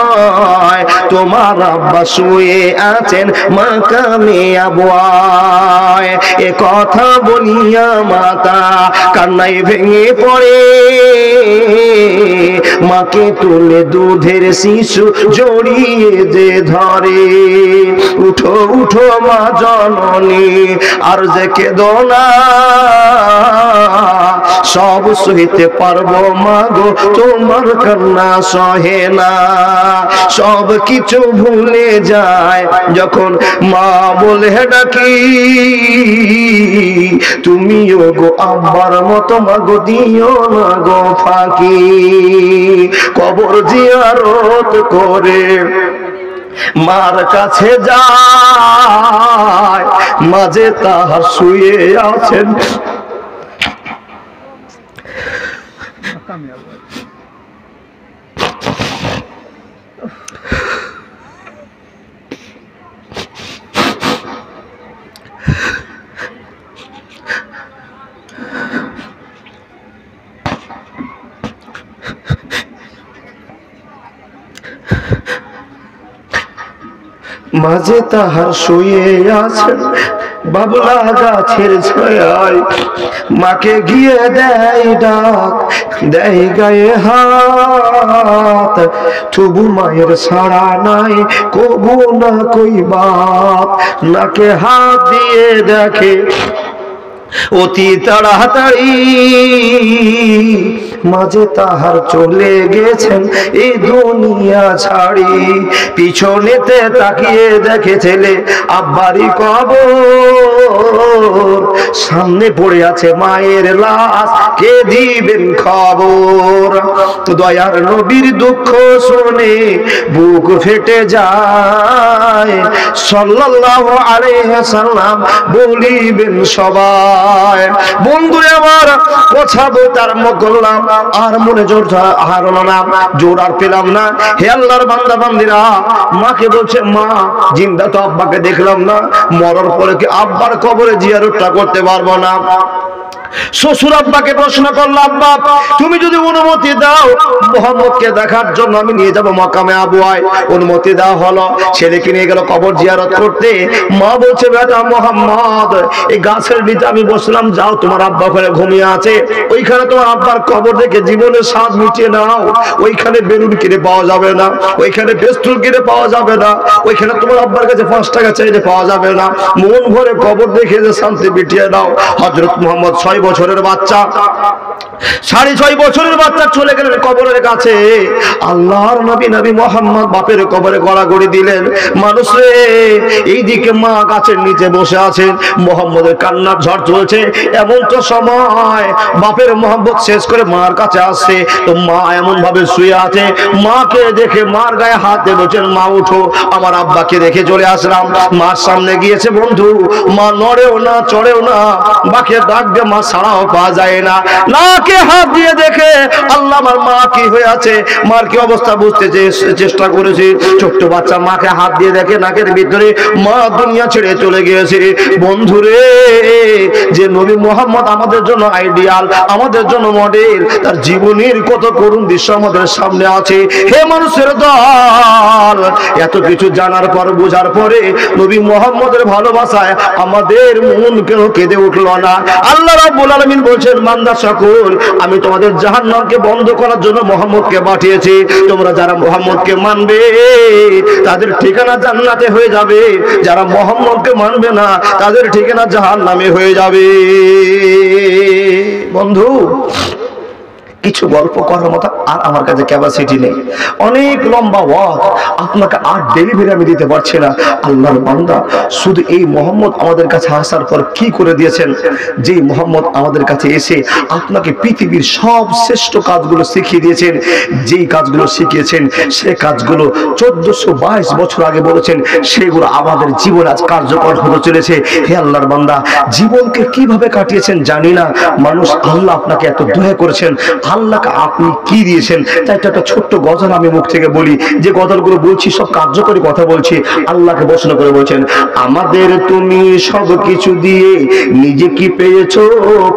তোমার আব্বা শুয়ে আছেন মাকামে আবওয়ায়। এ কথা বলিয়া মাতা কান্নায় ভেঙে পড়ে, মাকে তুলে দুধের শিশু জড়িয়ে যে ধরে। উঠো উঠো মা জননী আর যে কেঁদো না, সব সহিতে পারবো মাগো তোমার কান্না সহে না। সব কিছু ভুলে যায় যখন মা বলে ডাকি, তুমিও গো আব্বার মতো মাগো দিও না গো ফাঁকি। কবর জিয়ারত করে মার কাছে যায়, মাঝে তাহার শুয়ে আছেন মাঝে তাহার শুয়ে আছেন বাবলা গাছের ছায়ায়। মাকে গিয়ে দেয় ডাক, দেয় গায়ে হাত, তবু মায়ের ছাড়া নাই কবু না কই বাপ। নাকে হাত দিয়ে দেখে অতি তাড়াতাড়ি, মাঝে তাহার চলে গেছেন এই দুনিয়া ছাড়ি। পিছনেতে তাকিয়ে দেখে ছেলে আব্বারি কবর, সামনে পড়ে আছে মায়ের লাশ, কে দিবেন খবর। তো দয়ার নবীর দুঃখ শুনে বুক ফেটে যায়, সাল্লাল্লাহু আলাইহি সাল্লাম বলিবেন সবাই। বন্ধু আমার কথা বলতে আরম্ভ করলাম, আর মনে জোর হারানো না, জোর আর পেলাম না। হে আল্লাহর বান্দা বান্দিরা, মাকে বলছে মা জিন্দা তো আব্বাকে দেখলাম না, মরার পরে কি আব্বার কবরে জিয়ারতটা করতে পারবো না? শ্বশুর আব্বাকে প্রশ্ন করলো আব্বা তুমি যদি অনুমতি দাও মুহাম্মদকে দেখার জন্য আমি নিয়ে যাব মাকামে আবওয়ায়। অনুমতি দেওয়া হলো, ছেলেকে নিয়ে গেল কবর জিয়ারত করতে। মা বলছে বেটা মুহাম্মদ এই গাছের নিচে আমি বসলাম, যাও তোমার আব্বা ওখানে ঘুমিয়ে আছে, ওইখানে তোমার আব্বার কবর দেখে জীবনের স্বাদ মিটিয়ে নাও। ওইখানে বেলুন কিনে পাওয়া যাবে না, ওইখানে পেস্তুল কিনে পাওয়া যাবে না, ওইখানে তোমার আব্বার কাছে 5 টাকা চাইলে পাওয়া যাবে না। মন ভরে কবর দেখে যে শান্তি মিটিয়ে নাও। হযরত মুহাম্মদ 6 বছরের বাচ্চা 6.5 বছরের বাচ্চা চলে গেলেন কবরের কাছে। আল্লাহর নবী নবী মোহাম্মদ বাপের কবরে গড়াগড়ি দিলেন। মানুষ রে, এইদিকে মা গাছের নিচে বসে আছেন, মোহাম্মদের কান্নার ঝড় চলছে। এমন তো সময় বাপের মোহাম্মদ শেষ করে মার কাছে আসছে, তো মা এমন ভাবে শুয়ে আছে। মাকে দেখে মার গায়ে হাত দিয়ে বলছেন, মা উঠো, আমার আব্বাকে দেখে চলে আসলাম। মার সামনে গিয়েছে বন্ধু, মা নড়েও না চড়েও না, বাকে ডাক দিয়ে মা ছাড়াও পাওয়া যায় না। নাকে হাত দিয়ে দেখে আল্লাহ আমার মা কি হয়ে আছে, মার কি অবস্থা বুঝতে চেষ্টা করেছে। ছোট্ট বাচ্চা মাকে হাত দিয়ে দেখে নাকের ভিতরে মা দুনিয়া ছেড়ে চলে গিয়েছে। বন্ধুরে, যে নবী মোহাম্মদ আমাদের জন্য আইডিয়াল, আমাদের জন্য মডেল, তার জীবনের কত করুণ দৃশ্য আমাদের সামনে আছে। হে মানুষের দল, এত কিছু জানার পর বোঝার পরে নবী মোহাম্মদের ভালোবাসায় আমাদের মন কেন কেঁদে উঠলো না? আল্লাহ রাব্বুল আলামিন বলছেন, বান্দা সকল, আমি তোমাদের জাহান্নামকে বন্ধ করার জন্য মুহাম্মদকে পাঠিয়েছি। তোমরা যারা মুহাম্মদকে মানবে তাদের ঠিকানা জান্নাতে হয়ে যাবে, যারা মুহাম্মদকে মানবে না তাদের ঠিকানা জাহান্নামে হয়ে যাবে। বন্ধু, কিছু গল্প করার মতো আর আমার কাছে ক্যাপাসিটি নেই, অনেক লম্বা ওয়াজ, আপনাকে আর ডেলিভারি আমি দিতে পারছি না। আল্লাহর বান্দা, শুধু এই মোহাম্মদ আমাদের কাছে আসার পর কি করে দিয়েছেন, যে মোহাম্মদ আমাদের কাছে এসে আপনাকে পৃথিবীর সব শ্রেষ্ঠ কাজগুলো শিখিয়ে দিয়েছেন। যেই কাজগুলো শিখিয়েছেন সে কাজগুলো 1422 বছর আগে বলেছেন, সেগুলো আমাদের জীবনে আজ কার্যকর হতে চলেছে। হে আল্লাহর বান্দা, জীবনকে কিভাবে কাটিয়েছেন জানি না, মানুষ আল্লাহ আপনাকে এত দয়া করেছেন, আল্লাহকে আপনি কি দিয়েছেন। তাই একটা ছোট্ট গজল আমি মুখ থেকে বলি, যে গজলগুলো বলছি সব কার্যকরী কথা বলছি। আল্লাহকে বর্ণনা করে বলছেন, আমাদের তুমি সব কিছু দিয়ে নিজে কি পেয়েছো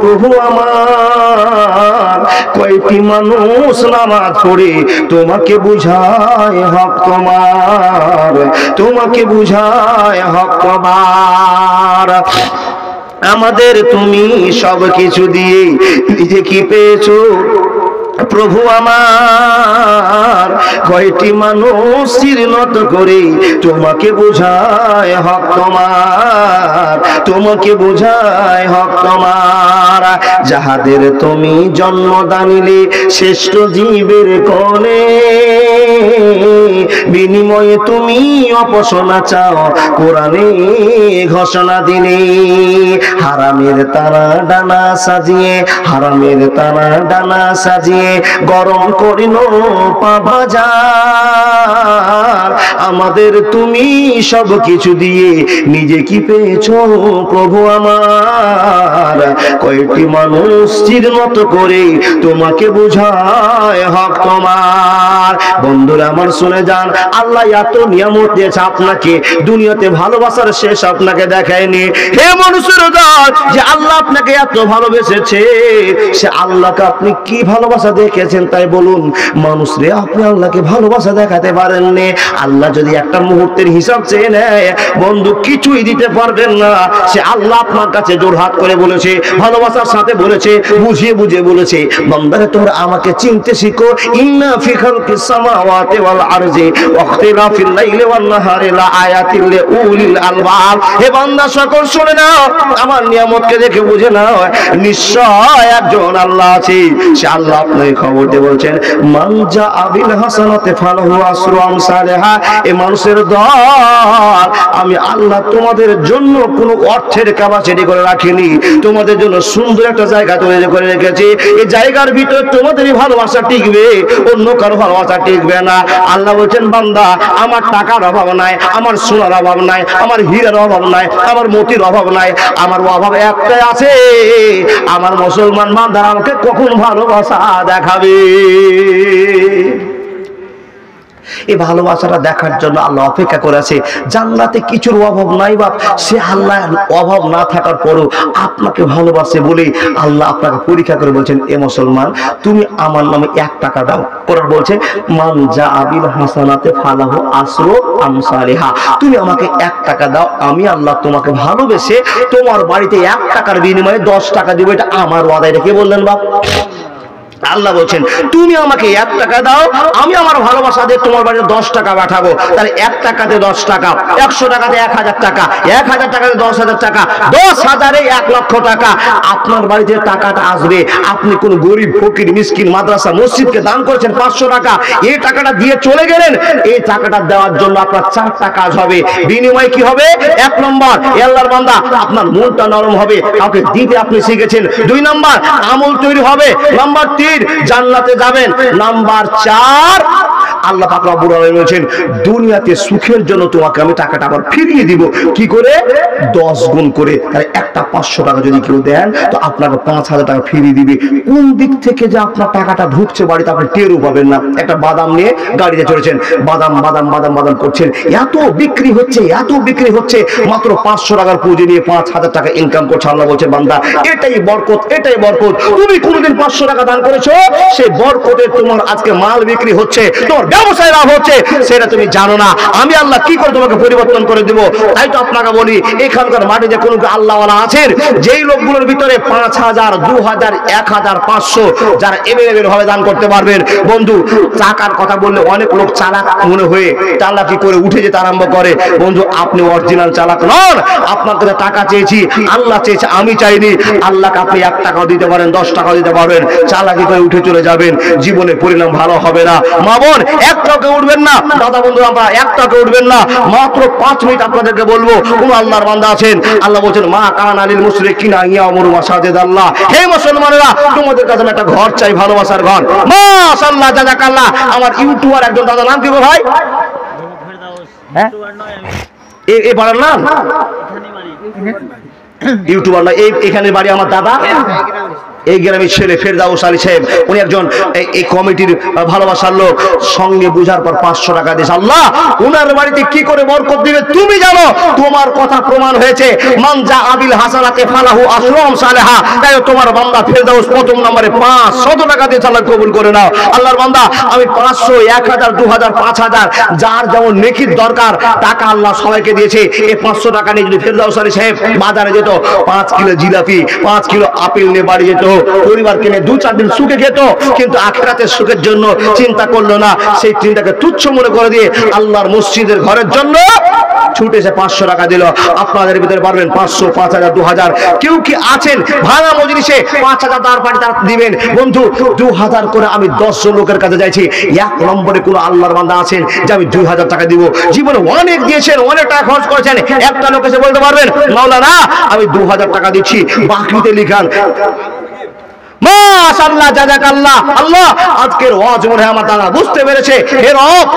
প্রভু আমার, কয়টি মানুষ নামাজ পড়ে তোমাকে বুঝায় হক তোমার, তোমাকে বুঝায় হক তোমার। আমাদের তুমি সব কিছু দিয়ে নিজে কি পেয়েছো প্রভু আমার, কয়টি মানুষ চিরনত করে তোমাকে বুঝায় হক তোমার, তোমাকে বুঝায় হক তোমার। যাহাদের তুমি জন্মদানিলে শ্রেষ্ঠ জীবের কোলে, বিনিময়ে তুমি অপসনা চাও কোরআনে ঘোষণা দিলে। হারামের তারা ডানা সাজিয়ে, হারামের তারা ডানা সাজিয়ে গরম করিল পাবাজার। আমাদের তুমি সব কিছু দিয়ে নিজে কি পেয়েছো প্রভু আমার, কয়েকটি মানুষ চিরনত করে তোমাকে বুঝায় হক তোমার। বন্ধুরা আমার শুনে যান, আল্লাহ এত নিয়ামত দিয়েছে আপনাকে, দুনিয়াতে ভালোবাসার শেষ আপনাকে দেখায়নি। হে মানুষের দল, যে আল্লাহ আপনাকে এত ভালোবেসেছে, সে আল্লাহকে আপনি কি ভালোবাসা দেখেছেন তাই বলুন। মানুষ রে, আপনি আল্লাহকে ভালোবাসা দেখাতে পারেননি। আল্লাহ যদি একটা মুহূর্তের হিসাব চেয়ে নেয়, বন্ধু কিছুই দিতে পারবেন না। সে আল্লাহ আপনার কাছে জোরহাত করে বলেছে, ভালোবাসার সাথে বলেছে, বুঝিয়ে বুঝিয়ে বলেছে, বান্দারে তোমরা আমাকে চিনতে শিখো। ইন্না ফি খালকিস সামাওয়াতি ওয়াল আরজি ওয়াখতিলাফিল লাইলি ওয়ান নাহারি লাআয়াতিল লিউলিল আলবাব। হে বান্দা সকল শুনে নাও, আমার নিয়ামতকে দেখে বুঝে নাও, নিশ্চয় একজন আল্লাহ আছে। সে আল্লাহ আপনাকে খবর দিয়ে বলছেন, মান জা আবিল হাসানাতে ফালাহু আসরু আমসালিহা। এই মানুষের দল, আমি আল্লাহ তোমাদের জন্য কোনো অর্থের ক্যাপাসিটি করে রাখিনি, তোমাদের জন্য সুন্দর একটা জায়গা তৈরি করে রেখেছি। এই জায়গার ভিতরে তোমাদেরই ভালোবাসা টিকবে, অন্য কারো ভালোবাসা টিকবে না। আল্লাহ বলছেন, বান্দা আমার টাকার অভাব নাই, আমার সোনার অভাব নাই, আমার হীরার অভাব নাই, আমার মতির অভাব নাই, আমার অভাব একটাই আছে, আমার মুসলমান বান্দা আমাকে কখন ভালোবাসা দেখাবে। এই ভালোবাসাটা দেখার জন্য আল্লাহ অপেক্ষা করেছে। জান্নাতে কিছুর অভাব নাই বাপ, সে আল্লাহ অভাব না থাকার পরও আপনাকে ভালোবাসে বলে আল্লাহ আপনাকে পরীক্ষা করে বলছেন, এ মুসলমান তুমি আমার নামে 1 টাকা দাও। কোরআন বলছে, মান জা আবিল হাসানাতে ফালাহু আসরু আমসালিহা। তুমি আমাকে 1 টাকা দাও, আমি আল্লাহ তোমাকে ভালোবেসে তোমার বাড়িতে 1 টাকার বিনিময়ে 10 টাকা দিব। এটা আমার ওয়াদা। এটা কে বললেন বাপ? আল্লাহ বলছেন তুমি আমাকে 1 টাকা দাও, আমি আমার ভালোবাসা দিয়ে তোমার বাড়িতে 10 টাকা পাঠাবো। তাহলে 1 টাকাতে 10 টাকা, 100 টাকাতে 1000 টাকা, 1000 টাকাতে 10,000 টাকা, 10,000-এ 1 লক্ষ টাকা আপনার বাড়িতে টাকাটা আসবে। আপনি কোন গরিব ফকির মিসকিন মাদ্রাসা মসজিদকে দান করেছেন 500 টাকা, এই টাকাটা দিয়ে চলে গেলেন, এই টাকাটা দেওয়ার জন্য আপনার 4টা কাজ হবে। বিনিময় কি হবে? 1 নম্বর, আল্লাহর বান্দা আপনার মনটা নরম হবে, কাউকে দিতে আপনি শিখেছেন। 2 নম্বর, আমল তৈরি হবে। নাম্বার 3, জান্নাতে যাবেন। নাম্বার 4, আল্লাহ পাক রব্বুল আলামিন বলেছেন দুনিয়াতে সুখের জন্য তোমাকে আমি টাকাটা আবার ফিরিয়ে দিব। কি করে? 10 গুণ করে। তাহলে একটা 500 টাকা যদি কেউ দেন তো আপনাকে 5,000 টাকা ফিরিয়ে দিবে। কোন দিক থেকে যে আপনার টাকাটা ঢুকছে বাড়িতে আপনি টেরও পাবেন না। একটা বাদাম নিয়ে গাড়িতে চড়েছেন, বাদাম বাদাম বাদাম বাদাম করছেন, এত বিক্রি হচ্ছে, এত বিক্রি হচ্ছে, মাত্র 500 টাকার পুঁজি নিয়ে 5,000 টাকা ইনকাম করছে। আল্লাহ বলছে বান্দা এটাই বরকত, এটাই বরকত। তুমি কোনদিন 500 টাকা দান করেছো, সেই বরকতে তোমার আজকে মাল বিক্রি হচ্ছে, তোমার ব্যবসায় লাভ হচ্ছে, সেটা তুমি জানো না। আমি আল্লাহ কি করে তোমাকে পরিবর্তন করে দেব। তাই তো আপনাকে বলি এখানকার মাটিতে কোন আল্লাহওয়ালা আছেন যেই লোকগুলোর ভিতরে 5,000, 2,000, 1,000, 500 যারা এভেলেবেল ভাবে দান করতে পারবেন। বন্ধু টাকার কথা বললে অনেক লোক চালাক মনে হয়ে চালাকি করে উঠে যেতে আরম্ভ করে। বন্ধু আপনি অরিজিনাল চালাক নন। আপনার কাছে টাকা চেয়েছি, আল্লাহ চেয়েছে, আমি চাইনি। আল্লাহকে আপনি 1 টাকাও দিতে পারেন, 10 টাকাও দিতে পারবেন, চালাকি করে উঠে চলে যাবেন, জীবনে পরিণাম ভালো হবে না। মা বোন 1 টাকা উঠবেন না, দাদা বন্ধু আমরা 1 টাকা উঠবেন না। মাত্র 5 মিনিট আপনাদেরকে বলবো কোন আল্লাহর বান্দা আছেন, আল্লাহ বলছেন মা কানা লিল মুশরিকিনা ইয়ামুরু মাসাজিদাল্লাহ। হে মুসলমানেরা তোমাদের কাছে একটা ঘর চাই, ভালোবাসার ঘর। মাশাআল্লাহ জাযাকাল্লাহ। আমার ইউটিউবার একজন দাদা, নাম কি ভাই? হ্যাঁ এই বাড়ার নাম ইউটিউবার না, এখানে বাড়ি আমার দাদা, এই গ্রামের ছেলে ফেরদাউস আলী সাহেব। উনি একজন এই কমিটির ভালোবাসার লোক। সঙ্গে বুঝার পর 500 টাকা দিয়েছে। আল্লাহ উনার বাড়িতে কি করে বরকত দিবে তুমি জানো। তোমার কথা প্রমাণ হয়েছে মান জা আবিল হাসানাতে ফালাহু আশরাম সালেহা। তাই তোমার বান্দা ফেরদাউস প্রথম নম্বরে 500 টাকা দিয়ে আল্লাহ কবুল করে নাও। আল্লাহর বান্দা আমি 500, 1000, 2000, 5000 যার যেমন নেকির দরকার টাকা আল্লাহ সবাইকে দিয়েছে। এই 500 টাকা নিয়ে যদি ফেরদাউস আলী সাহেব বাজারে যেত, 5 কিলো জিলাপি, 5 কিলো আপেল নিয়ে বাড়ি যেত, পরিবার কিনে 2-4 দিন সুখে খেত, কিন্তু আখিরাতের সুখের জন্য চিন্তা করলো না। সেই চিন্তাকে তুচ্ছ মনে করে দিয়ে আল্লাহর মসজিদের ঘরের জন্য ছুটে এসে 500 টাকা দিল। আপনাদের ভিতরে পারবেন 500, 5,000, 2,000। কেউ কি আছেন ভাঙা মজলিসে 5,000 তার পার্টি তারা দিবেন? বন্ধু 2,000 করে আমি 10 জন লোকের কাছে যাইছি। 1 নম্বরে কোন আল্লাহর বান্দা আছেন যে আমি 2,000 টাকা দিব? জীবনে অনেক দিয়েছেন, অনেক টাকা খরচ করেছেন, একটা লোক এসে বলতে পারবেন মাওলানা আমি 2,000 টাকা দিচ্ছি, বাকিতে লিখান। মাশাআল্লাহ জাযাকাল্লাহ। আল্লাহ আজকের ওয়াজ মনে হয় আমার দাদা বুঝতে পেরেছে। হে রব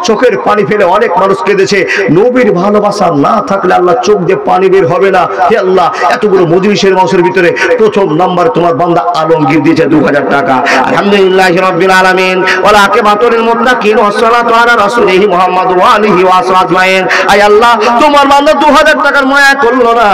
চোখের পানি ফেলে অনেক মানুষ কেঁদেছে। নবীর ভালোবাসা না থাকলে আল্লাহ চোখ দিয়ে পানি বের হবে না। হে আল্লাহ এতগুলো মজলিসের মানুষের ভিতরে প্রথম নাম্বার তোমার বান্দা আলমগীর দিয়েছে 2,000 টাকা। আলহামদুলিল্লাহি রাব্বিল আলামিন ওয়া আকিবাতুল মুত্তাকিন ওয়া সালাতু আলা রাসূলিহি মুহাম্মদ ওয়া আলিহি ওয়া আসহাবিহি আজমাইন। আয় আল্লাহ তোমার বান্দা 2,000 টাকার মায়া করলো না,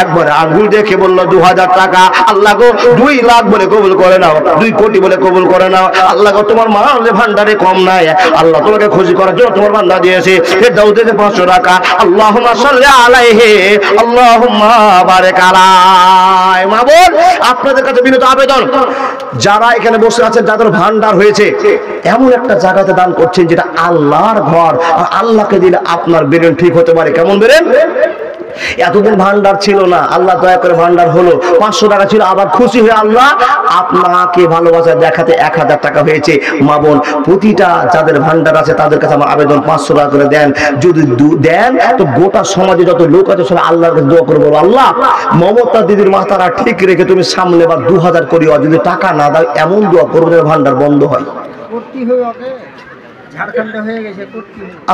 একবার আঙ্গুল দেখে বলল 2,000 টাকা। আল্লাহ গো 2 লাখ বলে কবুল করে নাও, 2 কোটি বলে কবুল করে নাও। আল্লাহ গো তোমার মালের ভান্ডারে কম নাই, আল্লাহ তোমাকে খুশি করার জন্য তোমার বান্দা দিয়েছে। এর দাও দিয়েছে 500 টাকা। আল্লাহুম্মা সাল্লি আলাইহি আল্লাহুম্মা বারিক আলাই। মা বল আপনাদের কাছে বিনীত আবেদন, যারা এখানে বসে আছেন যাদের ভান্ডার হয়েছে, এমন একটা জায়গাতে দান করছেন যেটা আল্লাহর ঘর, আর আল্লাহকে দিলে আপনার বেরেন ঠিক হতে পারে। কেমন বেরেন? এতদিন ভান্ডার ছিল না, আল্লাহ দয়া করে ভান্ডার হলো। 500 টাকা ছিল, আবার খুশি হয়ে আল্লাহ আপনাকে ভালোবাসা দেখাতে 1000 টাকা হয়েছে। মা বোন প্রতিটা যাদের ভান্ডার আছে তাদের কাছে আমার আবেদন 500 টাকা করে দেন। যদি দেন তো গোটা সমাজে যত লোক আছে সবাই আল্লাহর কাছে দোয়া করে বলবো আল্লাহ মমতা দিদির মাথাটা ঠিক রেখে তুমি সামনে বা 2000 করিও, যদি টাকা না দাও এমন দোয়া করবো যেন ভান্ডার বন্ধ হয়।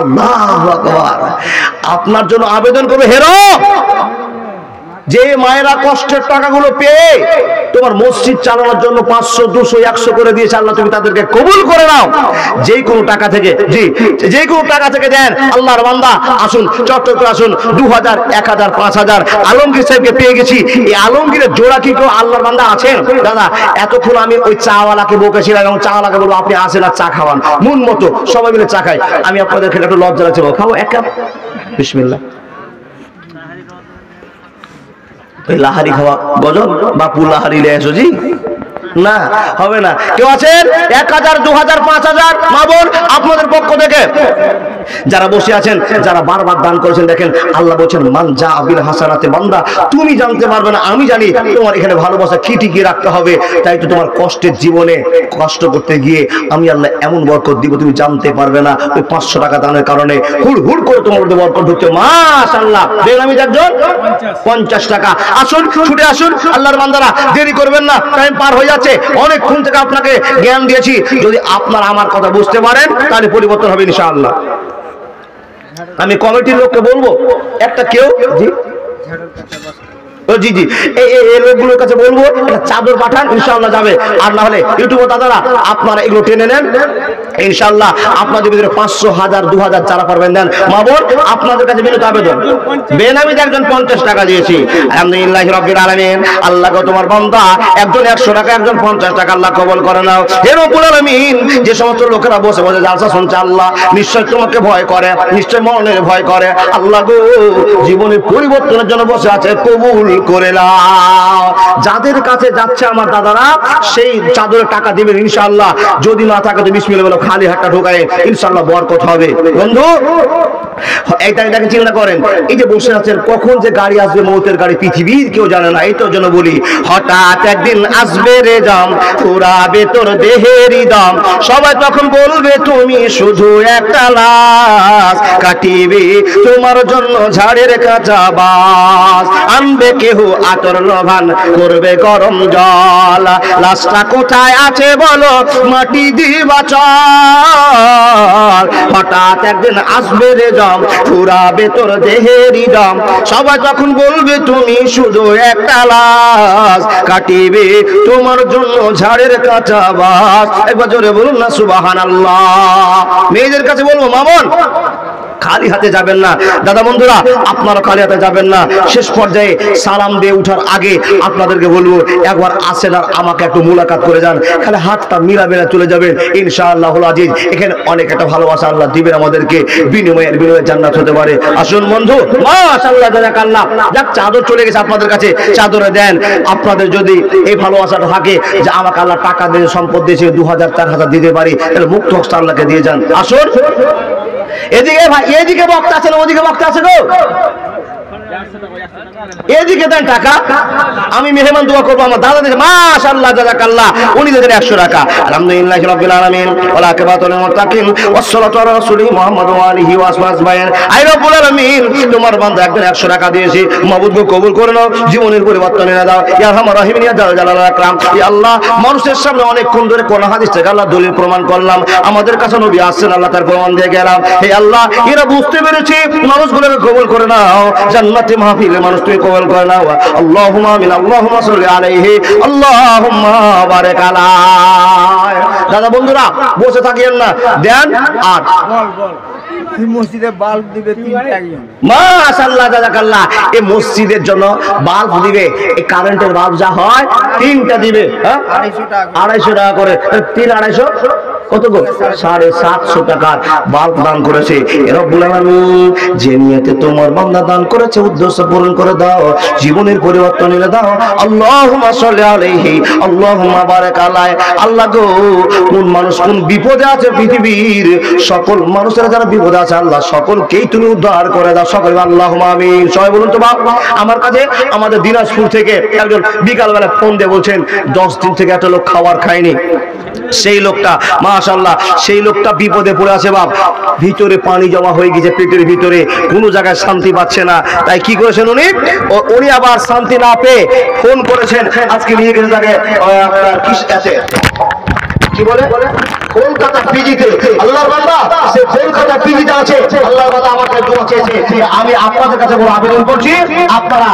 আল্লাহু আকবার। আপনার জন্য আবেদন করবে হে রব, যে মায়েরা কষ্টের টাকাগুলো পেয়ে তোমার মসজিদ চালানোর জন্য 500, 200, 100 করে দিয়েছে, আল্লাহ তুমি তাদেরকে কবুল করে নাও। যেই কোনো টাকা থেকে, জি যে কোনো টাকা থেকে দেন। আল্লাহর বান্দা আসুন চট্টগ্রাম করে আসুন, 2000, 1000, 5000 আলমগীর সাহেবকে পেয়ে গেছি। এই আলমগীরের জোড়া কি কেউ আল্লাহর বান্দা আছেন? দাদা এতক্ষণ আমি ওই চাওয়ালাকে বকেছিলাম, এবং চাওয়ালাকে বলবো আপনি আসেন আর চা খাওয়ান, মন মতো সবাই মিলে চা খাই। আমি আপনাদের খেলে একটু লজ্জা লাগছে, খাবো 1 কাপ বিসমিল্লাহ। লাহারি খাওয়া গজব, বাপু লাহারি লে এসো জি। না হবে না। কেউ আছেন 1000 2000 5000 মা বোন আপনাদের পক্ষ থেকে যারা বসে আছেন, যারা বারবার দান করেছেন, দেখেন আল্লাহ বলছেন মান যা আবিল হাসানাতে, বান্দা তুমি জানতে পারবে না, আমি জানি তোমার এখানে ভালোবাসা কি টিকিয়ে রাখতে হবে। তাই তো তোমার কষ্টের জীবনে কষ্ট করতে গিয়ে আমি আল্লাহ এমন বরকত দিব তুমি জানতে পারবে না। ওই 500 টাকা দানের কারণে হুড় হুড় করে তোমার মধ্যে বরকত ঢুকছে। মাশাআল্লাহ। বেনামি একজন 50 টাকা। আসুন, ছুটে আসুন আল্লাহর বান্দারা, দেরি করবেন না, টাইম পার হয়ে যাচ্ছে। অনেকক্ষণ থেকে আপনাকে জ্ঞান দিয়েছি, যদি আপনারা আমার কথা বুঝতে পারেন তাহলে পরিবর্তন হবে ইনশাআল্লাহ। আমি কমিটির লোককে বলবো একটা কেউ জি জি এই লোকগুলোর কাছে বলবো একটা চাদর পাঠান, ইনশাআল্লাহ যাবে। আর না হলে ইউটিউবে দাদারা আপনারা এগুলো টেনে নেন, ইনশাআল্লাহ আপনাদের ভিতরে 500 1000 2000 যারা পারবেন দেন। মা বোন আপনাদের কাছে বিনীত আবেদন, বেনামি একজন 50 টাকা দিয়েছি, আলহামদুলিল্লাহ রাব্বিল আলামিন। আল্লাহ গো তোমার বান্দা একজন 100 টাকা, একজন 50 টাকা, আল্লাহ কবুল করে নাও হে রব্বুল আলামিন। যে সমস্ত লোকেরা বসে বসে জালসা শুনছে, আল্লাহ নিশ্চয় তোমাকে ভয় করে, নিশ্চয় মরণের ভয় করে, আল্লাহ গো জীবনের পরিবর্তনের জন্য বসে আছে, কবুল করে নাও। যাদের কাছে যাচ্ছে আমার দাদারা সেই চাদরের টাকা দিবেন ইনশাআল্লাহ। যদি না থাকে তো বিসমিল্লাহ বলে খালি হাতটা ঢোকায়, ইনশাআল্লাহ বরকত হবে। বন্ধু এইটাকে চিন্তা করেন, এই যে বসে আছেন, কখন যে গাড়ি আসবে, মৌতের গাড়ি পৃথিবীর কেউ জানে না। এই তো জন্য বলি হঠাৎ একদিন আসবে রে জাম, ফুরাবে তোর দেহেরই দাম, সবাই তখন বলবে তুমি শুধু একটা লাশ, কাটিবে তোমার জন্য ঝাড়ের কাঁচা বাস, আনবে কেহ আতর লোভান, করবে গরম জল, লাশটা কোথায় আছে বলো, মাটি দিবা চল। হঠাৎ একদিন আসবে রে জাম, ফুরাবে তোর দেহেরই দাম, সবাই তখন বলবে তুমি শুধু একটা লাশ, কাটিবে তোমার জন্য ঝাড়ের কাঁচা বাস। একবার জোরে বলুন না সুবহানাল্লাহ। মেয়েদের কাছে বলবো মামুন খালি হাতে যাবেন না, দাদা বন্ধুরা আপনারা খালি হাতে যাবেন না। শেষ পর্যায়ে সালাম দিয়ে উঠার আগে আপনাদেরকে বলবো একবার আসেন আর আমাকে একটু মুলাকাত করে যান, খালি হাতটা মিলাবে না চলে যাবেন ইনশাআল্লাহুল আজিজ। এখানে অনেক একটা ভালোবাসা আল্লাহ দিবেন আমাদেরকে, বিনিময়ে জান্নাত হতে পারে। আসুন বন্ধু, মাশাআল্লাহ জাযাকাল্লাহ। যাক চাদর চলে গেছে আপনাদের কাছে, চাদরে দেন। আপনাদের যদি এই ভালোবাসাটা থাকে যে আমাকে আল্লাহ টাকা দিয়ে সম্পদ দিয়েছে 2000 4000 দিতে পারি, তাহলে মুক্ত হস্তে আল্লাহকে দিয়ে যান। আসুন এদিকে ভাই, এদিকে বক্তা আছে না ওদিকে বক্তা আছে গো, এদিকে দেন টাকা, আমি মেহমান দোয়া করবো আমার দাদা দিকে। মাশাআল্লাহ জাযাকাল্লাহ, উনি দেন 100 টাকা। আলহামদুলিল্লাহি রাব্বিল আলামিন ওয়া আকিবাতুল মুত্তাকিন ওয়াসসালাতু আলা রাসূলিহি মুহাম্মদ ওয়া আলিহি ওয়া আসহাবিহি আই রব্বুল আলামিন। তোমার বান্দা একজন 100 টাকা দিয়েছি, মাবুদ গো কবুল করে নাও, জীবনের পরিবর্তন এনে দাও ইয়া আরহামার রাহিমিন ইয়া জালাল আকরাম। ইয়া আল্লাহ মানুষের সামনে অনেকক্ষণ ধরে কোন হাদিস থেকে আল্লাহ দলিল প্রমাণ করলাম, আমাদের কাছে নবী আসছেন, আল্লাহ তার প্রমাণ দিয়ে গেলাম। হে আল্লাহ এরা বুঝতে পেরেছি, মানুষগুলোকে কবুল করে নাও, জান্নাতে মাহফিলে মানুষ তুমি কবুল করে নাও। আল্লাহুম্মা আমিন, আল্লাহুম্মা সাল্লি আলাইহি, আল্লাহুম্মা বারিক আলাইহি। দাদা বন্ধুরা বসে থাকিয়েন না, দেন। আর মসজিদে বাল্ব দিবে 3টা। মাশাআল্লাহ জাযাকাল্লাহ। এই মসজিদের জন্য বাল্ব দিবে, এই কারেন্টের বাল্ব যা হয় 3টা দিবে, হ্যাঁ 250 টাকা করে, 3 250 কত গো 750 টাকার বাল্ব দান করেছে রব্বুল আলামিন। যে নিয়তে তোমার বান্দা দান করেছে উদ্দেশ্য পূরণ করে দাও, জীবনের পরিবর্তন এনে দাও। আল্লাহুম্মা সাল্লি আলাইহি, আল্লাহুম্মা বারিক আলাইহি। আল্লাহ গো কোন মানুষ কোন বিপদে আছে, পৃথিবীর সকল মানুষেরা যারা বিপদে আছে আল্লাহ সকলকেই তুমি উদ্ধার করে দাও। সকলে আল্লাহুম্মা আমিন। সবাই বলুন তো বাবা। আমার কাছে আমাদের দিনাজপুর থেকে একজন বিকালবেলা ফোন দিয়ে বলছেন 10 দিন থেকে একটা লোক খাবার খায়নি। সেই লোকটা মাশাআল্লাহ, সেই লোকটা বিপদে পড়ে আছে বাপ, ভিতরে পানি জমা হয়ে গেছে পেটের ভিতরে, কোনো জায়গায় শান্তি পাচ্ছে না। তাই কি করেছেন উনি আবার শান্তি না পেয়ে ফোন করেছেন, আজকে নিয়ে গেছে তাকে আপনার কি আছে কি বলে কলকাতা পিজিতে। আল্লাহর বান্দা সে কলকাতা পিজিতে আছে, আল্লাহর বান্দা আমাকে দোয়া চেয়েছে। আমি আপনাদের কাছে বড় আবেদন করছি, আপনারা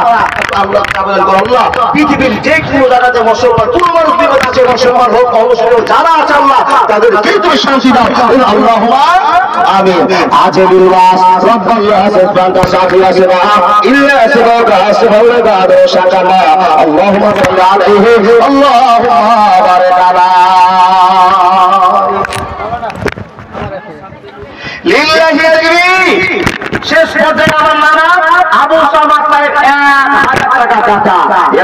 আল্লাহকে আবেদন করুন, আল্লাহ পৃথিবীর যে কোনো জায়গাতে মুসলমান কোন মানুষ বিপদ আছে, মুসলমান হোক অমুসলমান যারা আছে আল্লাহ তাদেরকে তুমি শান্তি দাও। আল্লাহুম্মা আমিন। আজেবুল ওয়াস রব্বাল্লাহ সুবহানাহু শাফিয়ানা ইল্লা সিবাকা সুবহানাকা দোশাকানা আল্লাহুম্মা সাল্লি আলাইহি, আল্লাহুম্মা বারিক আলাইহি। শেষ পর্যায়ে আমার নানা আবু সামাদ সাহেব 1000 টাকা দাতা।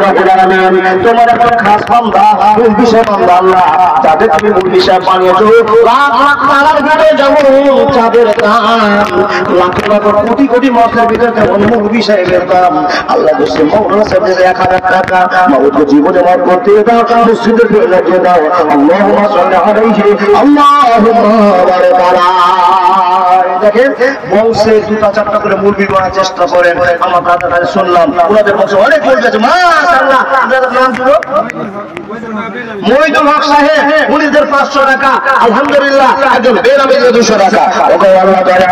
রাব্বুল আলামিন তোমার একটা খাস বান্দা মুরগি সাহেব বান্দা আল্লাহ যাদের তুমি মুরগি সাহেব বানিয়েছো লাখ লাখ টাকার ভিতরে যেমন চাঁদের দাম লাখ লাখ কোটি কোটি মাসের ভিতরে যেমন মুরগি সাহেবের দাম আল্লাহ বলছে মাওলানা সাহেবের 1000 টাকা মাওলানা জীবনে মাফ করতে দাও মসজিদের ভিতরে রেখে দাও আল্লাহুম্মা সাল্লি আলাইহি আল্লাহুম্মা বারিক আলাইহি দেখেন বংশে দুটা চারটা করে মুরগি করার চেষ্টা করেন আমার দাদার কাছে শুনলাম ওনাদের বংশে অনেক মুরগি আছে মাশাআল্লাহ আপনাদের নাম ছিল মহিদুল হক সাহেব উনিদের 500 টাকা আলহামদুলিল্লাহ একজন বেরামি 200 টাকা ওকে আল্লাহ তাআলা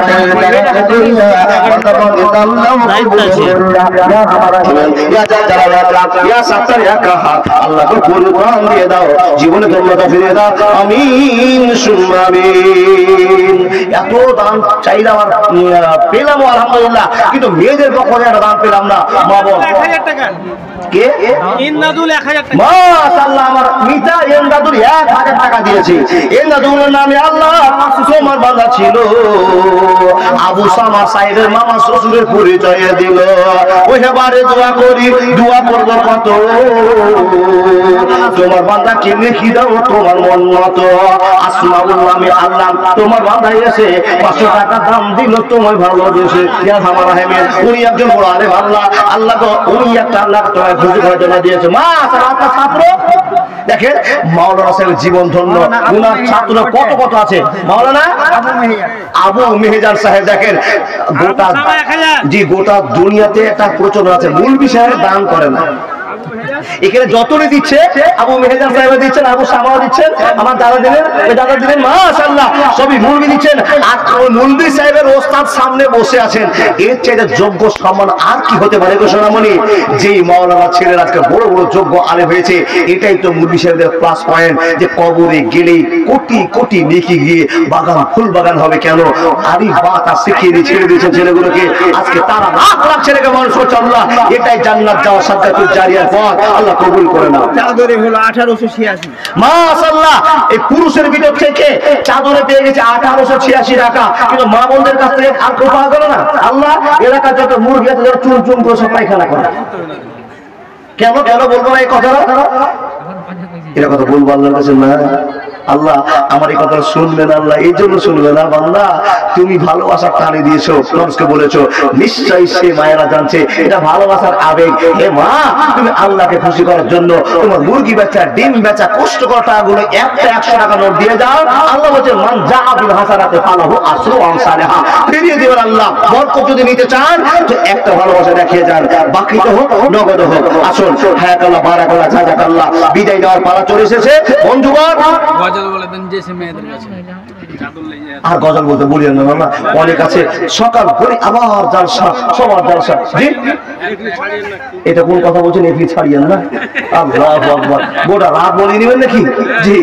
আল্লাহ কো কুরবান দিয়ে দাও জীবনে ধন্যতা ফিরিয়ে দাও আমিন সুম্মা আমিন এত দান চাইলাম আর পেলাম আলহামদুলিল্লাহ কিন্তু মেয়েদের পক্ষে একটা দান পেলাম না মা বোন 1000 টাকা কে ইন্দাদুল 1000 টাকা মাশাআল্লাহ আমার মিতা ইন্দাদুল 1000 টাকা দিয়েছে ইন্দাদুলের নামে আল্লাহ তোমার বান্দা ছিল আবু সামা সাহেবের মামা শ্বশুরের পরিচয় দিল ওই এবারে দোয়া করি দোয়া করব কত তোমার বান্দা কেমনে কি দাও তোমার মন মতো আসমাউল নামে আল্লাহ তোমার বান্দা এসে 500 টাকা দাম দিল তোমায় ভালোবেসে ইয়া আমার রহমান উনি একজন বড় আলেম আল্লাহ আল্লাহ তো উনি একটা আল্লাহ তোমায় খুশি করার জন্য দিয়েছে মাশাআল্লাহ আপনার ছাত্র দেখেন মাওলানা সাহেবের জীবন ধন্য উনার ছাত্র কত কত আছে মাওলানা আবু মেহেজান সাহেব দেখেন গোটা জি গোটা দুনিয়াতে একটা প্রচলন আছে মূলবি সাহেব দান করে না এখানে যতই দিচ্ছে আবু মেহেজান সাহেব দিচ্ছেন আবু সামাও দিচ্ছেন আমার দাদা দিলেন মাশাআল্লাহ সবই মুলবি দিচ্ছেন আর ওই মুলবি সাহেবের ওস্তাদ সামনে বসে আছেন এর চাইতে যোগ্য সম্মান আর কি হতে পারে গো সোনামণি যেই মাওলানা ছেলের আজকে বড় বড় যোগ্য আলেম হয়েছে এটাই তো মুলবি সাহেবের প্লাস পয়েন্ট যে কবরে গেলেই কোটি কোটি নেকি গিয়ে বাগান ফুল বাগান হবে কেন আদি বাতা শিখিয়ে দিয়ে ছেড়ে দিয়েছেন ছেলেগুলোকে আজকে তারা লাখ লাখ ছেলেকে মানুষ করছে আল্লাহ এটাই জান্নাত যাওয়া সাদাতুল জারিয়ার পথ আল্লাহ কবুল করে নাও চাদরে হলো 1886 মাশাআল্লাহ এই পুরুষের ভিতর থেকে চাদরে পেয়ে গেছে 1886 টাকা কিন্তু মা বোনদের কাছ থেকে আর কেউ পাওয়া গেল না আল্লাহ এলাকার যত মুরগি আছে চুন চুন করে সব পায়খানা করে কেন কেন বলবো না এই কথাটা এটা কথা বলবো আল্লাহর কাছে না আল্লাহ আমার এই কথা শুনবেন আল্লাহ এই জন্য শুনবে না বান্দা তুমি ভালোবাসার টানে দিয়েছো মানুষকে বলেছো নিশ্চয়ই সে মায়েরা জানছে এটা ভালোবাসার আবেগ হে মা তুমি আল্লাহকে খুশি করার জন্য তোমার মুরগি বেচা ডিম বেচা কষ্ট করা টাকাগুলো একটা 100 টাকা নোট দিয়ে যাও আল্লাহ বলছে মান জাআ বিল হাসানাতি ফালাহু আশরু আমসালিহা ফিরিয়ে দিবেন আল্লাহ বরকত যদি নিতে চান তো একটা ভালোবাসা দেখিয়ে যান বাকি তো হোক নগদ হোক আসুন হায়াতাল্লাহ বারাকাল্লাহ জাযাকাল্লাহ বিদায় নেওয়ার পালা চলে এসেছে বন্ধুগণ গজল বলে দেন যে মেয়েদের কাছে আর গজল বলতে বলিয়েন না না অনেক আছে সকাল করে আবার জালসা সবার জালসা জি এটা কোন কথা বলছেন এগুলি ছাড়িয়েন না আল্লাহু আকবার গোটা রাত বলে নেবেন নাকি জি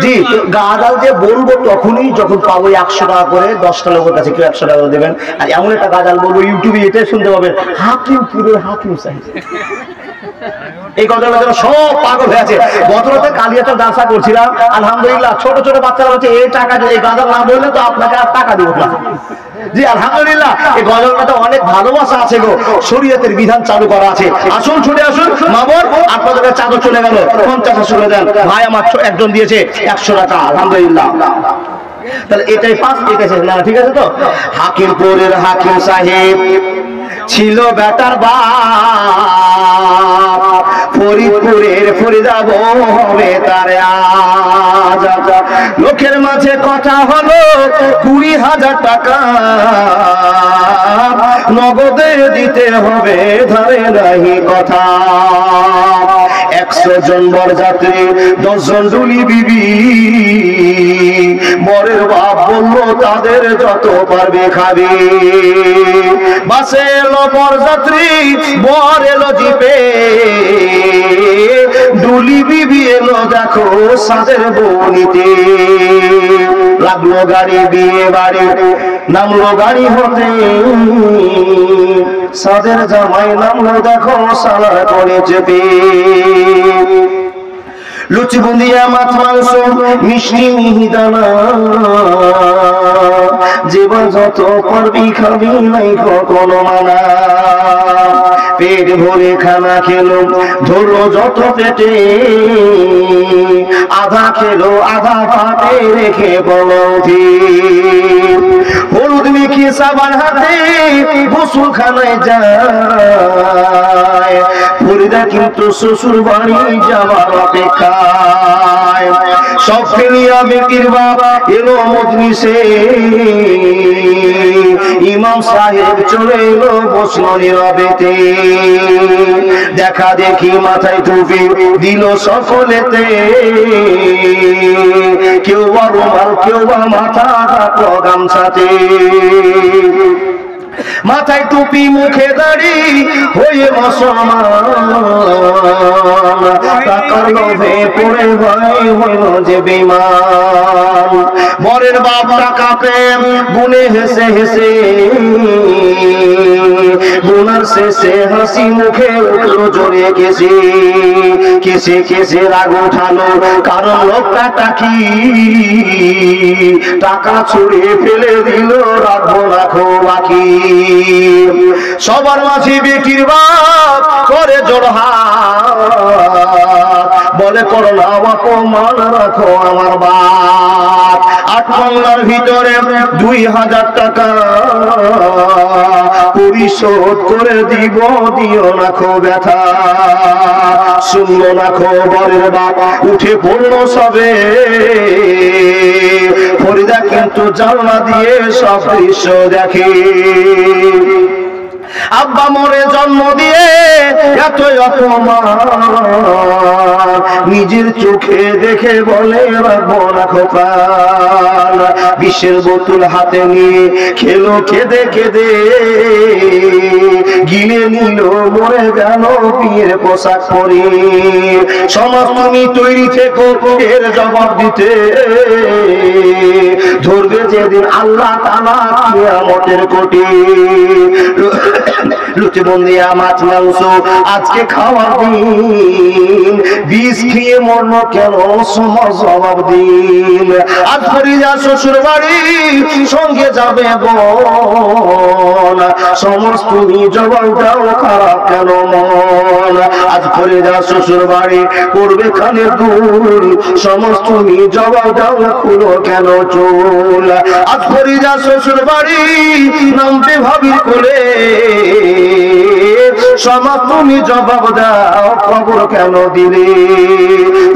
জি গাজাল যে বলবো তখনই যখন পাবো 100 টাকা করে 10টা লোকের কাছে কেউ 100 টাকা দেবেন আর এমন একটা গাজাল বলবো ইউটিউবে এটাই শুনতে পাবেন হাকিমপুরের হাকিম সাহেব এই গজলের জন্য সব পাগল হয়ে আছে গতরাতে কালিয়াচক দাসা করছিলাম আলহামদুলিল্লাহ ছোট ছোট বাচ্চারা বলছে এই টাকা এই গাজল না বললে তো আপনাকে আর টাকা দিব না জি আলহামদুলিল্লাহ এই গজলটাতে অনেক ভালোবাসা আছে গো শরীয়তের বিধান চালু করা আছে আসুন ছুটে আসুন মামুন আপনাদের চাদর চলে গেল 50 চলে দেন ভাই আমার একজন দিয়েছে 100 টাকা আলহামদুলিল্লাহ তাহলে এটাই পাস এটাই না ঠিক আছে তো হাকিমপুরের হাকিম সাহেব ছিল বেটার বাপ ফরিদপুরের ফরিদাব হবে তার আজ লোকের মাঝে কথা হলো 20,000 টাকা নগদে দিতে হবে ধারে নাহি কথা 100 জন বরযাত্রী 10 জন দুলি বিবি বরের বাপ বললো তাদের যত পারবে খাবে বাসে এলো বরযাত্রী বর এলো জিপে দুলি বিবি এলো দেখো সাদের বনিতে লাগলো গাড়ি বিয়ে বাড়ি নামলো গাড়ি হতে সাদের জামাই নামলো দেখো সালা করে চেপে লুচি বুন্দিয়া মাছ মাংস মিষ্টি মিহিদানা জীবন যত পারবি খাবি নাই কখনো মানা পেট ভরে খানা খেলো, ধরলো যত পেটে, আধা খেলো আধা পাতে রেখে বলতি। হলুদ মেখে সাবান হাতে গোসল খানায় যায়, ফরিদা কিন্তু শ্বশুর বাড়ি যাওয়ার অপেক্ষায়। সব ফেলিয়া বেটির বাবা এলো মজলিসে, ইমাম সাহেব চলে এলো বসলো নীরবেতে। দেখা দেখি মাথায় টুপি দিল সকলেতে, কেউ বা রুমাল কেউ বা মাথা ঢাকলো গামছাতে। মাথায় টুপি মুখে দাড়ি হয়ে মুসলমান, টাকার লোভে পড়ে ভাই হইল যে বেঈমান। বরের বাপ টাকা প্রেম গুনে হেসে হেসে, গুনার শেষে হাসি মুখে উঠলো জোরে কেসে। কেসে কেসে রাগ উঠালো কারণ লোকটা টাকি, টাকা ছুড়ে ফেলে দিল রাখবো রাখো বাকি। সবার মাঝে বেটির বাপ করে জোড়হাত, বলে করো না অপমান রাখো আমার বাপ। 8 বাংলার ভিতরে 2000 টাকা পরিশোধ করে দিব, দিও না খো ব্যথা। শুনলো না খো বরের বাপ, উঠে পড়লো সবে। ফরিদা কিন্তু জানলা দিয়ে সব দৃশ্য দেখে। আব্বা মরে জন্ম দিয়ে এত অপমান, নিজের চোখে দেখে বলে রাখবো রাখো প্রাণ। বিষের বোতল হাতে নিয়ে খেলো কেঁদে কেঁদে, গিলে নিল মরে গেল বিয়ের পোশাক পরে। সমাজ তুমি তৈরি থেকো এর জবাব দিতে, ধরবে যেদিন আল্লাহ তাআলা কিয়ামতের কোটে। লুচি বন্দিয়া মাছ মাংস আজকে খাওয়ার দিন, বিষ খেয়ে মরল কেন সমাজ জবাব দিন। আজ ফরিদা শ্বশুর বাড়ি সঙ্গে যাবে বোন, সমাজ তুমি জবাব দাও খারাপ কেন মন। আজ ফরিদা শ্বশুর বাড়ি করবে কানে দুল, সমাজ তুমি জবাব দাও খুলো কেন চুল। আজ ফরিদা শ্বশুর বাড়ি নামবে ভাবির কোলে, সমাজ তুমি জবাব দাও খবর কেন দিলে।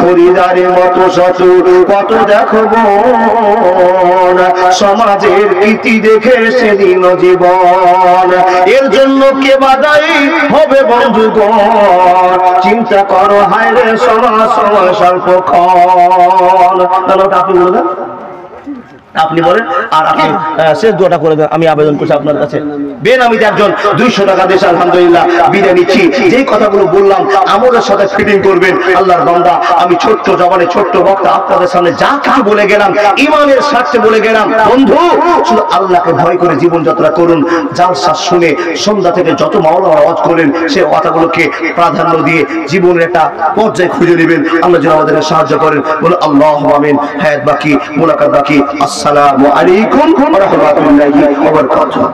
ফরিদারের মতো শ্বশুর কত দেখো বোন, সমাজের ইতি দেখে সেদিন জীবন। এর জন্য কে বাদাই হবে বন্ধুগণ, চিন্তা করো হায় রে সমাজ সময় স্বল্পক্ষণ। আপনি বলে দেন, আপনি বলেন আর আপনি শেষ দোয়াটা করে দেন। আমি আবেদন করছি আপনার কাছে, বেনামিতে একজন 200 টাকা দেশে আলহামদুলিল্লাহ বিদায় নিচ্ছি। যেই কথাগুলো বললাম আমাদের সাথে ফিটিং করবেন আল্লাহর বান্দা। আমি ছোট্ট জবানে ছোট্ট বক্তা আপনাদের সামনে যা কিছু বলে গেলাম ইমানের স্বার্থে বলে গেলাম। বন্ধু শুধু আল্লাহকে ভয় করে জীবনযাত্রা করুন। জালসা শুনে সন্ধ্যা থেকে যত মাওলানা ওয়াজ করেন সে কথাগুলোকে প্রাধান্য দিয়ে জীবনের একটা পর্যায়ে খুঁজে নেবেন। আল্লাহ যেন আমাদের সাহায্য করেন। বলে আল্লাহু আমিন। হায়াত বাকি, মুলাকাত বাকি। আসসালামু আলাইকুম ওয়া রাহমাতুল্লাহি ওয়া বারাকাতুহু।